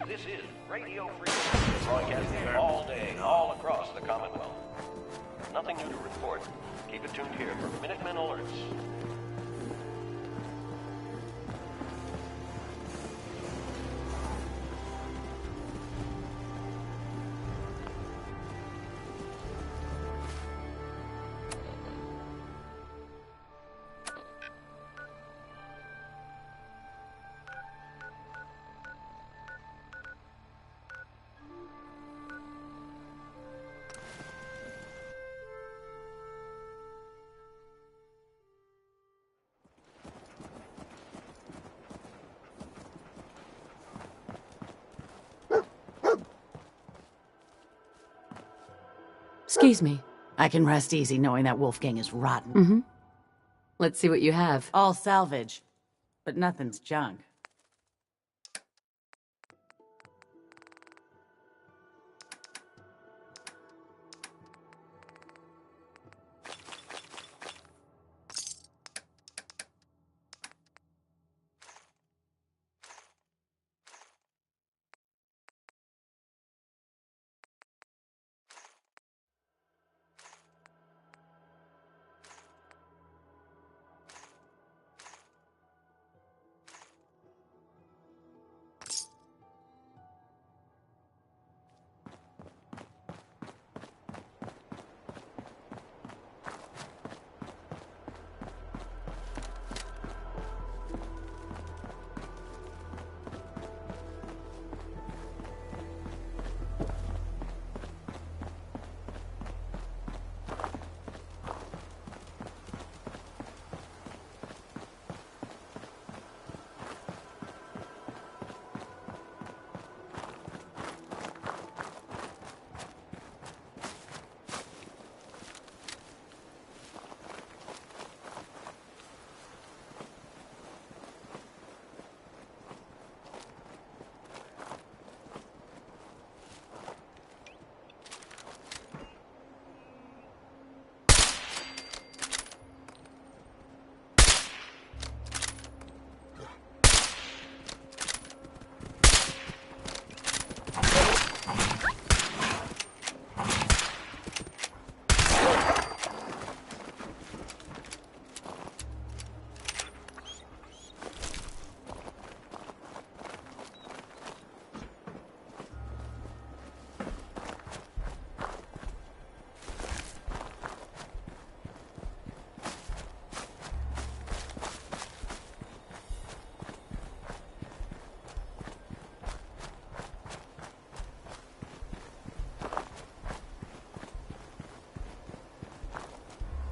This is Radio Freedom, broadcasting all day, all across the Commonwealth. Nothing new to report. Keep it tuned here for Minutemen alerts. Excuse me. I can rest easy knowing that Wolfgang is rotten. Mm-hmm. Let's see what you have. All salvage, but nothing's junk.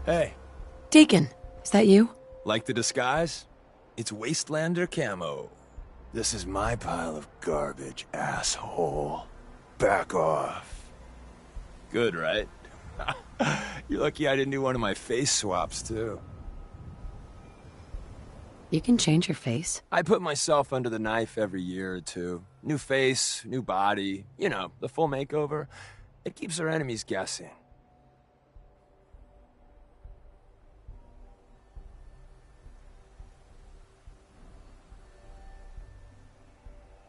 Hey. Deacon, is that you? Like the disguise? It's Wastelander camo. This is my pile of garbage, asshole. Back off. Good, right? You're lucky I didn't do one of my face swaps, too. You can change your face. I put myself under the knife every year or two. New face, new body, you know, the full makeover. It keeps our enemies guessing.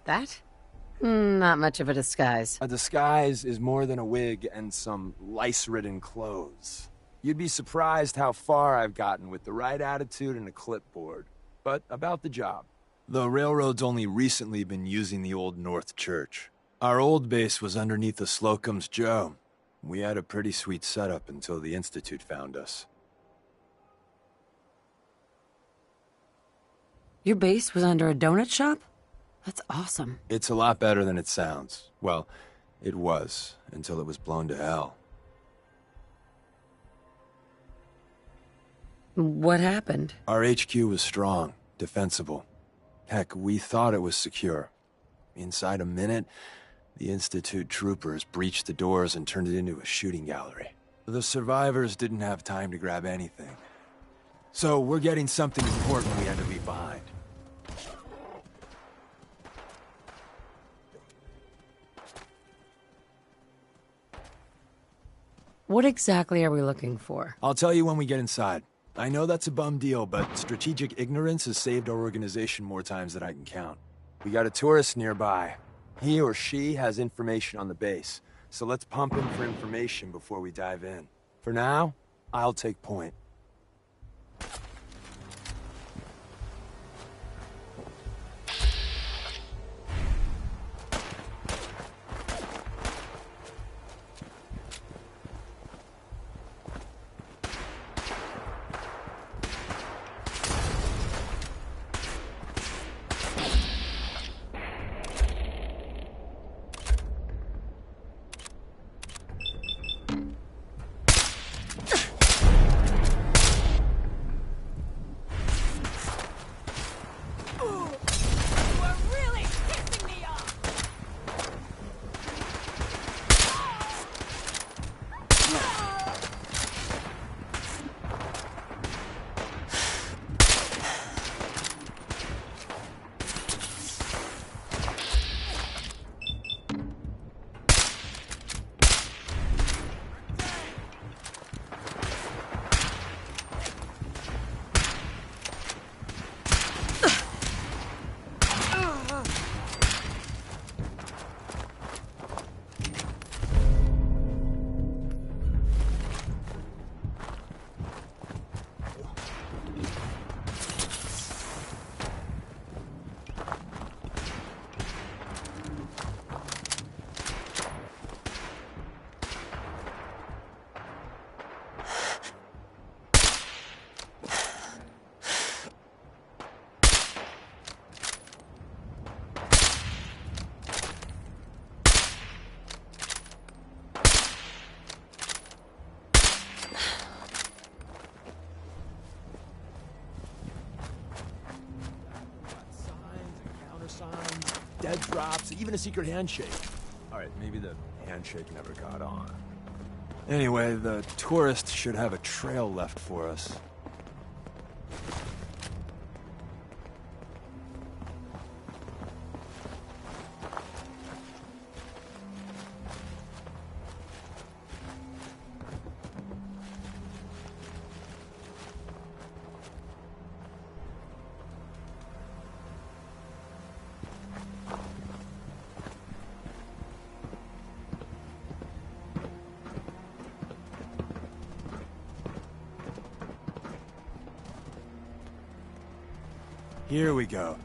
That? Not much of a disguise. A disguise is more than a wig and some lice-ridden clothes. You'd be surprised how far I've gotten with the right attitude and a clipboard. But about the job. The railroad's only recently been using the Old North Church. Our old base was underneath the Slocum's Joe. We had a pretty sweet setup until the Institute found us. Your base was under a donut shop? That's awesome. It's a lot better than it sounds. Well, it was, until it was blown to hell. What happened? Our HQ was strong, defensible. Heck, we thought it was secure. Inside a minute, the Institute troopers breached the doors and turned it into a shooting gallery. The survivors didn't have time to grab anything. So we're getting something important we had to leave behind. What exactly are we looking for? I'll tell you when we get inside. I know that's a bum deal, but strategic ignorance has saved our organization more times than I can count. We got a tourist nearby. He or she has information on the base, so let's pump him for information before we dive in. For now, I'll take point. dead drops, even a secret handshake. Alright, maybe the handshake never got on. Anyway, the tourist should have a trail left for us. Here we go.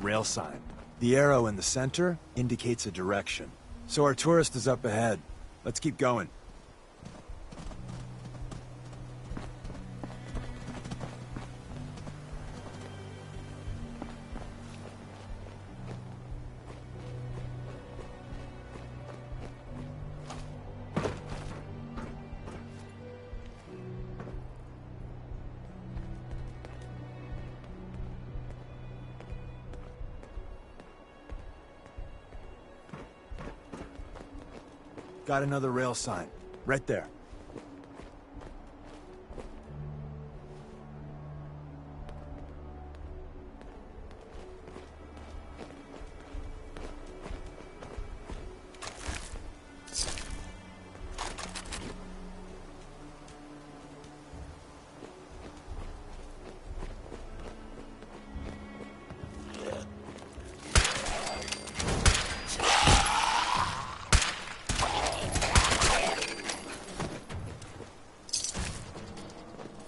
Rail sign. The arrow in the center indicates a direction. So our tourist is up ahead. Let's keep going. Got another rail sign. Right there.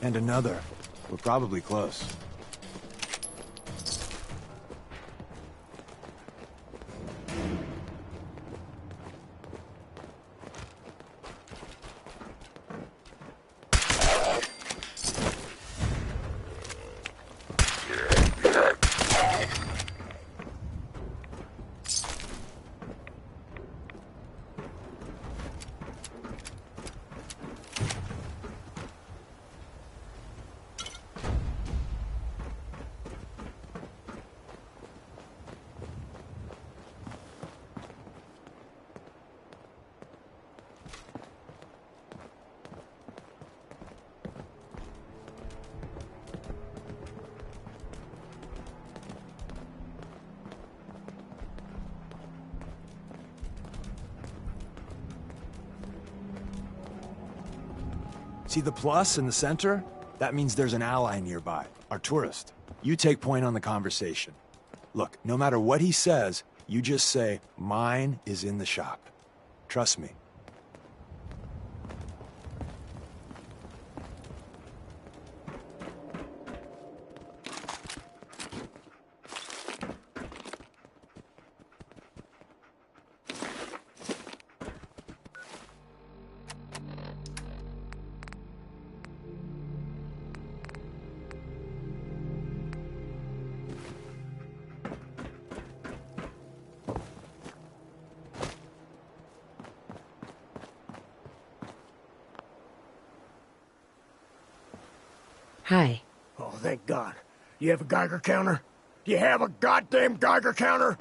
And another. We're probably close. See the plus in the center? That means there's an ally nearby, our tourist. You take point on the conversation. Look, no matter what he says, you just say, "Mine is in the shop." Trust me. Hi. Oh, thank God. You have a Geiger counter? Do you have a goddamn Geiger counter?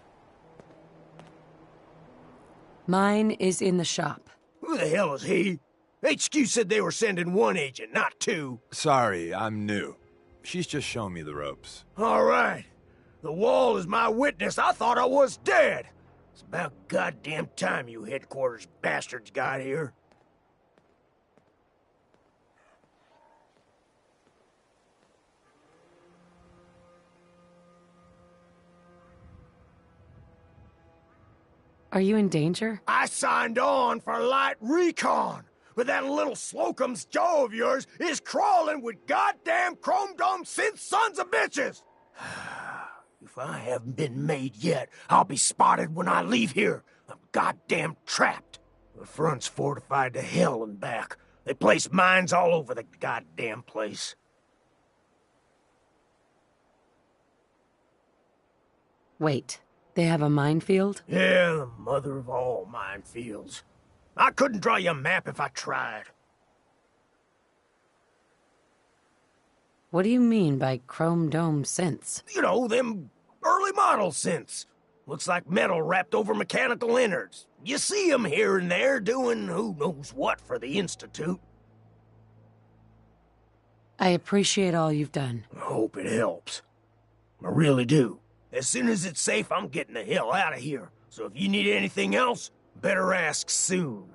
Mine is in the shop. Who the hell is he? HQ said they were sending one agent, not two. Sorry, I'm new. She's just showing me the ropes. All right. The wall is my witness. I thought I was dead. It's about goddamn time you headquarters bastards got here. Are you in danger? I signed on for light recon, but that little Slocum's Joe of yours is crawling with goddamn chrome dome synth sons of bitches! If I haven't been made yet, I'll be spotted when I leave here. I'm goddamn trapped. The front's fortified to hell and back. They place mines all over the goddamn place. Wait, they have a minefield? Yeah, the mother of all minefields. I couldn't draw you a map if I tried. What do you mean by chrome dome synths? You know, them early model synths. Looks like metal wrapped over mechanical innards. You see 'em here and there doing who knows what for the Institute. I appreciate all you've done. I hope it helps. I really do. As soon as it's safe, I'm getting the hell out of here. So if you need anything else, better ask soon.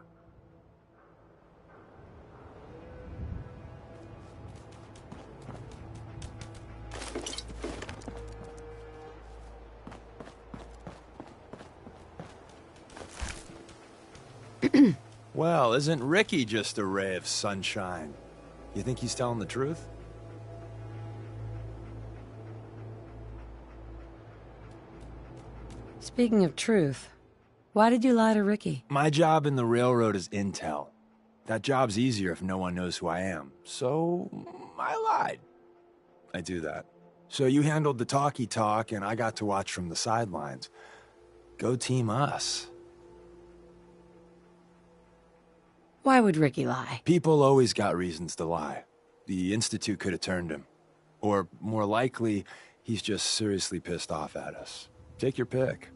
Well, isn't Ricky just a ray of sunshine? You think he's telling the truth? Speaking of truth, why did you lie to Ricky? My job in the railroad is intel. That job's easier if no one knows who I am. So, I lied. I do that. So you handled the talkie talk, and I got to watch from the sidelines. Go team us. Why would Ricky lie? People always got reasons to lie. The Institute could have turned him. Or, more likely, he's just seriously pissed off at us. Take your pick.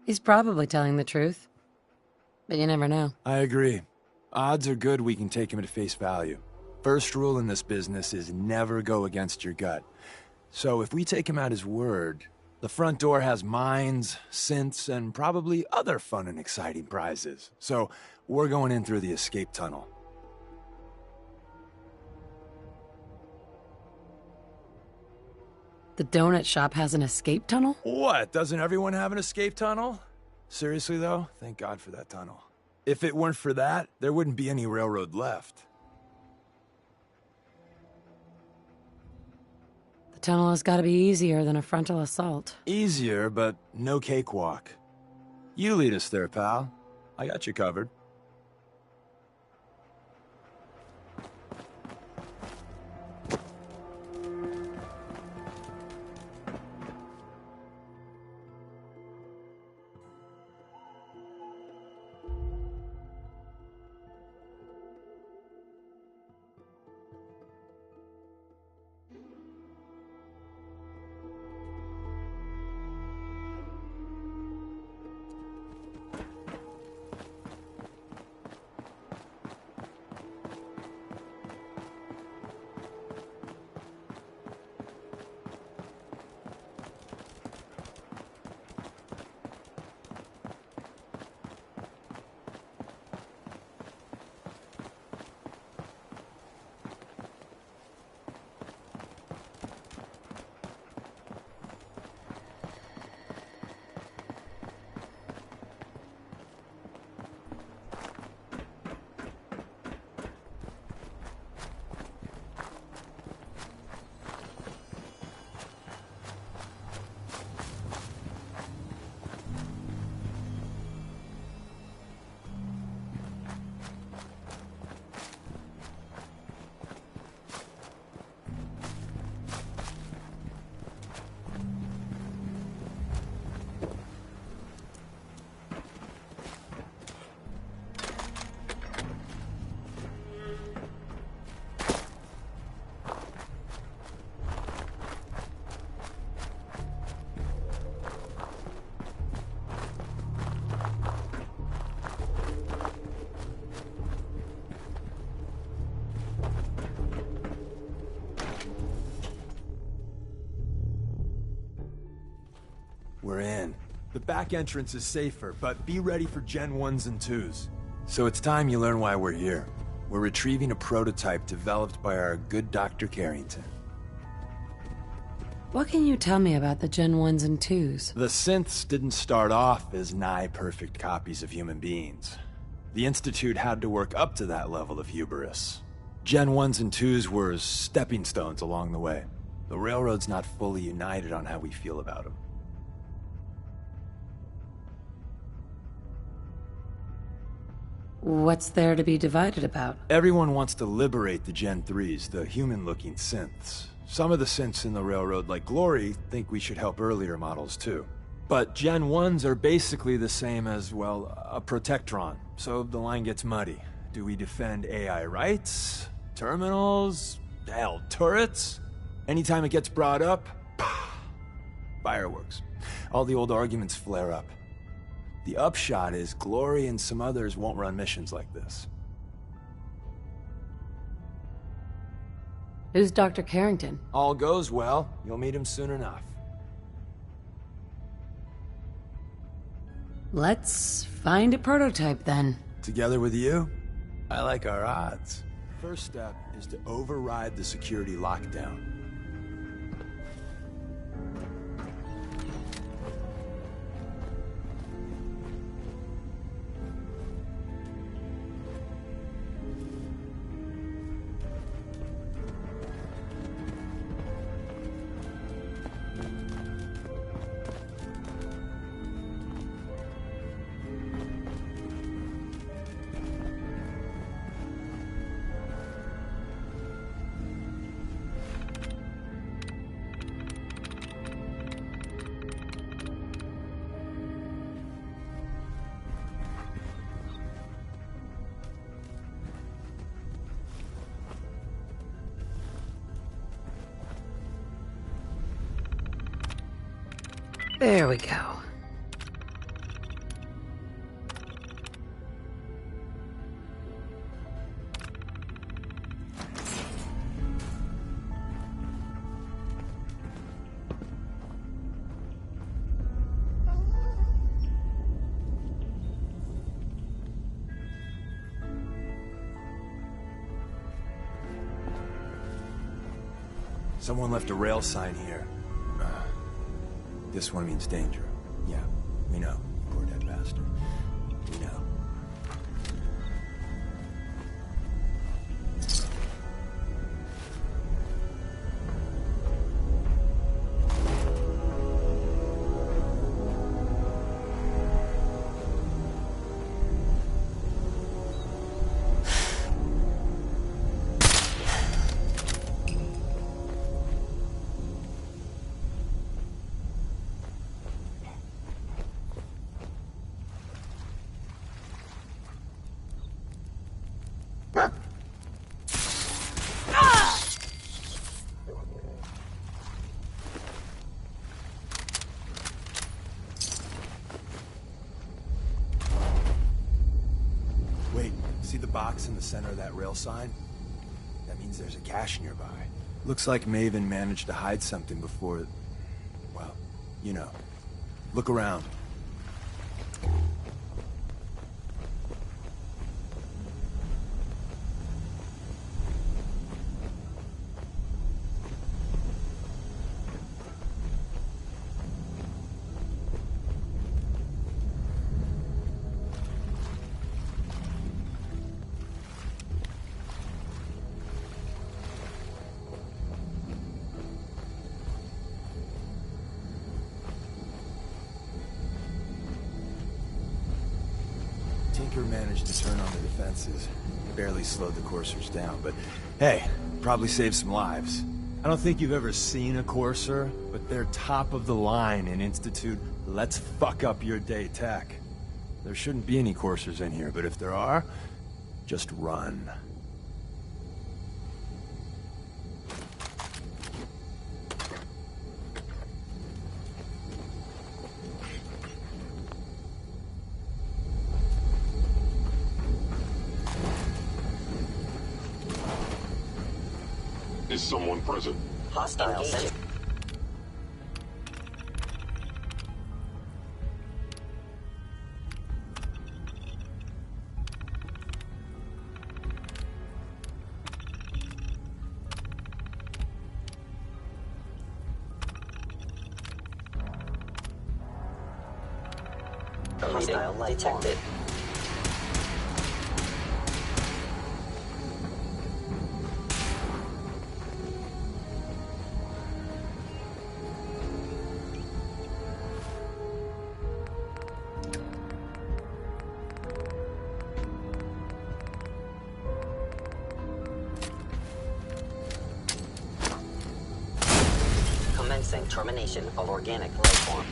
He's probably telling the truth. But you never know. I agree. Odds are good we can take him at face value. First rule in this business is never go against your gut. So if we take him at his word, the front door has mines, synths, and probably other fun and exciting prizes. So we're going in through the escape tunnel. The donut shop has an escape tunnel? What? Doesn't everyone have an escape tunnel? Seriously, though? Thank God for that tunnel. If it weren't for that, there wouldn't be any railroad left. The tunnel has got to be easier than a frontal assault. Easier, but no cakewalk. You lead us there, pal. I got you covered. We're in. The back entrance is safer, but be ready for Gen 1s and 2s. So it's time you learn why we're here. We're retrieving a prototype developed by our good Dr. Carrington. What can you tell me about the Gen 1s and 2s? The synths didn't start off as nigh-perfect copies of human beings. The Institute had to work up to that level of hubris. Gen 1s and 2s were stepping stones along the way. The Railroad's not fully united on how we feel about them. What's there to be divided about? Everyone wants to liberate the Gen 3s, the human-looking synths. Some of the synths in the Railroad, like Glory, think we should help earlier models too. But Gen 1s are basically the same as, well, a Protectron, so the line gets muddy. Do we defend AI rights? Terminals? Hell, turrets? Anytime it gets brought up, fireworks. All the old arguments flare up. The upshot is Glory and some others won't run missions like this. Who's Dr. Carrington? All goes well, you'll meet him soon enough. Let's find a prototype then. Together with you? I like our odds. First step is to override the security lockdown. There we go. Someone left a rail sign here. This one means danger. Yeah, we know. Poor dead bastard. We know. See the box in the center of that rail sign? That means there's a cache nearby. Looks like Maven managed to hide something before... well, you know. Look around. Tinker managed to turn on the defenses. Barely slowed the coursers down, but hey, probably saved some lives. I don't think you've ever seen a courser, but they're top of the line in Institute let's fuck up your day tech. There shouldn't be any coursers in here, but if there are, just run. Is someone present? Hostile sentry. Hostile light detected. Commencing termination of organic life form.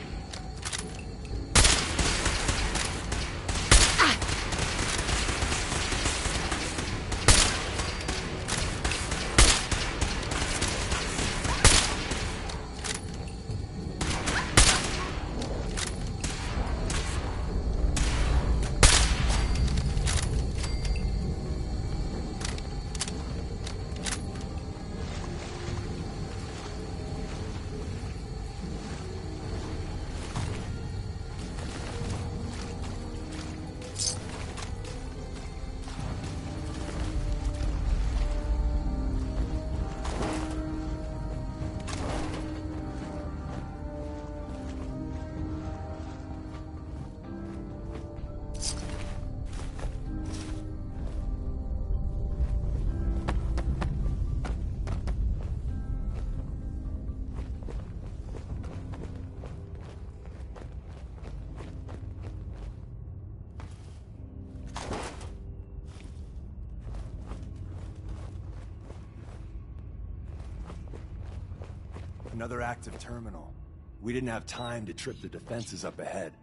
another active terminal. We didn't have time to trip the defenses up ahead.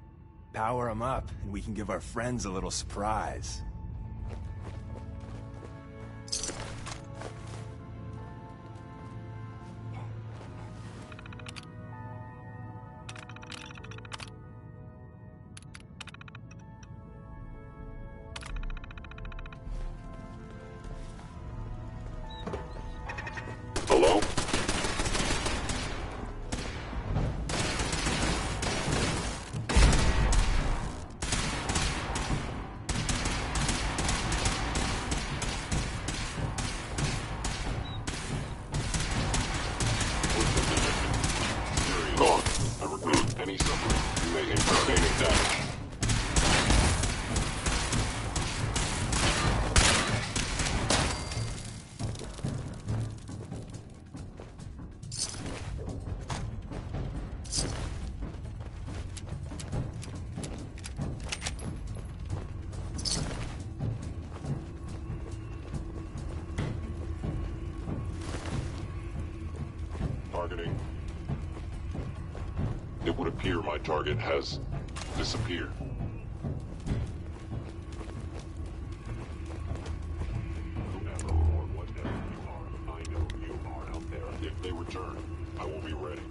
Power them up, and we can give our friends a little surprise. Hello? Gone. I repeat, any suffering. You may incur damage. Targeting. It would appear my target has disappeared. Whoever or whatever you are, I know you are out there. If they return, I will be ready.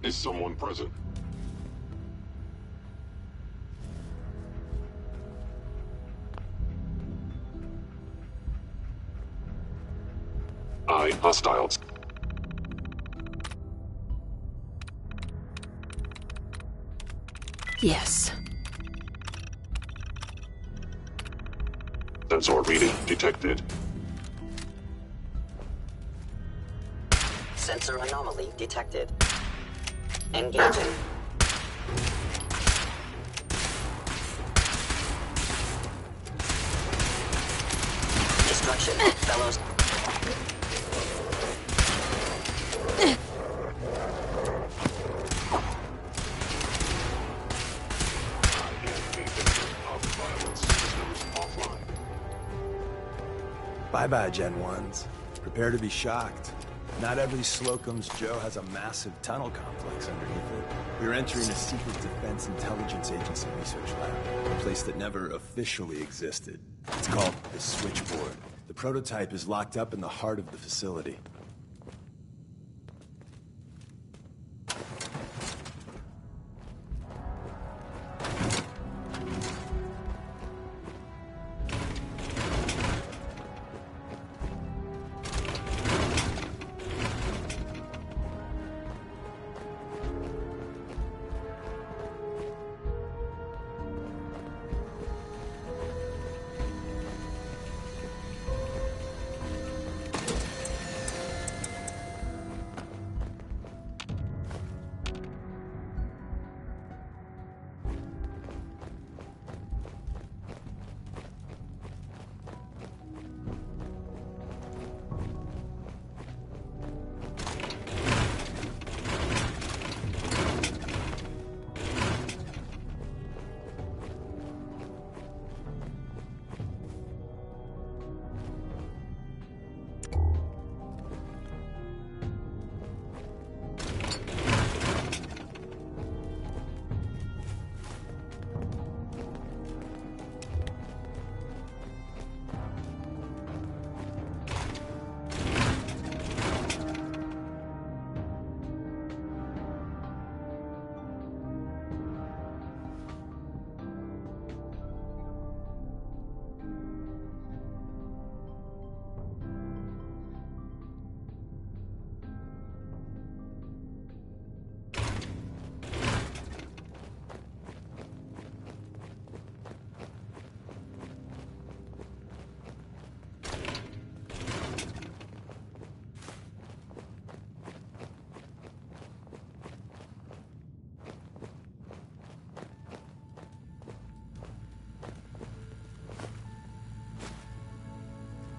Is someone present? Hostiles. Yes. Sensor reading detected. Sensor anomaly detected. Engaging. Destruction, fellows. Bye-bye, Gen 1s. Prepare to be shocked. Not every Slocum's Joe has a massive tunnel complex underneath it. We're entering a secret Defense Intelligence Agency research lab, a place that never officially existed. It's called the Switchboard. The prototype is locked up in the heart of the facility.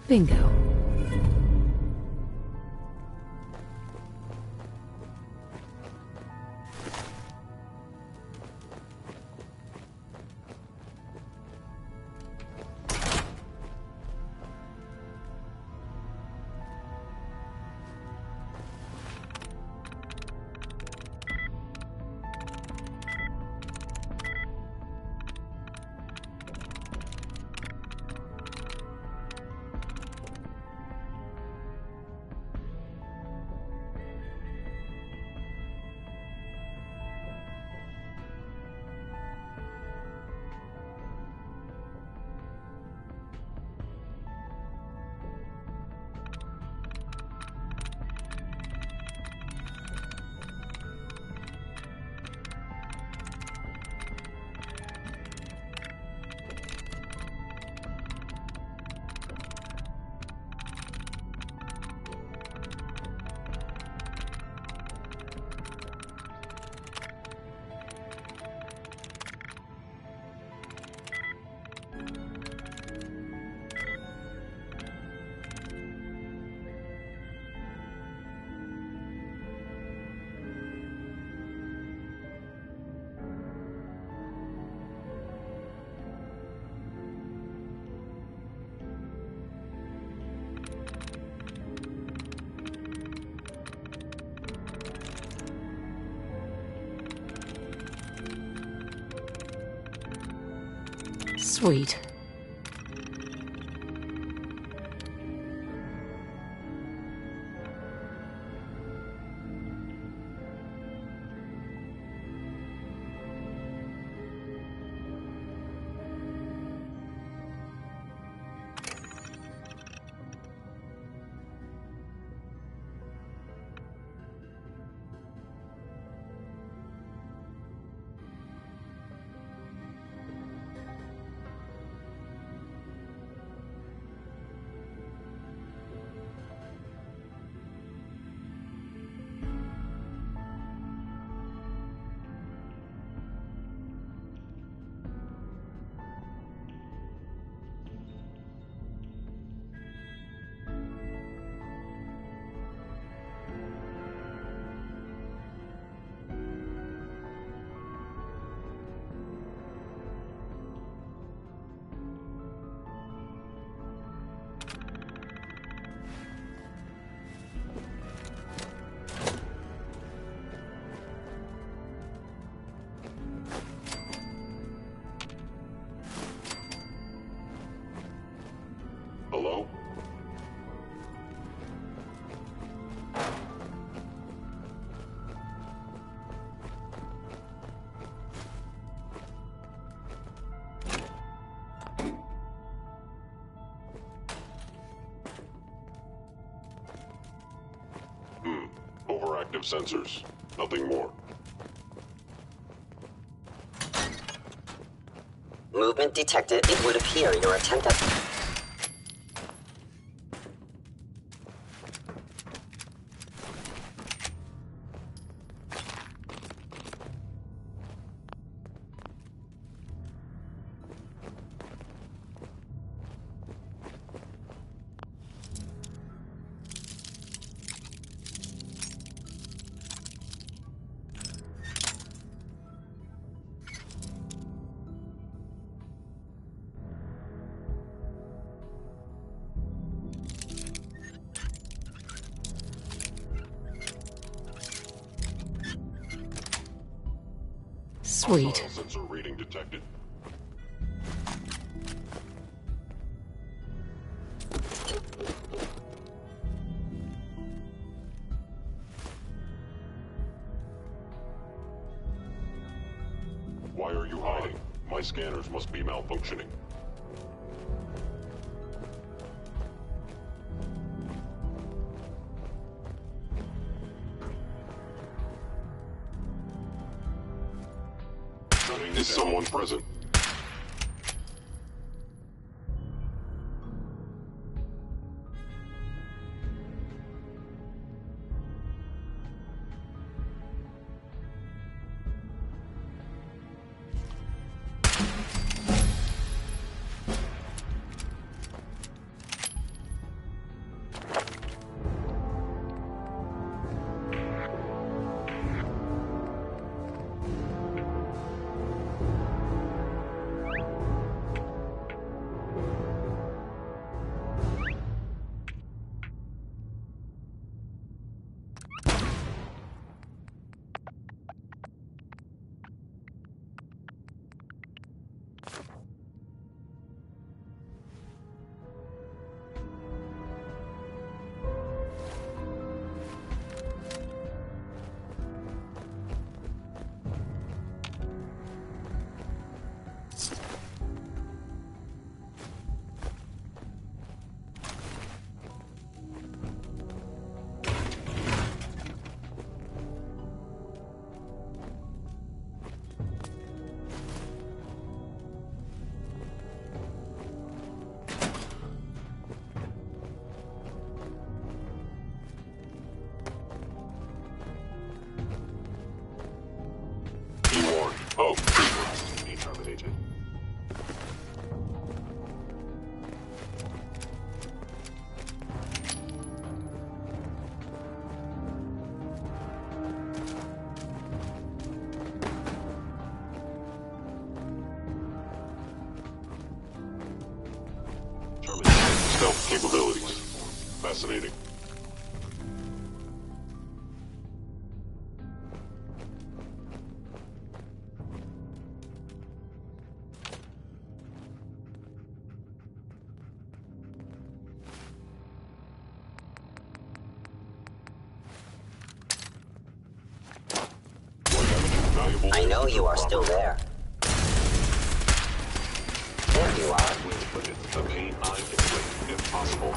Bingo. Sweet. active sensors. Nothing more. Movement detected. It would appear your attempt at... Sweet. Sensor reading detected. Why are you hiding? My scanners must be malfunctioning. Is someone present? Oh, be terminated. Terminated. Stealth capabilities. Fascinating. I know you are still there. There you are. The pain I inflict, if possible.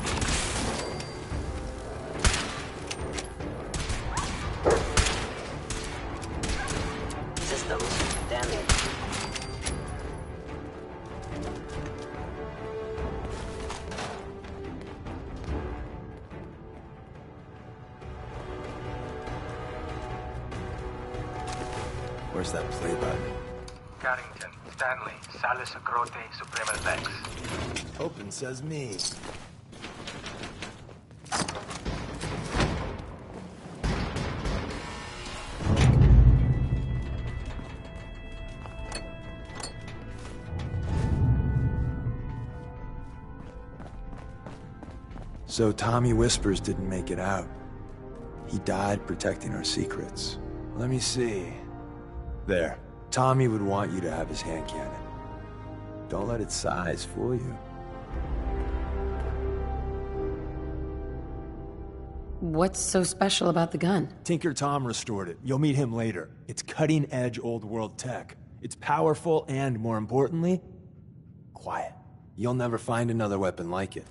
Systems damaged. Where's that play button? Carrington, Stanley, Salis Acrote, Supremal Vex. Open says me. So Tommy Whispers didn't make it out. He died protecting our secrets. Let me see. There. Tommy would want you to have his hand cannon. Don't let its size fool you. What's so special about the gun? Tinker Tom restored it. You'll meet him later. It's cutting-edge old world tech. It's powerful and, more importantly, quiet. You'll never find another weapon like it.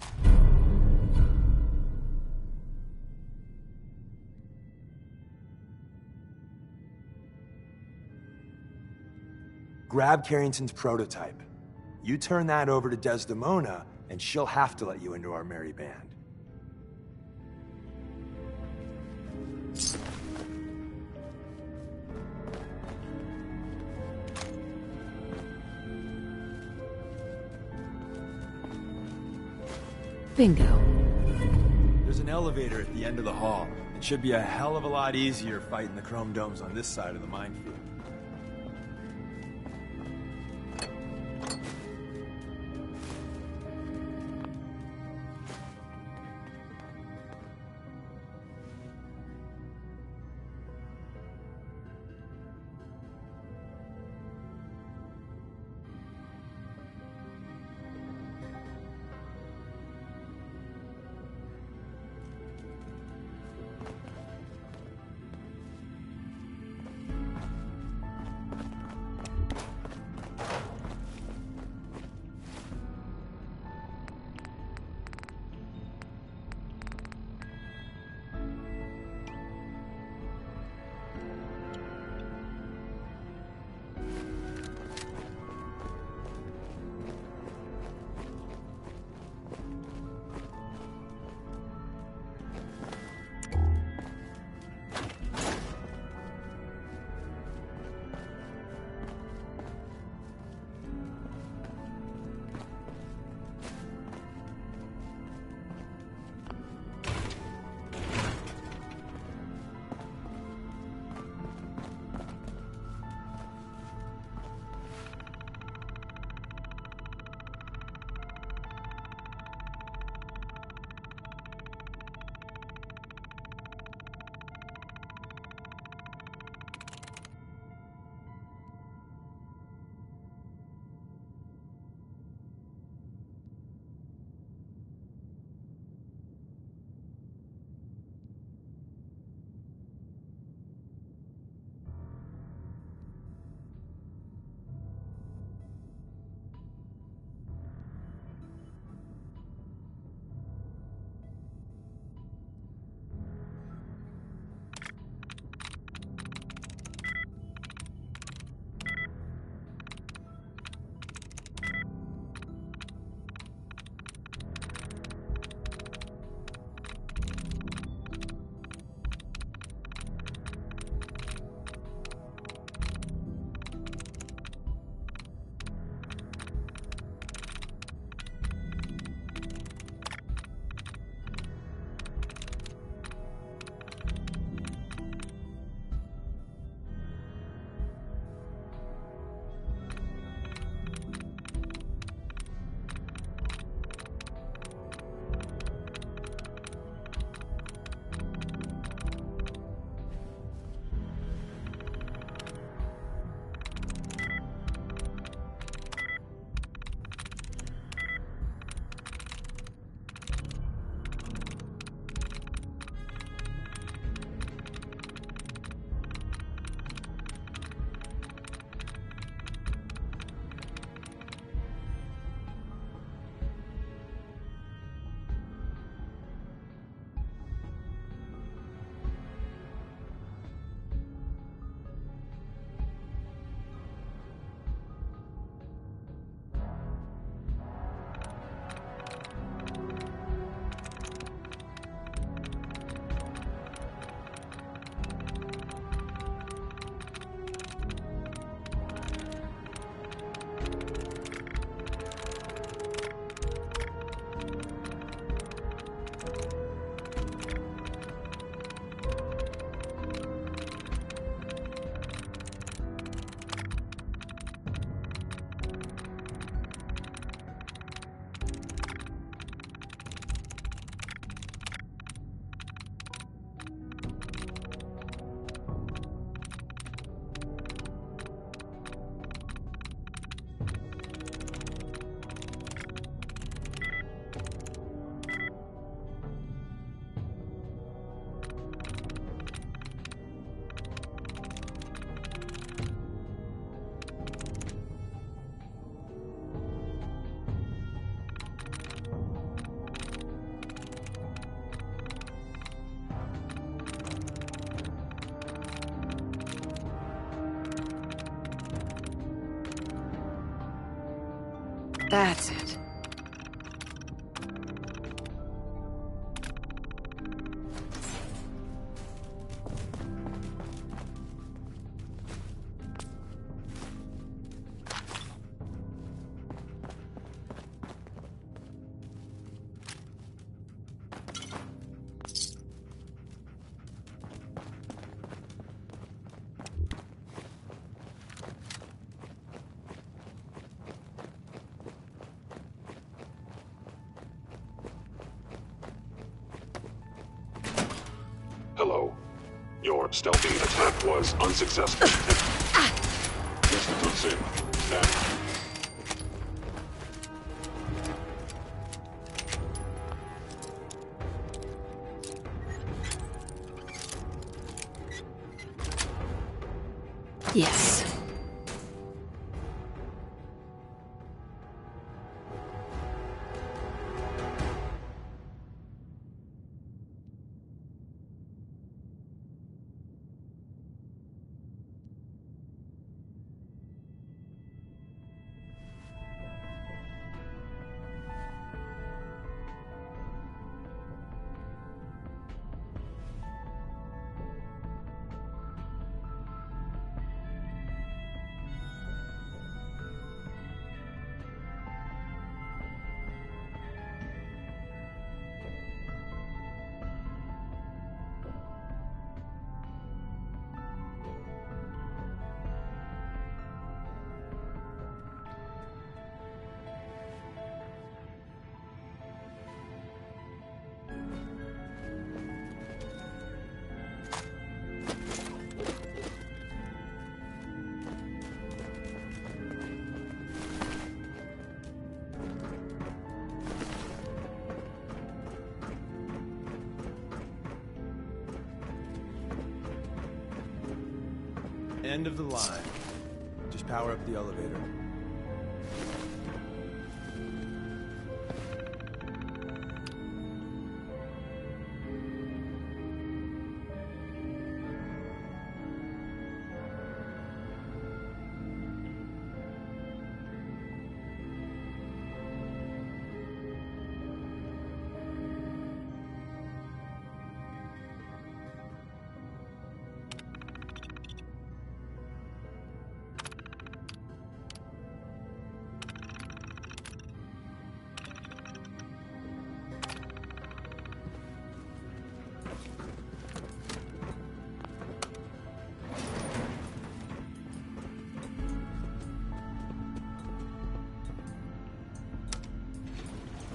Grab Carrington's prototype. You turn that over to Desdemona, and she'll have to let you into our merry band. Bingo. There's an elevator at the end of the hall. It should be a hell of a lot easier fighting the chrome domes on this side of the minefield. That's it. Hello. Your stealthy attack was unsuccessful. Institution. Yes. End of the line. Just power up the elevator.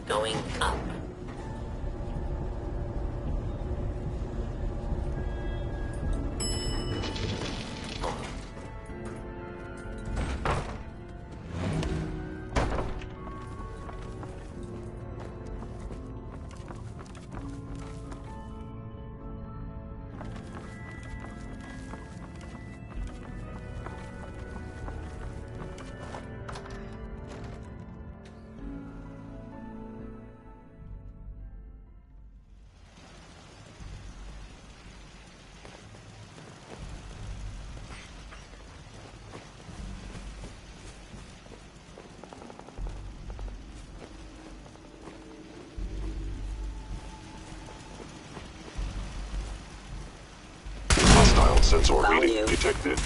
Going up. Sensor reading detected.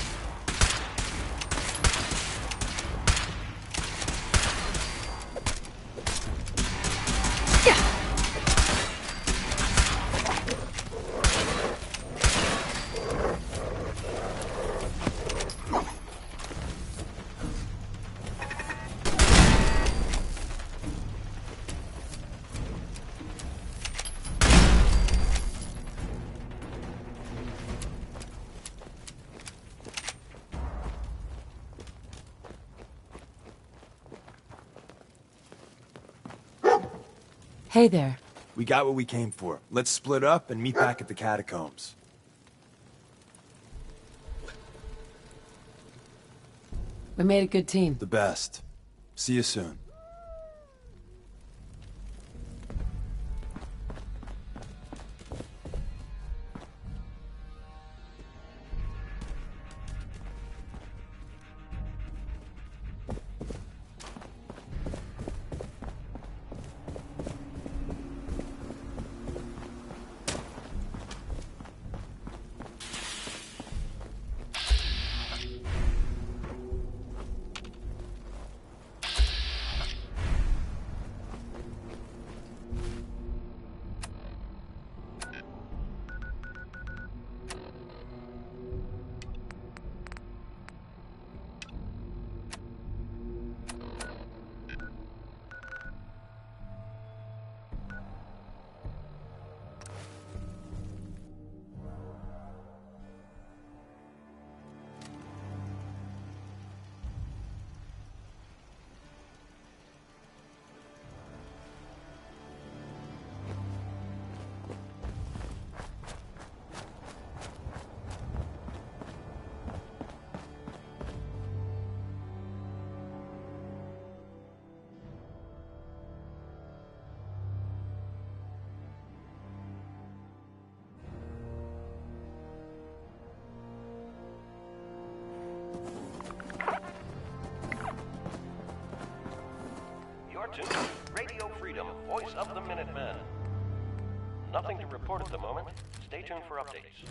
Hey there. We got what we came for. Let's split up and meet back at the catacombs. We made a good team. The best. See you soon. voice of the Minutemen. Nothing to report at the moment. Stay tuned for updates.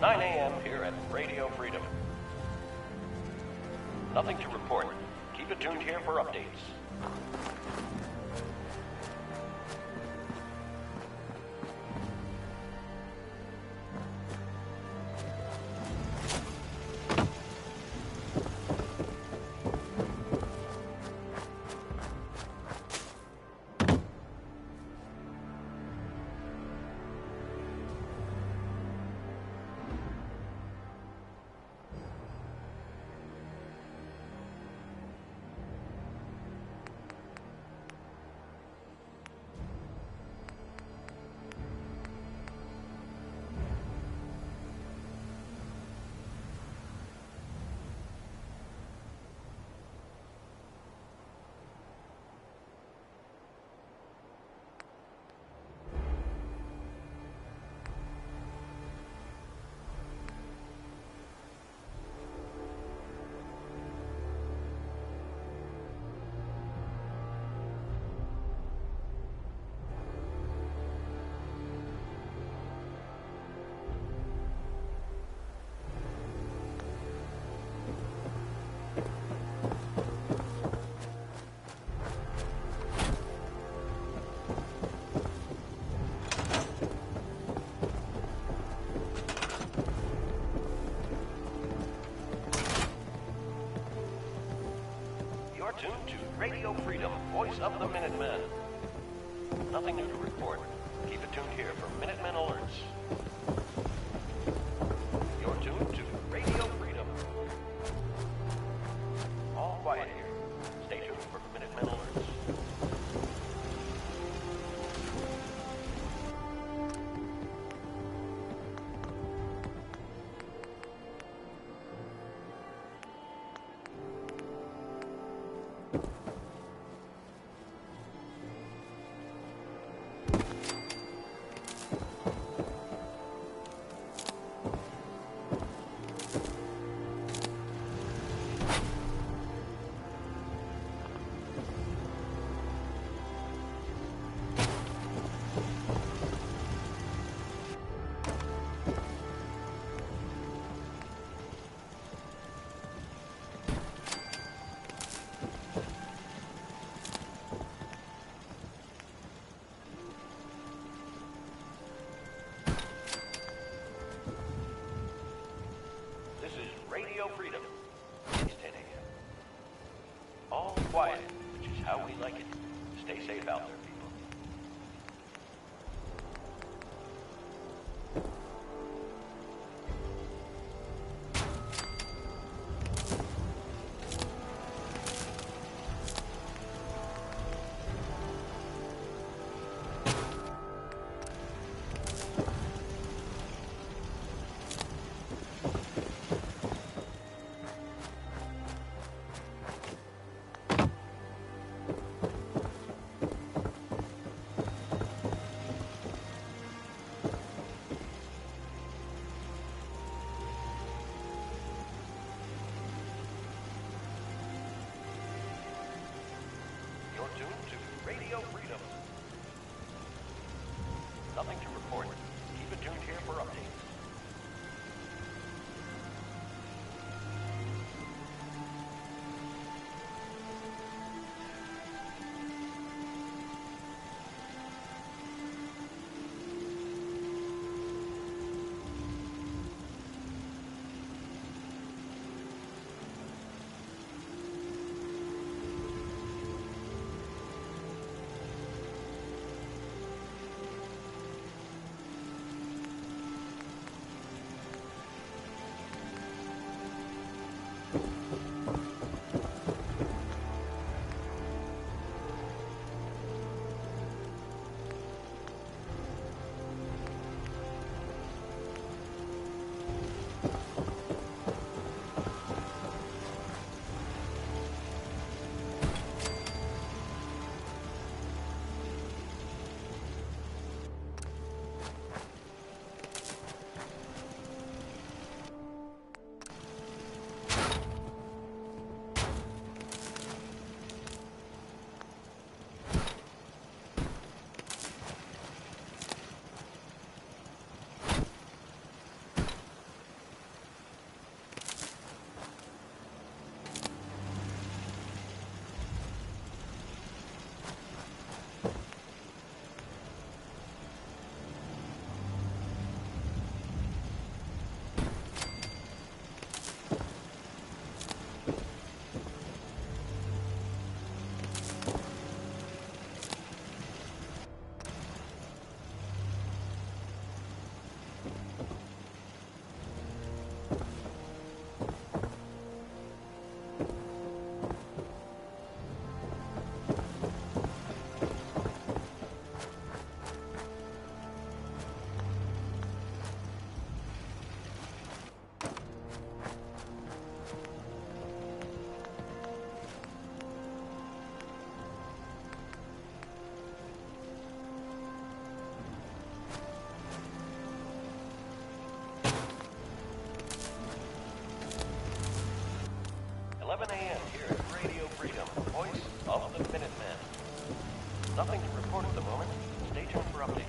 "9 a.m. here at Radio Freedom. Nothing to report. Keep it tuned here for updates." Tuned to Radio Freedom, voice of the Minutemen. Nothing new to report. Keep it tuned here for Minutemen alerts. You're tuned to Radio Freedom. All quiet here. Stay tuned for Minutemen alerts. Radio Freedom. It's 10 a.m. All quiet, which is how we like it. Stay safe out there, people. Radio Freedom. Nothing to report. Keep it tuned here for updates. Nothing to report at the moment. Stay tuned for updates.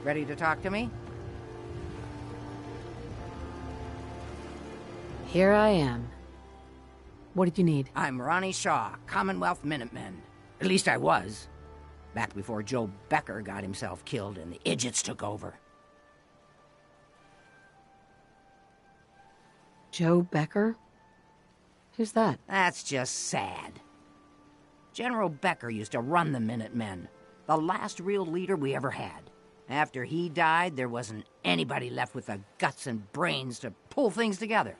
Ready to talk to me? Here I am. What did you need? I'm Ronnie Shaw, Commonwealth Minutemen. At least I was. Back before Joe Becker got himself killed and the idiots took over. Joe Becker? Who's that? That's just sad. General Becker used to run the Minutemen. The last real leader we ever had. After he died, there wasn't anybody left with the guts and brains to pull things together.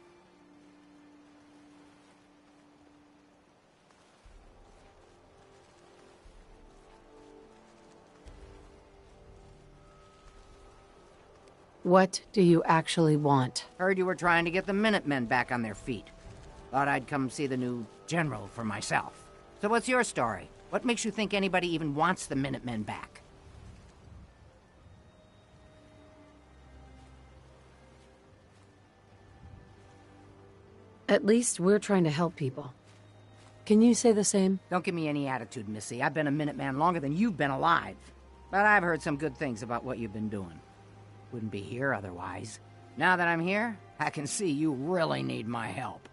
What do you actually want? Heard you were trying to get the Minutemen back on their feet. Thought I'd come see the new general for myself. So what's your story? What makes you think anybody even wants the Minutemen back? At least we're trying to help people. Can you say the same? Don't give me any attitude, Missy. I've been a Minuteman longer than you've been alive. But I've heard some good things about what you've been doing. Wouldn't be here otherwise. Now that I'm here, I can see you really need my help.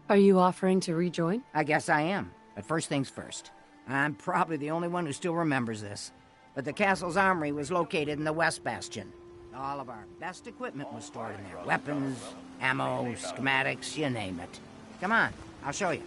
Are you offering to rejoin? I guess I am. But first things first. I'm probably the only one who still remembers this. But the castle's armory was located in the West Bastion. All of our best equipment was stored in there. Weapons, ammo, schematics, you name it. Come on, I'll show you.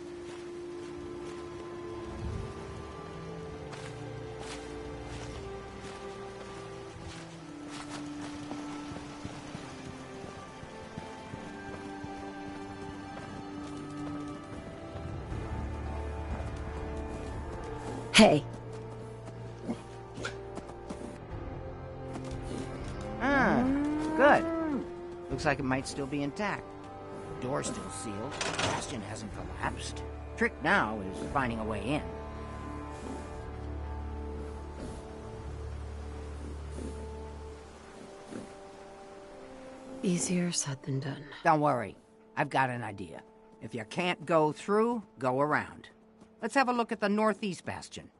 Hey. Good. Looks like it might still be intact. Door's still sealed. The bastion hasn't collapsed. Trick now is finding a way in. Easier said than done. Don't worry. I've got an idea. If you can't go through, go around. Let's have a look at the northeast bastion.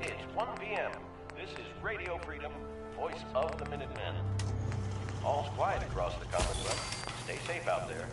It's 1 p.m. This is Radio Freedom, voice of the Minutemen. All's quiet across the Commonwealth. Stay safe out there.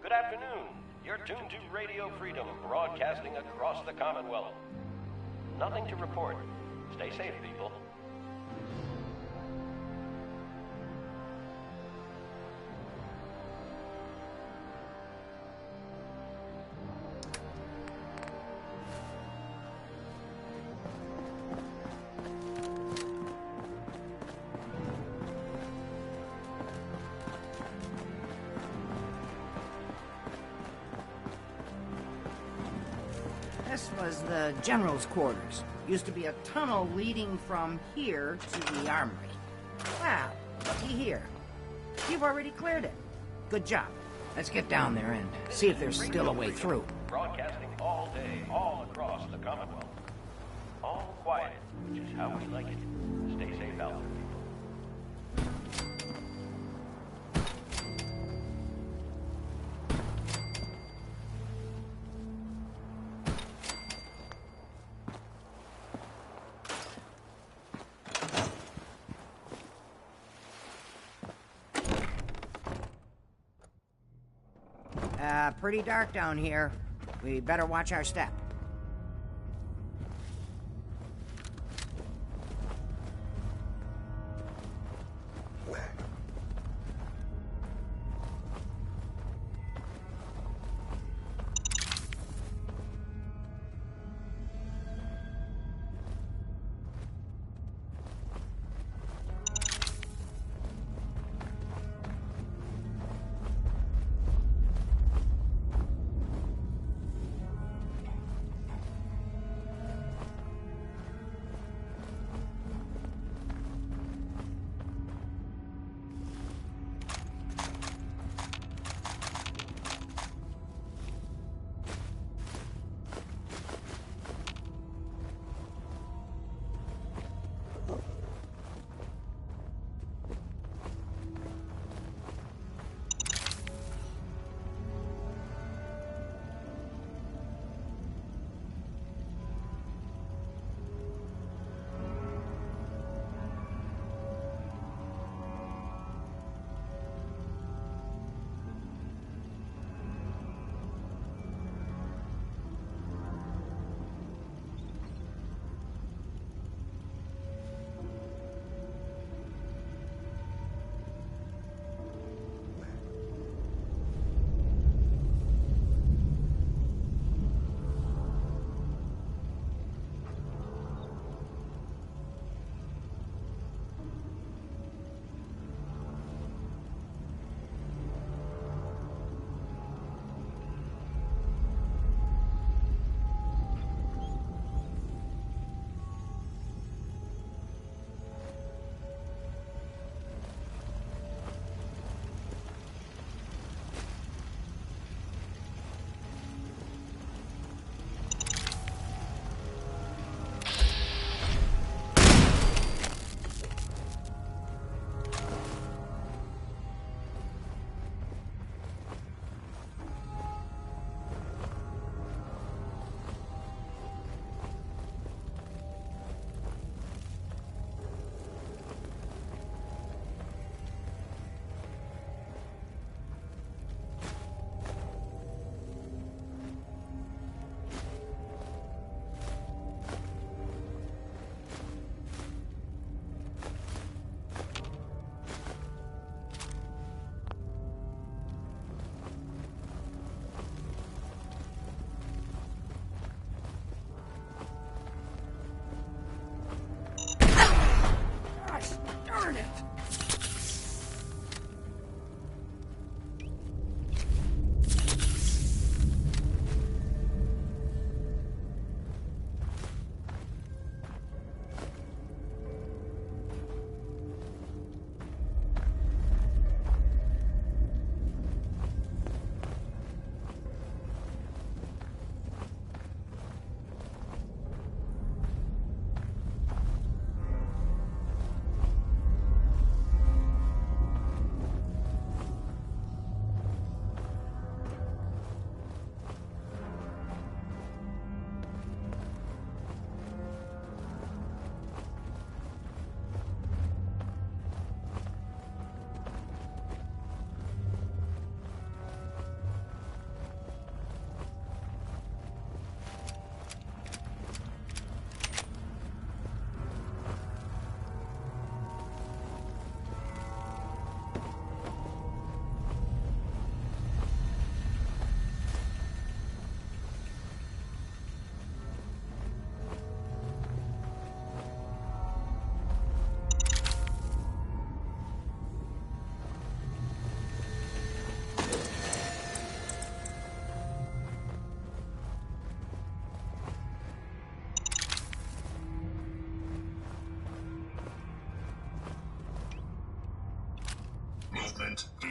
Good afternoon. You're tuned to Radio Freedom, broadcasting across the Commonwealth. Nothing to report. Stay safe, people. This was the general's quarters. Used to be a tunnel leading from here to the armory. Well, looky here. You've already cleared it. Good job. Let's get down there and see if there's still a way through. Broadcasting all day, all across the Commonwealth. All quiet, which is how we like it. Stay safe out there, people. Pretty dark down here. We better watch our step.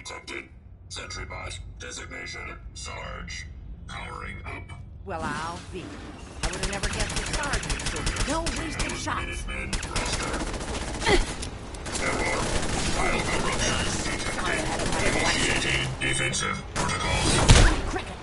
detected. Sentry bot. Designation, Sarge. Powering up. Well, I'll be. I would have never guessed the Sarge. No wasted shots. Minutemen roster. Error. File corruption detected. Initiating defensive protocols. Cricket!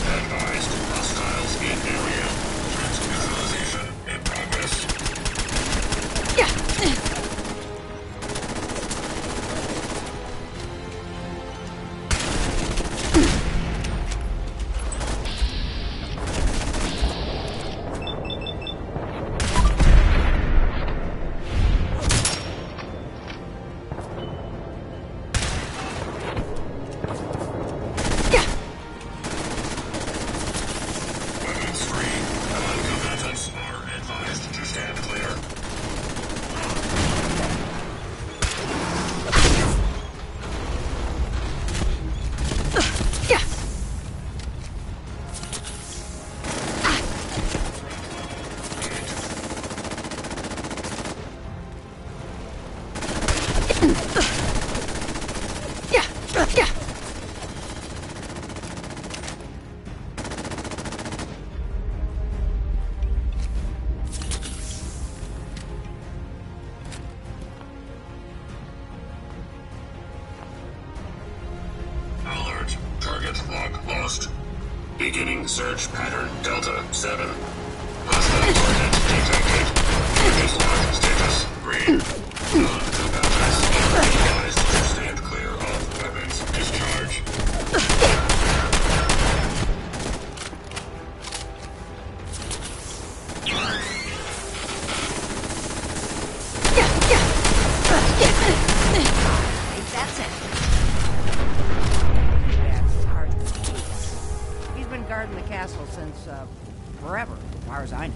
Advised, hostiles in area. Threat neutralization in progress. Weapons free. Non-combatants are advised to stand clear. Alert. Target lock lost. Beginning search pattern Delta 7. Hostile target detected. Target lock status green. Non-combatants are advised to stand clear of weapons discharge. That's it. That's Sergeant Lucas. He's been guarding the castle since, forever, as far as I know.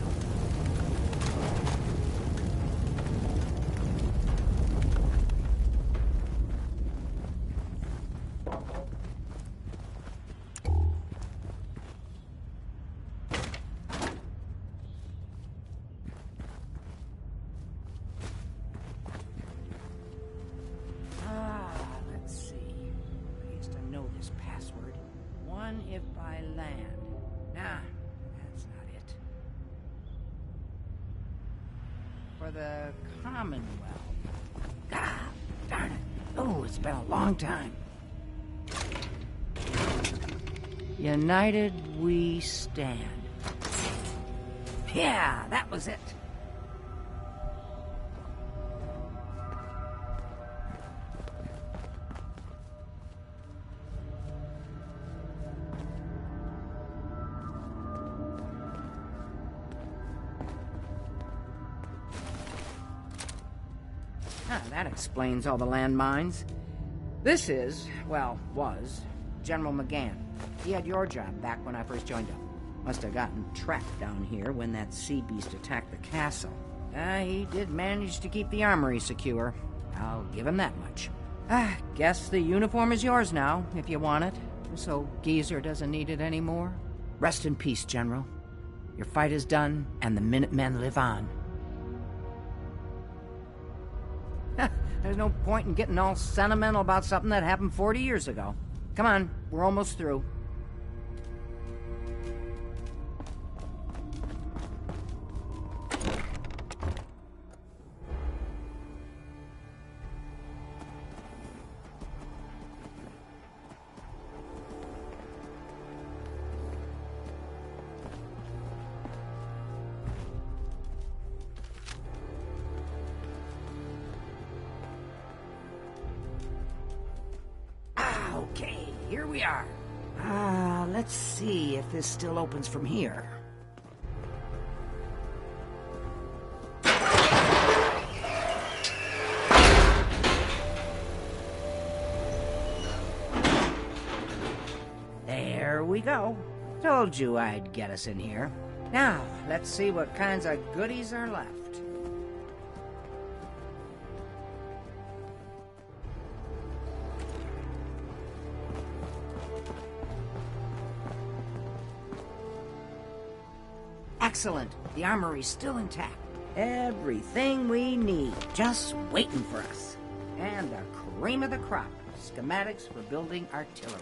Let's see. I used to know this password. One if by land. Nah, that's not it. For the Commonwealth. God darn it. Oh, it's been a long time. United we stand. Yeah, that was it. That explains all the landmines. This is, well, was, General McGann. He had your job back when I first joined him. Must have gotten trapped down here when that sea beast attacked the castle. He did manage to keep the armory secure. I'll give him that much. Guess the uniform is yours now, if you want it. So Geezer doesn't need it anymore. Rest in peace, General. Your fight is done, and the Minutemen live on. There's no point in getting all sentimental about something that happened 40 years ago. Come on, we're almost through. Okay, here we are. Let's see if this still opens from here. There we go. Told you I'd get us in here. Now, let's see what kinds of goodies are left. Excellent. The armory's still intact. Everything we need, just waiting for us. And the cream of the crop, schematics for building artillery.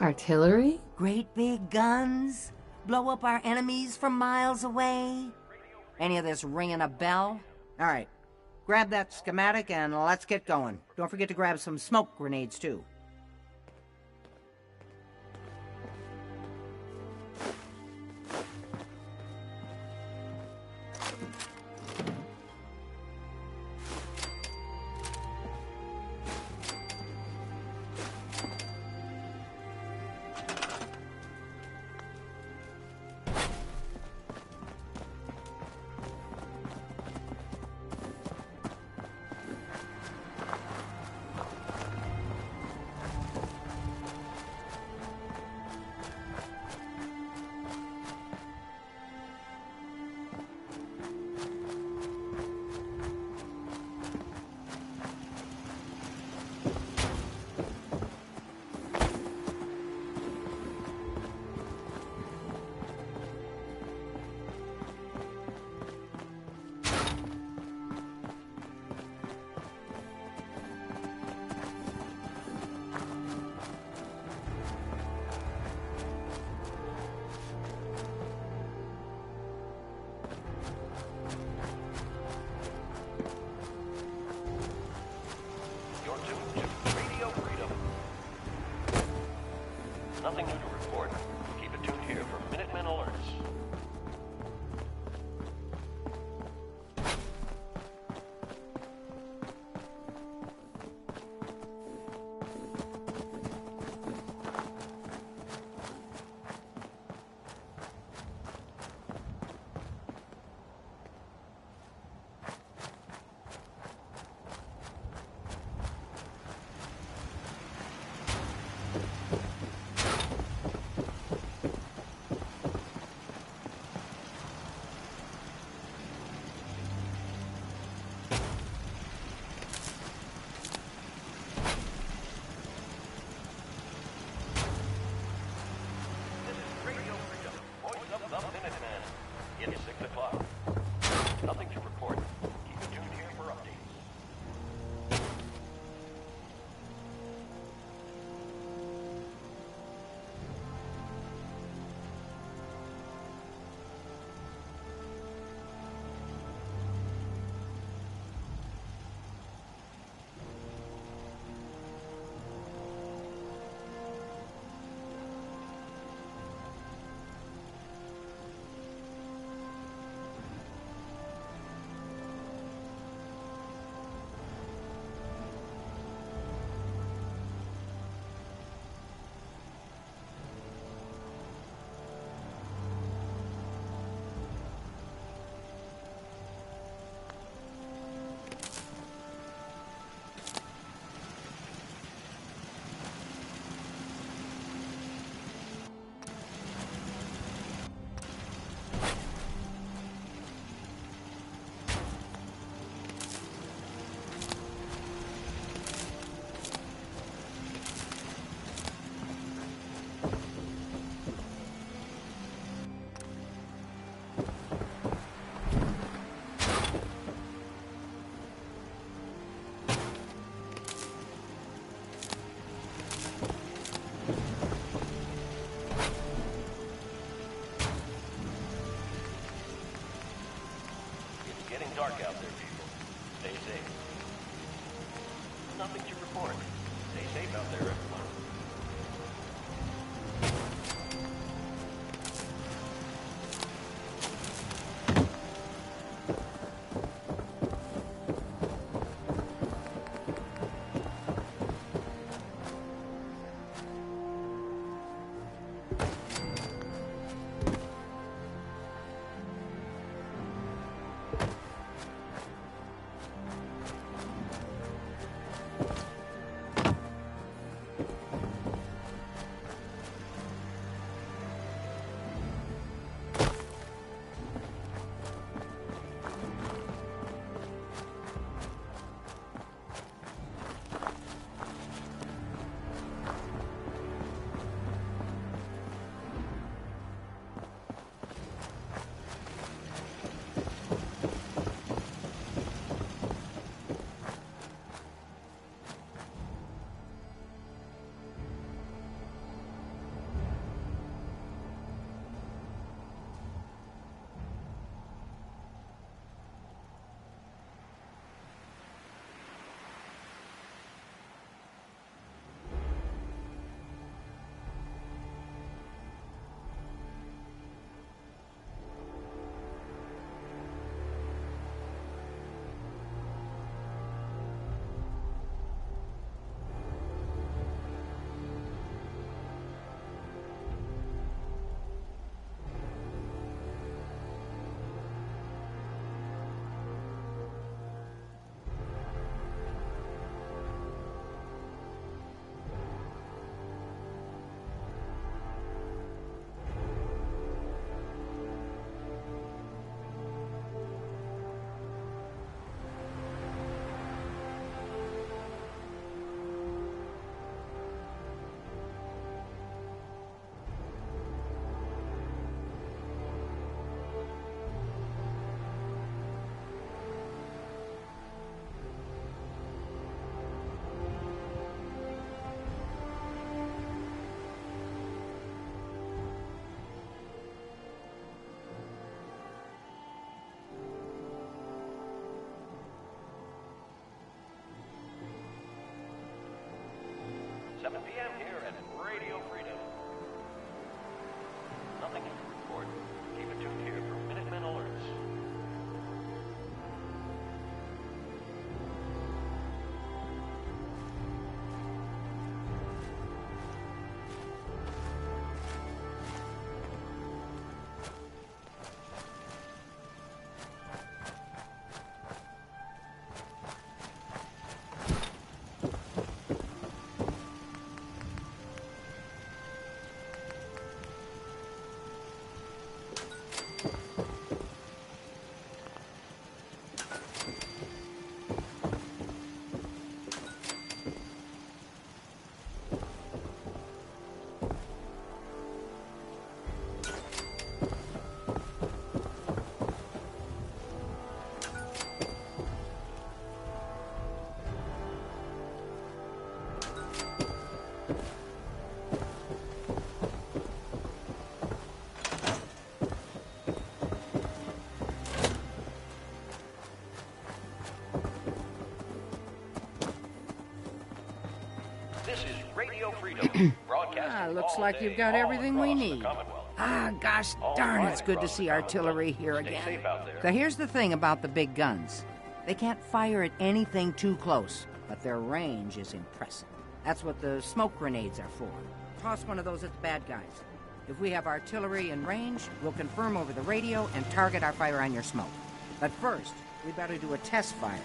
Artillery? Great big guns? Blow up our enemies from miles away? Any of this ringing a bell? All right, grab that schematic and let's get going. Don't forget to grab some smoke grenades, too. Nothing new to report. Keep it tuned here for Minutemen alerts. 7 p.m. here at Radio Freedom. Nothing new to report. Keep it tuned here for Minutemen alerts. This is Radio Freedom, broadcasting looks all like day, you've got all everything we across the need. Commonwealth. Gosh darn, it's good to see artillery here again. safe out there. So here's the thing about the big guns. They can't fire at anything too close, but their range is impressive. That's what the smoke grenades are for. Toss one of those at the bad guys. If we have artillery in range, we'll confirm over the radio and target our fire on your smoke. But first, we better do a test fire.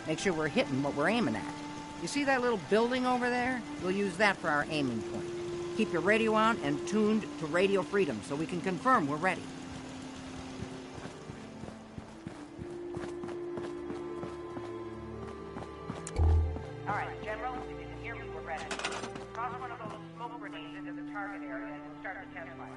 Make sure we're hitting what we're aiming at. You see that little building over there? We'll use that for our aiming point. Keep your radio on and tuned to Radio Freedom so we can confirm we're ready. All right, General, if you can hear me, we're ready. Toss one of those smoke grenades into the target area and we'll start the test fire.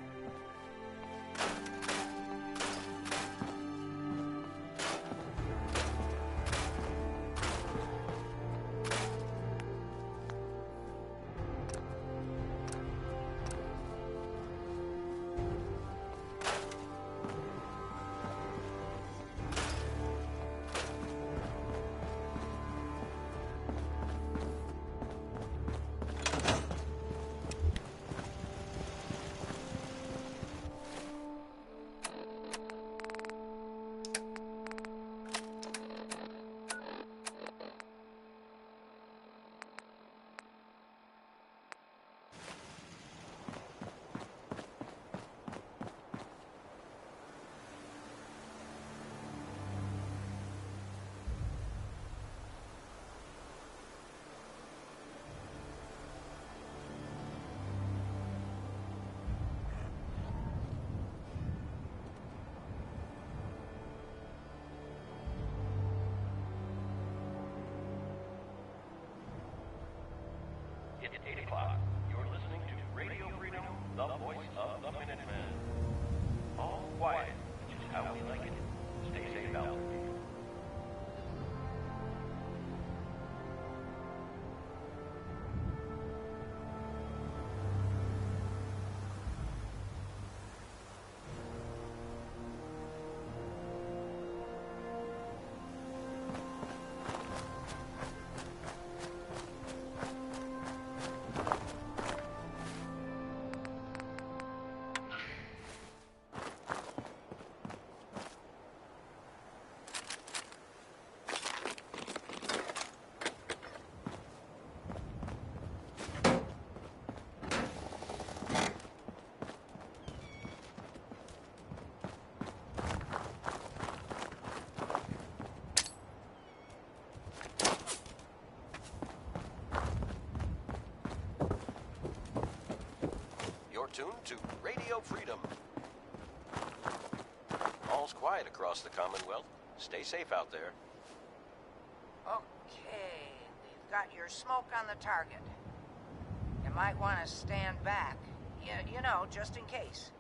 It's 8 o'clock. You're listening to Radio Freedom, the voice of the Minutemen. All quiet, which is how we like it. Stay safe out there. You're tuned to Radio Freedom. All's quiet across the Commonwealth. Stay safe out there. Okay, we've got your smoke on the target. You might want to stand back. You know, just in case.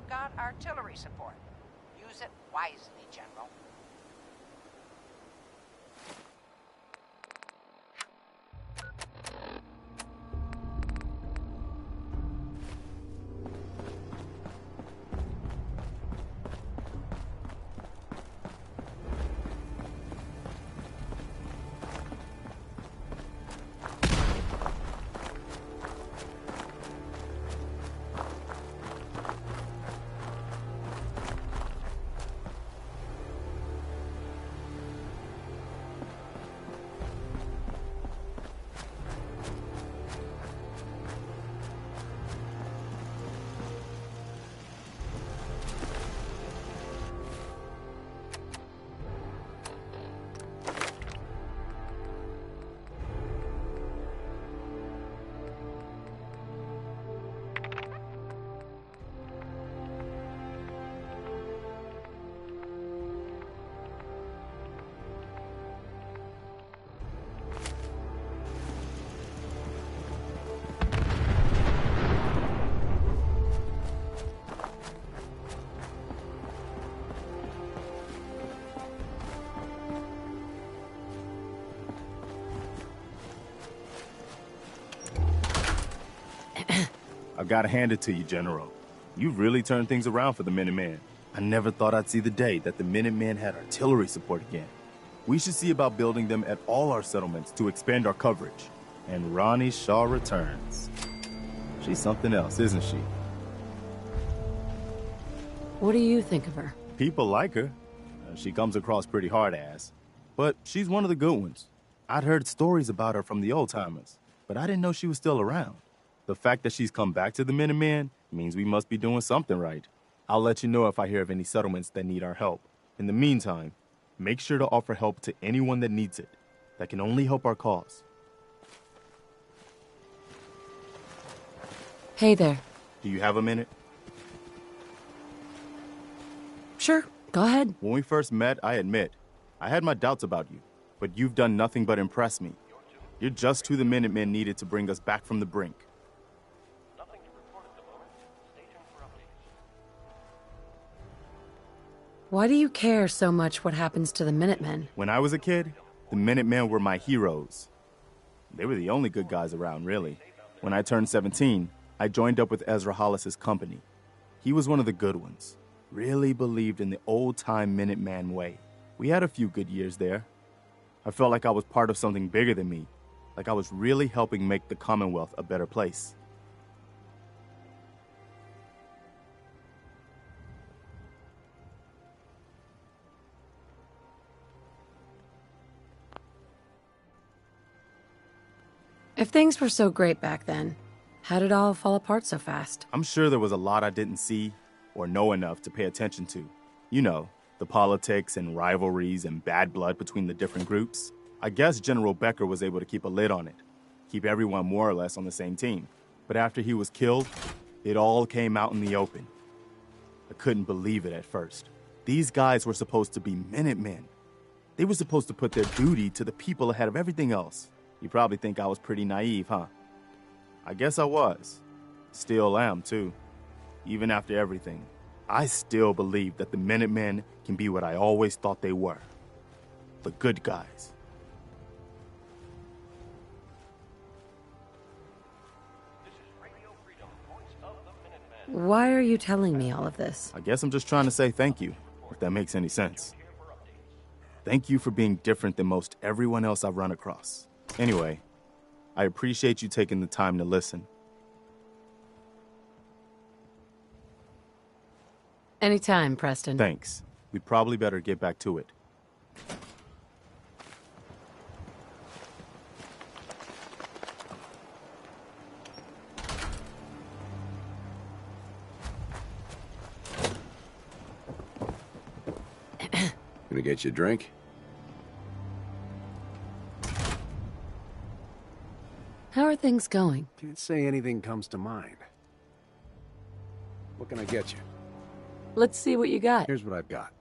got artillery support. Use it wisely, General. I've got to hand it to you, General. You've really turned things around for the Minutemen. I never thought I'd see the day that the Minutemen had artillery support again. We should see about building them at all our settlements to expand our coverage. And Ronnie Shaw returns. She's something else, isn't she? What do you think of her? People like her. She comes across pretty hard-ass. But she's one of the good ones. I'd heard stories about her from the old-timers, but I didn't know she was still around. The fact that she's come back to the Minutemen means we must be doing something right. I'll let you know if I hear of any settlements that need our help. In the meantime, make sure to offer help to anyone that needs it. That can only help our cause. Hey there. Do you have a minute? Sure, go ahead. When we first met, I admit, I had my doubts about you, but you've done nothing but impress me. You're just who the Minutemen needed to bring us back from the brink. Why do you care so much what happens to the Minutemen? When I was a kid, the Minutemen were my heroes. They were the only good guys around, really. When I turned 17, I joined up with Ezra Hollis's company. He was one of the good ones. Really believed in the old-time Minuteman way. We had a few good years there. I felt like I was part of something bigger than me, like I was really helping make the Commonwealth a better place. If things were so great back then, how did it all fall apart so fast? I'm sure there was a lot I didn't see or know enough to pay attention to. You know, the politics and rivalries and bad blood between the different groups. I guess General Becker was able to keep a lid on it, keep everyone more or less on the same team. But after he was killed, it all came out in the open. I couldn't believe it at first. These guys were supposed to be Minutemen. They were supposed to put their duty to the people ahead of everything else. You probably think I was pretty naive, huh? I guess I was. Still am, too. Even after everything, I still believe that the Minutemen can be what I always thought they were. The good guys. Why are you telling me all of this? I guess I'm just trying to say thank you, if that makes any sense. Thank you for being different than most everyone else I've run across. Anyway, I appreciate you taking the time to listen. Anytime, Preston. Thanks. We probably better get back to it. Gonna get you a drink? How are things going? Can't say anything comes to mind. What can I get you? Let's see what you got. Here's what I've got.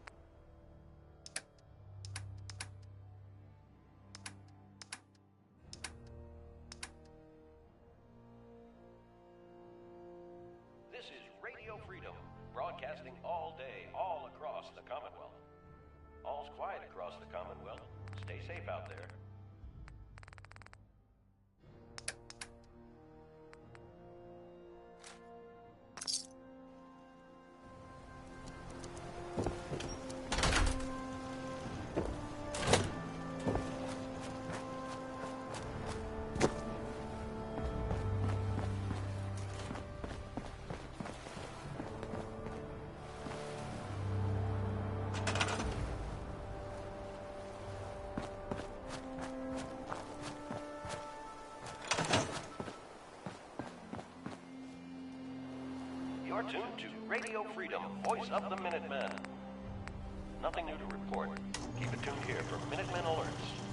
This is Radio Freedom, broadcasting all day, all across the Commonwealth. All's quiet across the Commonwealth. Stay safe out there. You're tuned to Radio Freedom, voice of the Minutemen. Nothing new to report. Keep it tuned here for Minutemen alerts.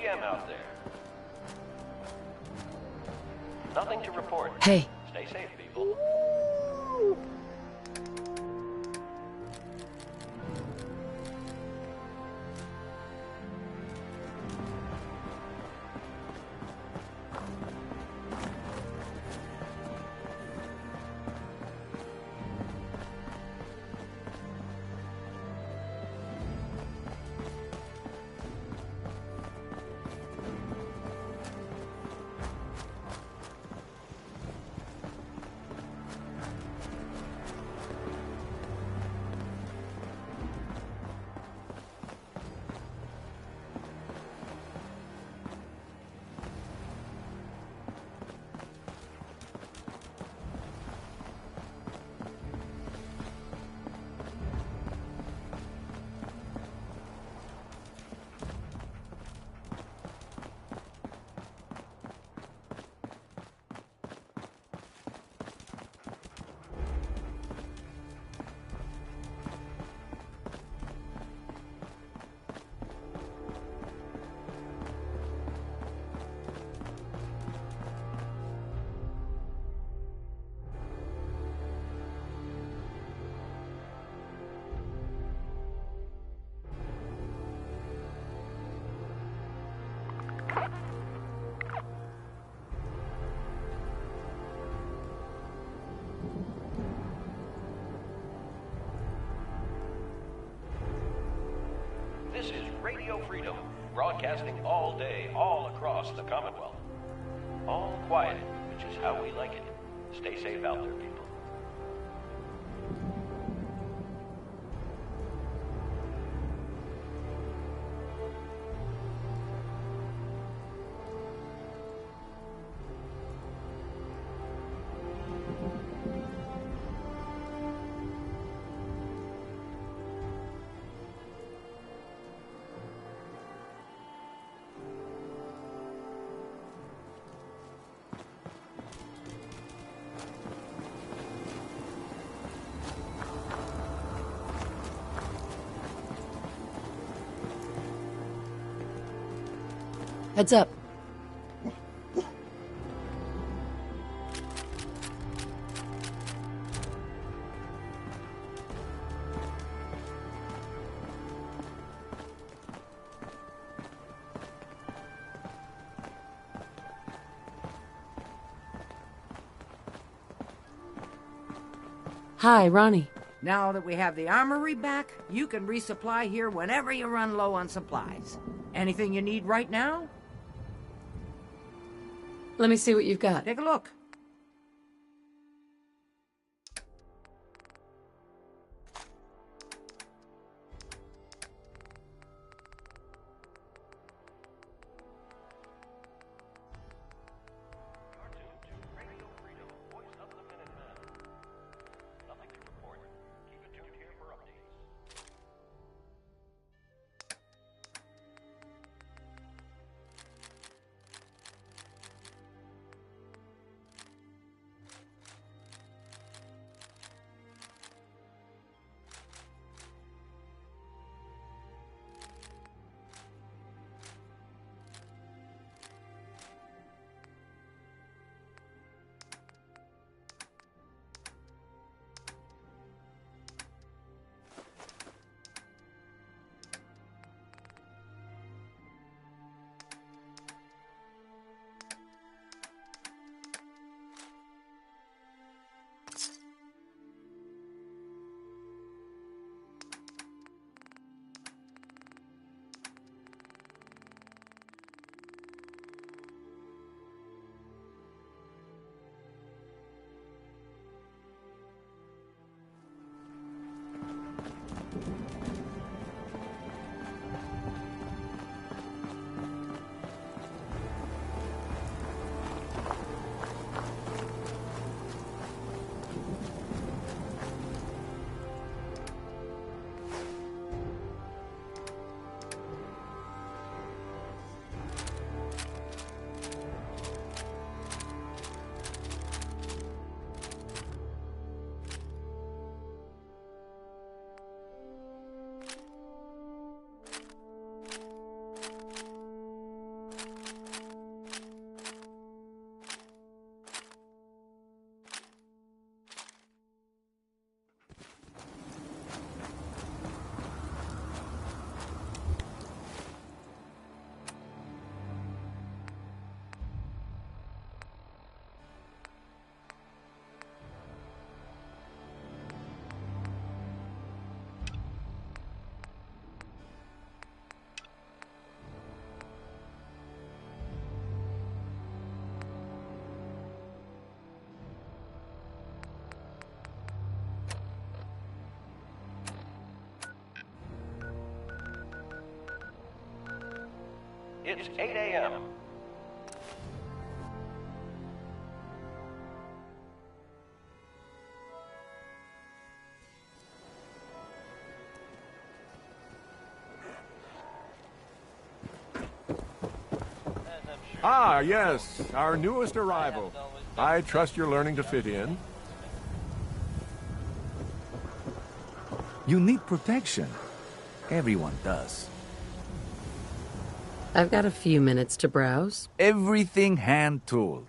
PM out there. Nothing to report. Hey. Stay safe, people. This is Radio Freedom, broadcasting all day, all across the Commonwealth. All quiet, which is how we like it. Stay safe out there, people. Heads up. Hi, Ronnie. Now that we have the armory back, you can resupply here whenever you run low on supplies. Anything you need right now? Let me see what you've got. Take a look. It's 8 a.m. Ah, yes, our newest arrival. I trust you're learning to fit in. You need protection. Everyone does. I've got a few minutes to browse. Everything hand-tooled.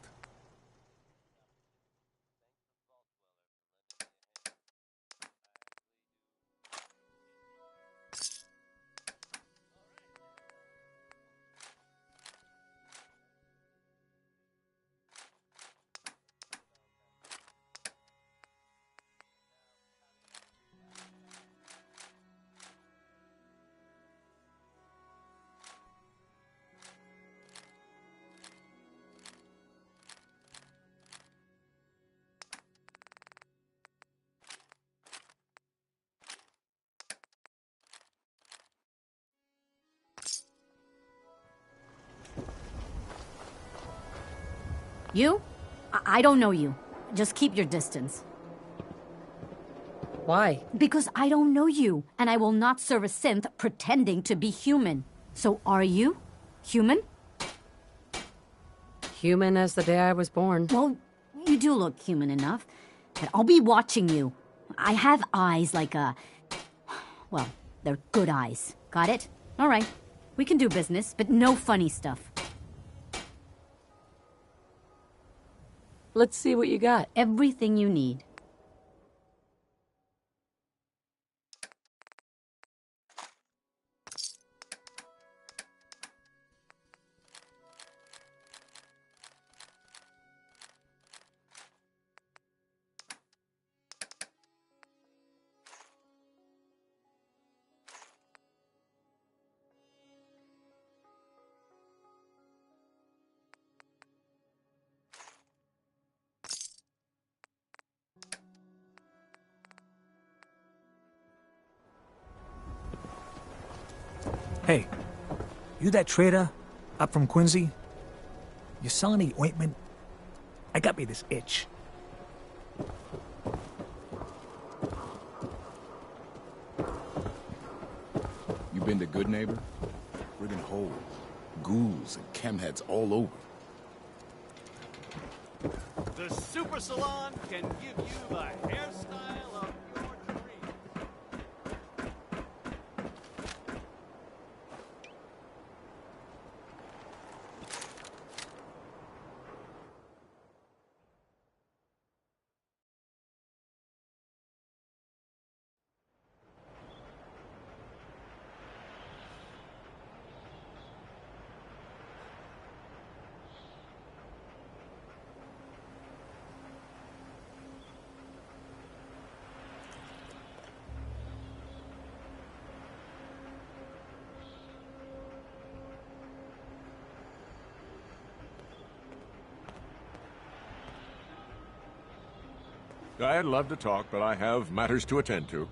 You? I don't know you. Just keep your distance. Why? Because I don't know you, and I will not serve a synth pretending to be human. So are you? Human? Human as the day I was born. Well, you do look human enough. And I'll be watching you. I have eyes like a... Well, they're good eyes. Got it? All right. We can do business, but no funny stuff. Let's see what you got. Everything you need. Hey, you that trader up from Quincy? You sell any ointment? I got me this itch. You been to Good Neighbor? Friggin' holes, ghouls, and chemheads all over. The Super Salon can give you the hairstyle of your dreams. I'd love to talk, but I have matters to attend to.